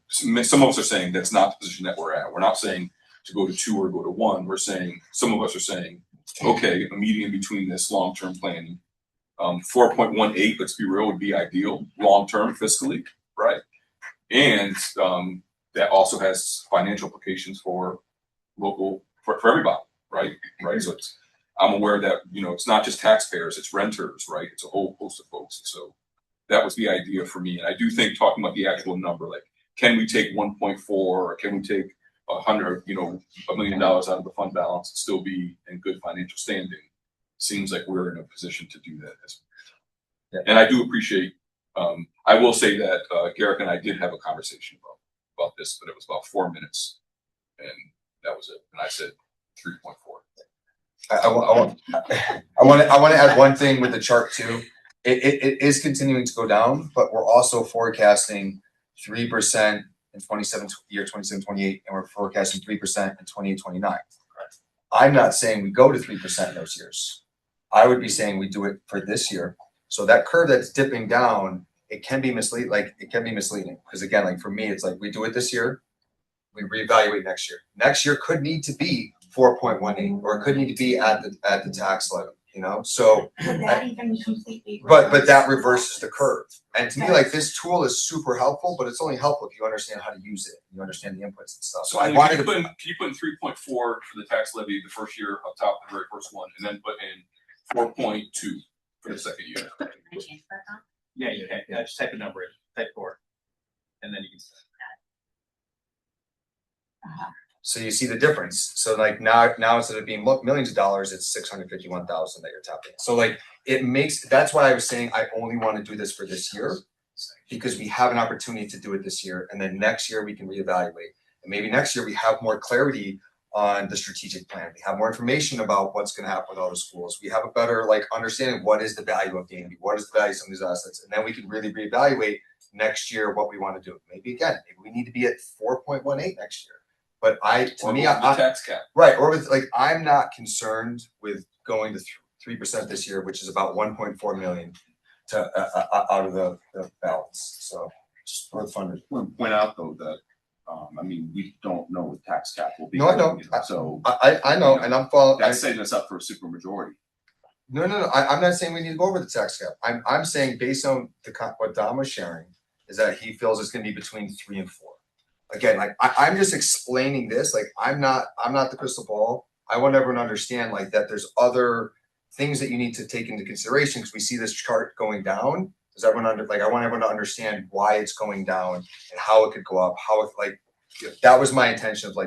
some of us are saying that's not the position that we're at. We're not saying to go to 2 or go to 1. We're saying, some of us are saying, okay, a median between this long-term planning. 4.18, let's be real, would be ideal long-term fiscally, right? And that also has financial implications for local, for everybody, right? Right. So I'm aware that, it's not just taxpayers, it's renters, right? It's a whole host of folks. So that was the idea for me. And I do think, talking about the actual number, like, can we take 1.4 or can we take $100 million out of the fund balance and still be in good financial standing? Seems like we're in a position to do that. And I do appreciate, I will say that Garrick and I did have a conversation about this, but it was about 4 minutes, and that was it. And I said 3.4. I want to add one thing with the chart too. It is continuing to go down, but we're also forecasting 3% in 27-28, and we're forecasting 3% in 28-29. I'm not saying we go to 3% in those years. I would be saying we do it for this year. So that curve that's dipping down, it can be misleading. Because again, like for me, it's like we do it this year, we reevaluate next year. Next year could need to be 4.18, or it could need to be at the tax level. So would that even completely but that reverses the curve. And to me, like, this tool is super helpful, but it's only helpful if you understand how to use it, you understand the inputs and stuff. So can you put in 3.4 for the tax levy the first year up top, the very first one, and then put in 4.2 for the second year? Yeah, you can. Yeah, just type a number in, type 4, and then you can. So you see the difference. So like now instead of being millions of dollars, it's 651,000 that you're tapping. So like that's why I was saying I only want to do this for this year, because we have an opportunity to do it this year, and then next year we can reevaluate. And maybe next year we have more clarity on the strategic plan. We have more information about what's going to happen with all the schools. We have a better understanding what is the value of D&B, what is the value of some of these assets, and then we can really reevaluate next year what we want to do. Maybe we need to be at 4.18 next year. But the tax cap. Right. Or with I'm not concerned with going to 3% this year, which is about 1.4 million to out of the balance. So just for the fund. I want to point out though that we don't know what tax cap will be. No, I know. So I know, and I'm following. That's setting us up for a supermajority. No. I'm not saying we need to go over the tax cap. I'm saying based on what Dom was sharing is that he feels it's going to be between 3 and 4. Again, I'm just explaining this. I'm not the crystal ball. I want everyone to understand that there's other things that you need to take into consideration, because we see this chart going down. Does everyone I want everyone to understand why it's going down and how it could go up. That was my intention of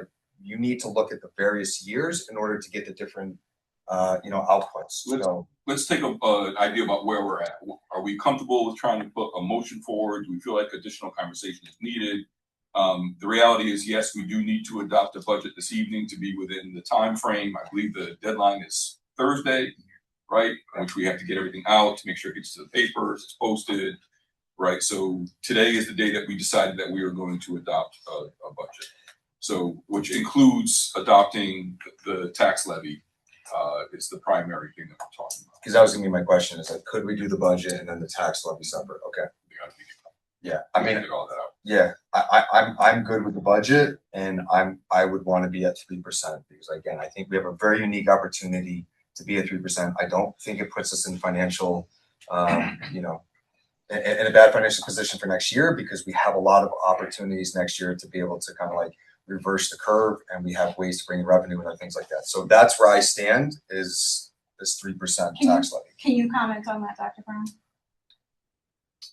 you need to look at the various years in order to get the different outputs. Let's take an idea about where we're at. Are we comfortable with trying to put a motion forward? Do we feel like additional conversation is needed? The reality is, yes, we do need to adopt a budget this evening to be within the time frame. I believe the deadline is Thursday, right? Which we have to get everything out to make sure it gets to the papers, it's posted, right? So today is the day that we decided that we are going to adopt a budget. So, which includes adopting the tax levy, is the primary thing that we're talking about. Because that was gonna be my question, is like, could we do the budget and then the tax levy separate? Okay. Yeah, I mean, Figure all that out. yeah, I'm good with the budget, and I would want to be at 3% because again, I think we have a very unique opportunity to be at 3%. I don't think it puts us in financial, you know, in a bad financial position for next year because we have a lot of opportunities next year to be able to kind of like reverse the curve, and we have ways to bring revenue and things like that. So that's where I stand is this 3% tax levy. Can you comment on that, Dr. Brown?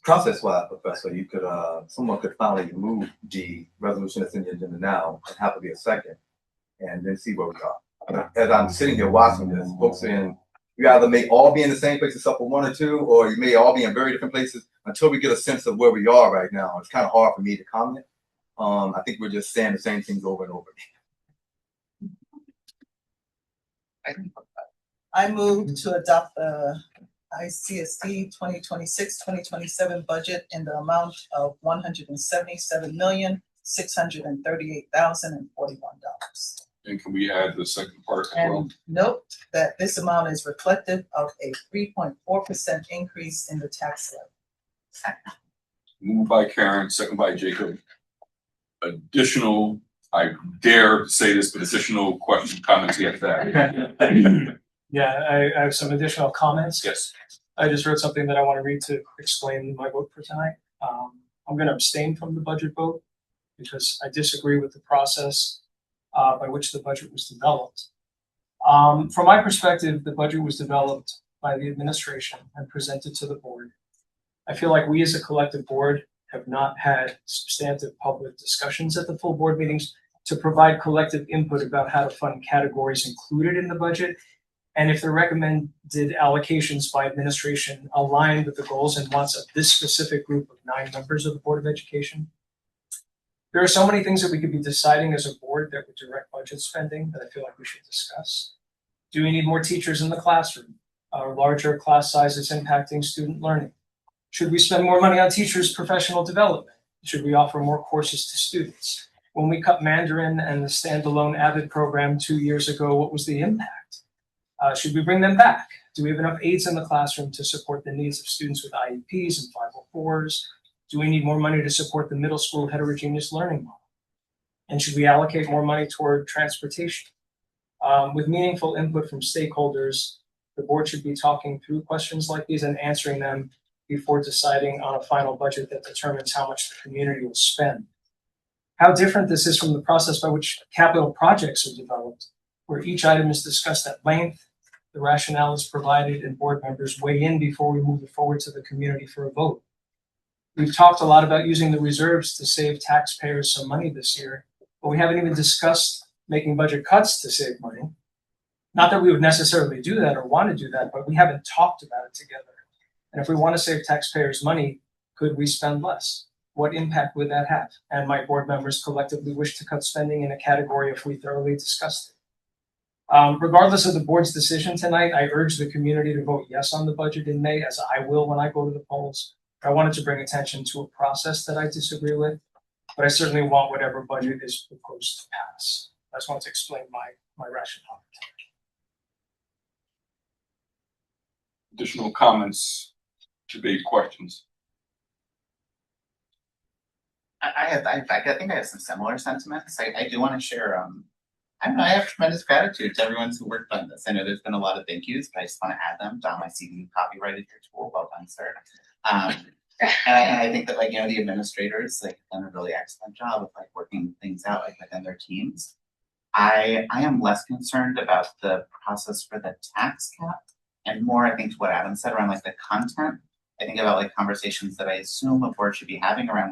Process-wise, Professor, you could, someone could finally move the resolution that's in the agenda now and have it be a second, and then see where we are. As I'm sitting here watching this, folks saying, you either may all be in the same place except for one or two, or you may all be in very different places until we get a sense of where we are right now. It's kind of hard for me to comment. I think we're just saying the same things over and over again. I move to adopt the ICSD 2026-2027 budget in the amount of $177,638,041. And can we add the second part as well? And note that this amount is reflective of a 3.4% increase in the tax levy. Moved by Karen, second by Jacob. Additional, I dare say this, but additional questions, comments yet that. Yeah, I have some additional comments. Yes. I just wrote something that I want to read to explain my vote for tonight. I'm going to abstain from the budget vote because I disagree with the process by which the budget was developed. From my perspective, the budget was developed by the administration and presented to the board. I feel like we as a collective board have not had substantive public discussions at the full board meetings to provide collective input about how to fund categories included in the budget, and if the recommended allocations by administration align with the goals and wants of this specific group of 9 members of the Board of Education. There are so many things that we could be deciding as a board that would direct budget spending that I feel like we should discuss. Do we need more teachers in the classroom? Are larger class sizes impacting student learning? Should we spend more money on teachers' professional development? Should we offer more courses to students? When we cut Mandarin and the standalone AVID program 2 years ago, what was the impact? Should we bring them back? Do we have enough aides in the classroom to support the needs of students with IEPs and 504s? Do we need more money to support the middle school heterogeneous learning model? And should we allocate more money toward transportation? With meaningful input from stakeholders, the board should be talking through questions like these and answering them before deciding on a final budget that determines how much the community will spend. How different this is from the process by which capital projects are developed, where each item is discussed at length, the rationale is provided, and board members weigh in before we move it forward to the community for a vote. We've talked a lot about using the reserves to save taxpayers some money this year, but we haven't even discussed making budget cuts to save money. Not that we would necessarily do that or want to do that, but we haven't talked about it together. And if we want to save taxpayers money, could we spend less? What impact would that have? And might board members collectively wish to cut spending in a category if we thoroughly discussed it? Regardless of the board's decision tonight, I urge the community to vote yes on the budget in May, as I will when I go to the polls. I wanted to bring attention to a process that I disagree with, but I certainly want whatever budget is proposed to pass. I just want to explain my rationale. Additional comments, debate, questions? I think I have some similar sentiments. I do want to share. I have tremendous gratitude to everyone who worked on this. I know there's been a lot of thank yous, but I just want to add them. Don, I see you copyrighted your tool. Well done, sir. And I think that the administrators done a really excellent job of working things out within their teams. I am less concerned about the process for the tax cap and more, I think, to what Adam said around the content. I think about conversations that I assume a board should be having around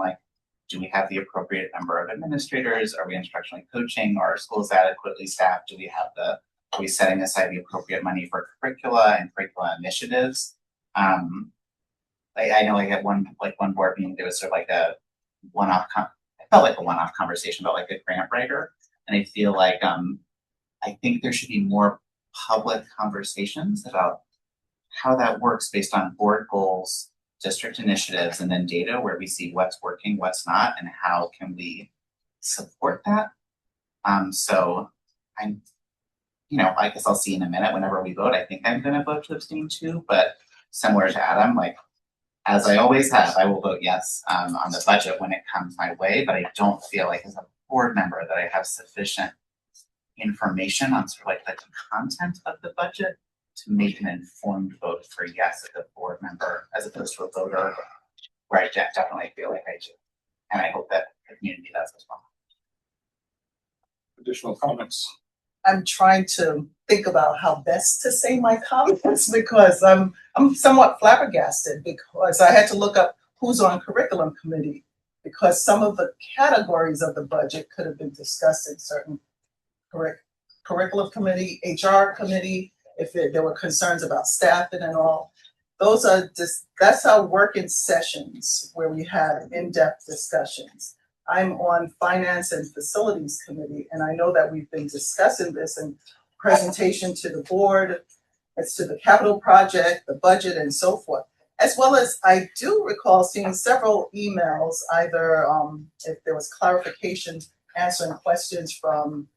do we have the appropriate number of administrators? Are we instructionally coaching? Are our schools adequately staffed? Are we setting aside the appropriate money for curricula and curricula initiatives? I know I had one board meeting, there was sort of a one-off, I felt like a one-off conversation about a grant writer. And I feel I think there should be more public conversations about how that works based on board goals, district initiatives, and then data where we see what's working, what's not, and how can we support that. So I'm, I guess I'll see in a minute whenever we vote. I think I'm gonna vote to abstain too, but similar to Adam, like, as I always have, I will vote yes on the budget when it comes my way, but I don't feel like as a board member that I have sufficient information on sort of like the content of the budget to make an informed vote for yes as a board member, as opposed to a voter where I definitely feel like I do. And I hope that the community does as well. Additional comments? I'm trying to think about how best to say my comments because I'm somewhat flabbergasted because I had to look up who's on curriculum committee because some of the categories of the budget could have been discussed in certain curriculum committee, HR committee, if there were concerns about staffing and all. Those are just, that's our working sessions where we have in-depth discussions. I'm on Finance and Facilities Committee, and I know that we've been discussing this in presentation to the board, as to the capital project, the budget, and so forth. As well as I do recall seeing several emails, either if there was clarification, answering questions from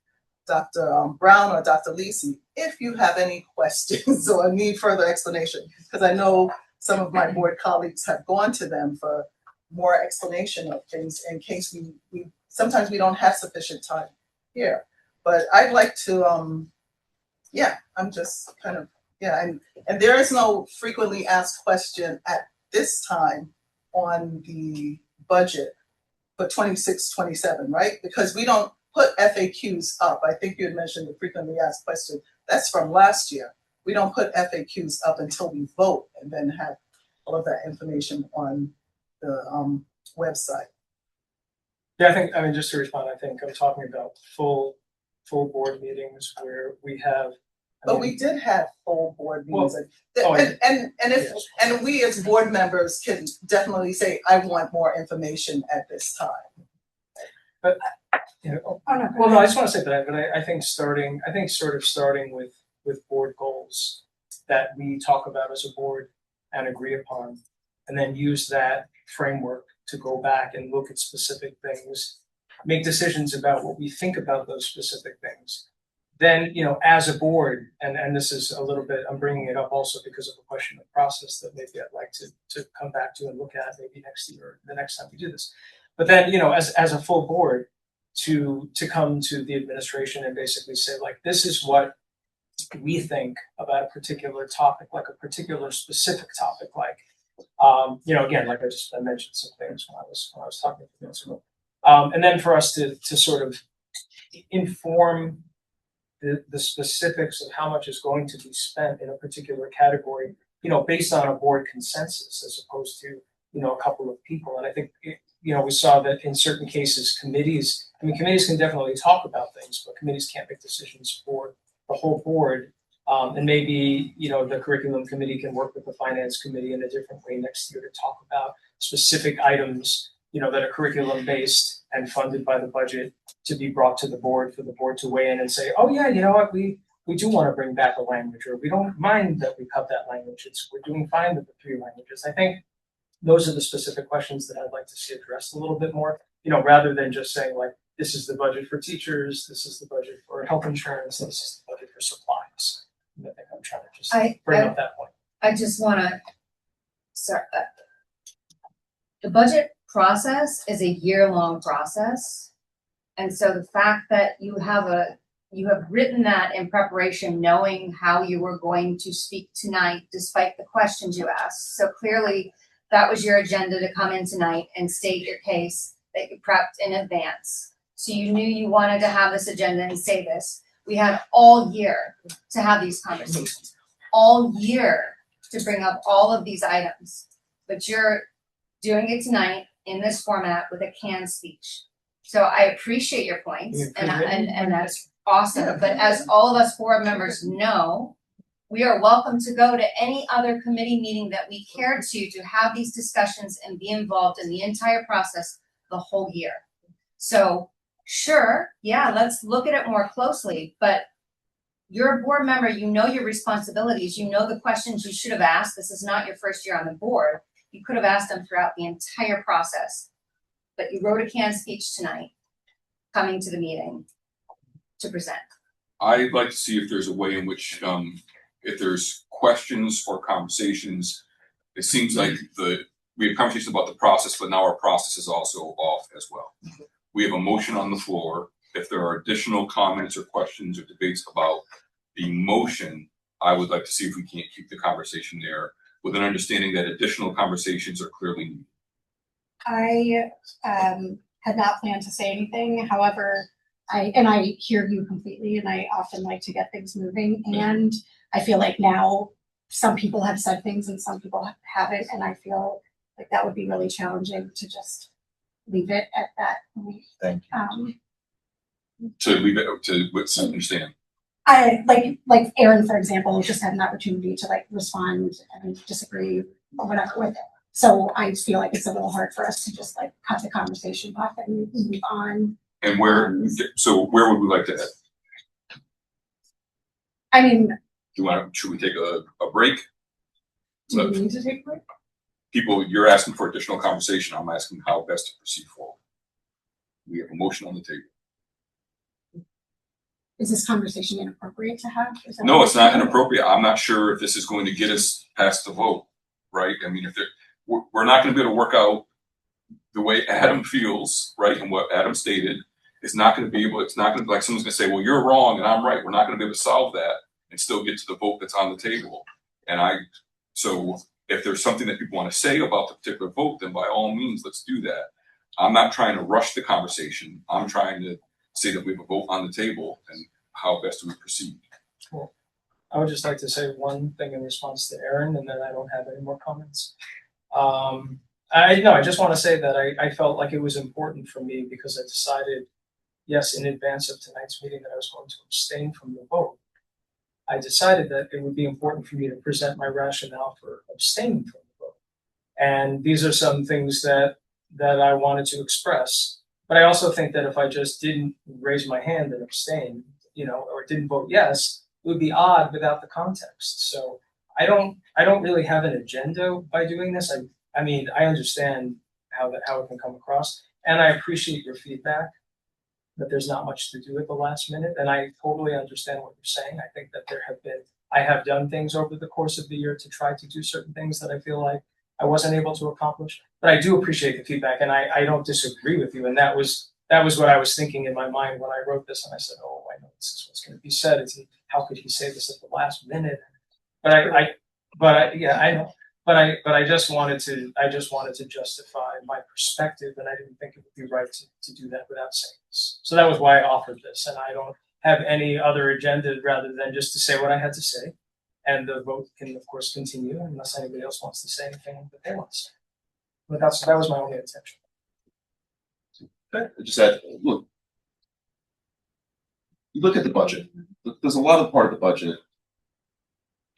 Dr. Brown or Dr. Lisi, if you have any questions or need further explanation, because I know some of my board colleagues have gone to them for more explanation of things in case we sometimes we don't have sufficient time here. But I'd like to, I'm just kind of, and there is no frequently asked question at this time on the budget for 26-27, right? Because we don't put FAQs up. I think you had mentioned the frequently asked question. That's from last year. We don't put FAQs up until we vote and then have all of that information on the website. Yeah, I mean, just to respond, I think I'm talking about full board meetings where we have. But we did have full board meetings, well, and we as board members can definitely say, I want more information at this time. But well, no, I just want to say that, but I think starting with board goals that we talk about as a board and agree upon, and then use that framework to go back and look at specific things, make decisions about what we think about those specific things. Then, as a board, and this is a little bit, I'm bringing it up also because of a question of process that maybe I'd like to come back to and look at maybe next year or the next time we do this. But then, as a full board, to come to the administration and basically say, like, this is what we think about a particular topic, like a particular specific topic, like, again, like I mentioned some things when I was talking a few minutes ago. And then for us to sort of inform the specifics of how much is going to be spent in a particular category, based on a board consensus as opposed to, a couple of people. And I think, we saw that in certain cases, committees can definitely talk about things, but committees can't make decisions for the whole board. And maybe, the curriculum committee can work with the finance committee in a different way next year to talk about specific items, that are curriculum based and funded by the budget to be brought to the board for the board to weigh in and say, oh yeah, you know what, we do want to bring back a language, or we don't mind that we cut that language. We're doing fine with the 3 languages. I think those are the specific questions that I'd like to see addressed a little bit more, rather than just saying, like, this is the budget for teachers, this is the budget for health insurance, this is the budget for supplies. I think I'm trying to just bring up that point. I just want to, the budget process is a year-long process. And so the fact that you have written that in preparation, knowing how you were going to speak tonight, despite the questions you asked. So clearly that was your agenda to come in tonight and state your case that you prepped in advance. So you knew you wanted to have this agenda and say this. We had all year to have these conversations, all year to bring up all of these items, but you're doing it tonight in this format with a canned speech. So I appreciate your points, and that's awesome. But as all of us board members know, we are welcome to go to any other committee meeting that we care to have these discussions and be involved in the entire process the whole year. So sure, yeah, let's look at it more closely, but You're a board member, you know your responsibilities, you know the questions you should have asked. This is not your first year on the board. You could have asked them throughout the entire process. But you wrote a canned speech tonight, coming to the meeting to present. I'd like to see if there's a way in which, if there's questions or conversations, it seems like we have conversations about the process, but now our process is also off as well. We have a motion on the floor. If there are additional comments or questions or debates about the motion, I would like to see if we can't keep the conversation there with an understanding that additional conversations are clearly needed. I had not planned to say anything. However, I hear you completely, and I often like to get things moving. And I feel like now some people have said things and some people haven't, and I feel like that would be really challenging to just leave it at that point. Thank you. To leave it to understand. I like Aaron, for example, just had an opportunity to like respond and disagree or whatever with it. So I feel like it's a little hard for us to just like cut the conversation off and move on. And where would we like to head? I mean, Should we take a break? do we need to take a break? People, you're asking for additional conversation. I'm asking how best to proceed forward. We have a motion on the table. Is this conversation inappropriate to have? No, it's not inappropriate. I'm not sure if this is going to get us past the vote, right? I mean, we're not going to be able to work out the way Adam feels, right, and what Adam stated. It's not going to be like someone's going to say, well, you're wrong and I'm right. We're not going to be able to solve that and still get to the vote that's on the table. So if there's something that people want to say about the particular vote, then by all means, let's do that. I'm not trying to rush the conversation. I'm trying to say that we have a vote on the table and how best do we proceed. Well, I would just like to say one thing in response to Aaron, and then I don't have any more comments. I just want to say that I felt like it was important for me because I decided, yes, in advance of tonight's meeting that I was going to abstain from the vote. I decided that it would be important for me to present my rationale for abstaining from the vote. And these are some things that I wanted to express. But I also think that if I just didn't raise my hand and abstain, or didn't vote yes, it would be odd without the context. So I don't really have an agenda by doing this. I mean, I understand how it can come across, and I appreciate your feedback that there's not much to do at the last minute, and I totally understand what you're saying. I think that I have done things over the course of the year to try to do certain things that I feel like I wasn't able to accomplish, but I do appreciate the feedback, and I don't disagree with you. And that was what I was thinking in my mind when I wrote this, and I said, "Oh, I know this is what's going to be said. How could he say this at the last minute?" But I know. But I just wanted to justify my perspective, and I didn't think it would be right to do that without saying this. So that was why I offered this, and I don't have any other agenda rather than just to say what I had to say. And the vote can, of course, continue unless anybody else wants to say anything that they want to say. But that was my only intention. Just that, look, you look at the budget. There's a lot of part of the budget,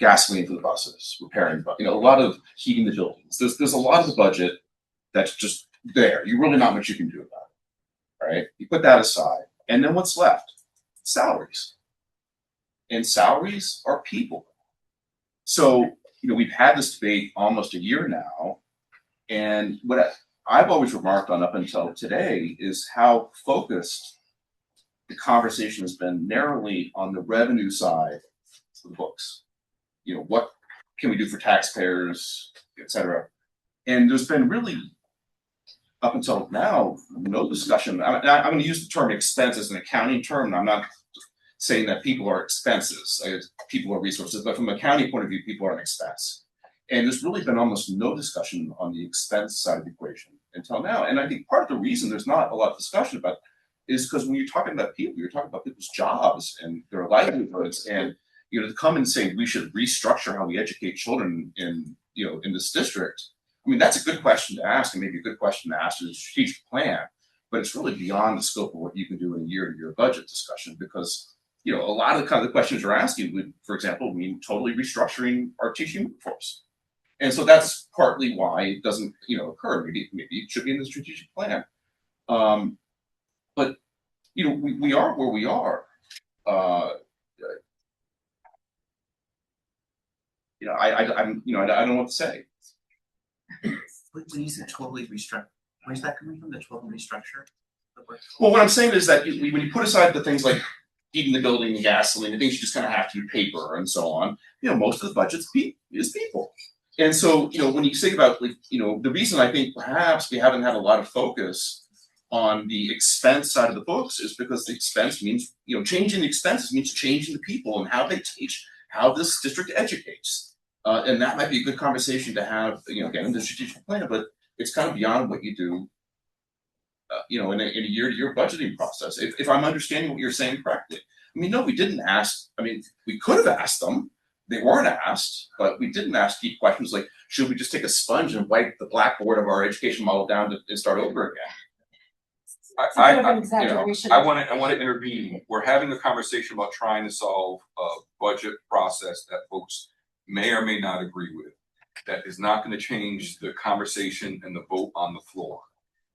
gasoline for the buses, repairing, a lot of heating the buildings. There's a lot of the budget that's just there. You really not much you can do about it, right? You put that aside, and then what's left? Salaries, and salaries are people. So we've had this debate almost a year now, and what I've always remarked on up until today is how focused the conversation has been narrowly on the revenue side of the books. What can we do for taxpayers, et cetera? And there's been really, up until now, no discussion. I'm going to use the term expense as an accounting term, and I'm not saying that people are expenses, people are resources, but from an accounting point of view, people are an expense. And there's really been almost no discussion on the expense side of the equation until now. And I think part of the reason there's not a lot of discussion about it is because when you're talking about people, you're talking about people's jobs and their livelihoods, and to come and say we should restructure how we educate children in this district. I mean, that's a good question to ask, and maybe a good question to ask in a strategic plan, but it's really beyond the scope of what you can do in a year-to-year budget discussion, because a lot of the kind of questions you're asking would, for example, mean totally restructuring our teaching workforce. And so that's partly why it doesn't, occur. Maybe it should be in the strategic plan. But we are where we are. I'm, I don't know what to say. When you said totally restructure, where's that coming from, the total restructure? Well, what I'm saying is that when you put aside the things like heating the building and gasoline, the things you just kind of have to do, paper and so on, most of the budget's is people. And so, when you think about, the reason I think perhaps we haven't had a lot of focus on the expense side of the books is because the expense means, changing the expenses means changing the people and how they teach, how this district educates. And that might be a good conversation to have, again, in the strategic plan, but it's kind of beyond what you do, in a year-to-year budgeting process. If I'm understanding what you're saying correctly. No, we didn't ask. We could have asked them. They weren't asked, but we didn't ask deep questions like, should we just take a sponge and wipe the blackboard of our education model down and start over again? I want to intervene. We're having a conversation about trying to solve a budget process that folks may or may not agree with. That is not going to change the conversation and the vote on the floor.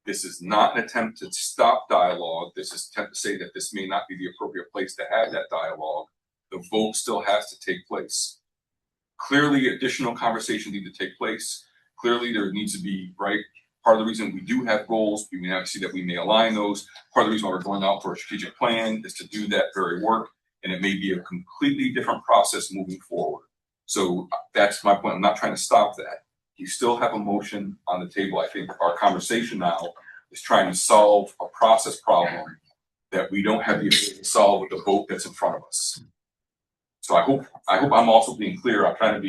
This is not an attempt to stop dialogue. This is an attempt to say that this may not be the appropriate place to have that dialogue. The vote still has to take place. Clearly, additional conversations need to take place. Clearly, there needs to be, right? Part of the reason we do have goals, we may have to see that we may align those. Part of the reason why we're going out for a strategic plan is to do that very work. And it may be a completely different process moving forward. So that's my point. I'm not trying to stop that. You still have a motion on the table. I think our conversation now is trying to solve a process problem that we don't have the ability to solve with the vote that's in front of us. So I hope I'm also being clear. I'm trying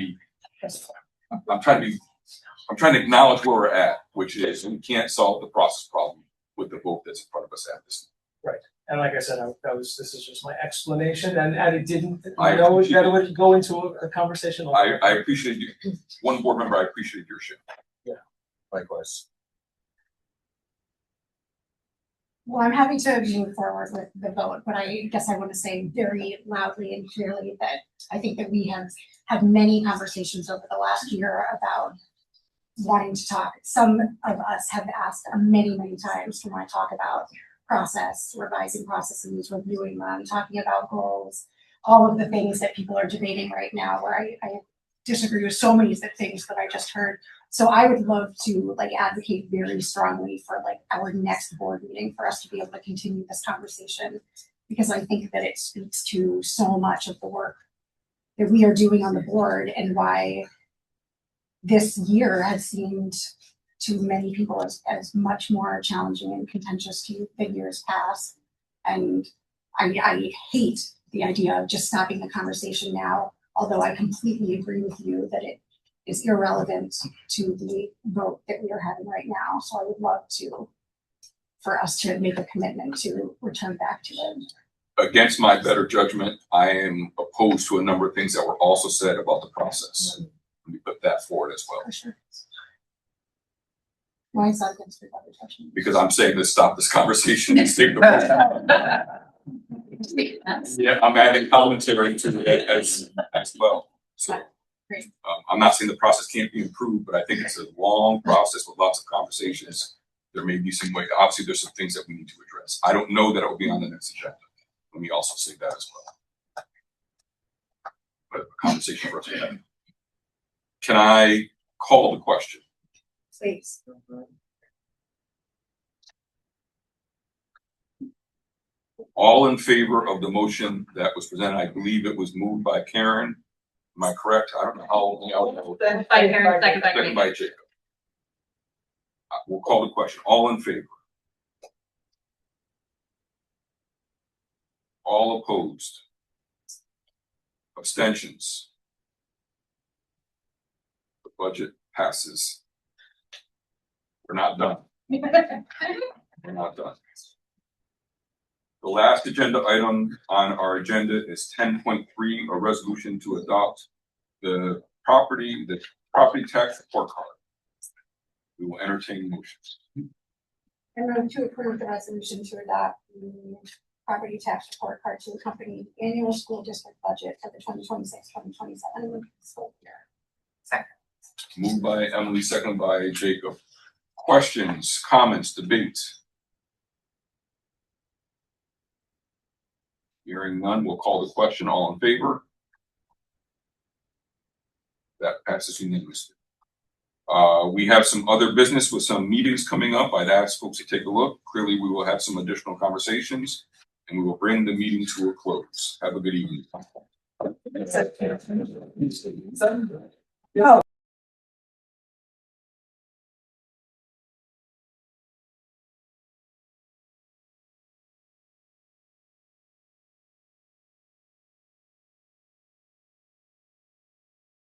to acknowledge where we're at, which is we can't solve the process problem with the vote that's in front of us at this. Right. And like I said, this is just my explanation, and it didn't know that it would go into a conversation. I appreciate you. One board member, I appreciate your share. Yeah. Likewise. Well, I'm happy to move forward with the vote, but I guess I want to say very loudly and clearly that I think that we have had many conversations over the last year about wanting to talk. Some of us have asked many, many times to want to talk about process, revising processes, reviewing them, talking about goals, all of the things that people are debating right now, where I disagree with so many of the things that I just heard. So I would love to advocate very strongly for our next board meeting for us to be able to continue this conversation, because I think that it speaks to so much of the work that we are doing on the board and why this year has seemed to many people as much more challenging and contentious to the years past. And I hate the idea of just stopping the conversation now, although I completely agree with you that it is irrelevant to the vote that we are having right now. So I would love for us to make a commitment to return back to it. Against my better judgment, I am opposed to a number of things that were also said about the process. Let me put that forward as well. For sure. Why is that against your better judgment? Because I'm saying let's stop this conversation and stick the Yeah, I'm adding commentary to it as well. So I'm not saying the process can't be improved, but I think it's a long process with lots of conversations. There may be some way. Obviously, there's some things that we need to address. I don't know that it will be on the next agenda. Let me also say that as well. But a conversation for us to have. Can I call the question? Please. All in favor of the motion that was presented? I believe it was moved by Karen. Am I correct? I don't know how. Second by Karen, second by Jacob. We'll call the question. All in favor? All opposed? Abstentions? The budget passes. We're not done. We're not done. The last agenda item on our agenda is 10.3, a resolution to adopt the property tax report card. We will entertain motions. And move to approve the resolution to adopt the property tax report card to accompany the annual school district budget for the 2026-2027 school year. Second. Moved by Emily, seconded by Jacob. Questions, comments, debate? Hearing none, we'll call the question. All in favor? passes unanimously. We have some other business with some meetings coming up. I'd ask folks to take a look. Clearly, we will have some additional conversations and we will bring the meeting to a close. Have a good evening.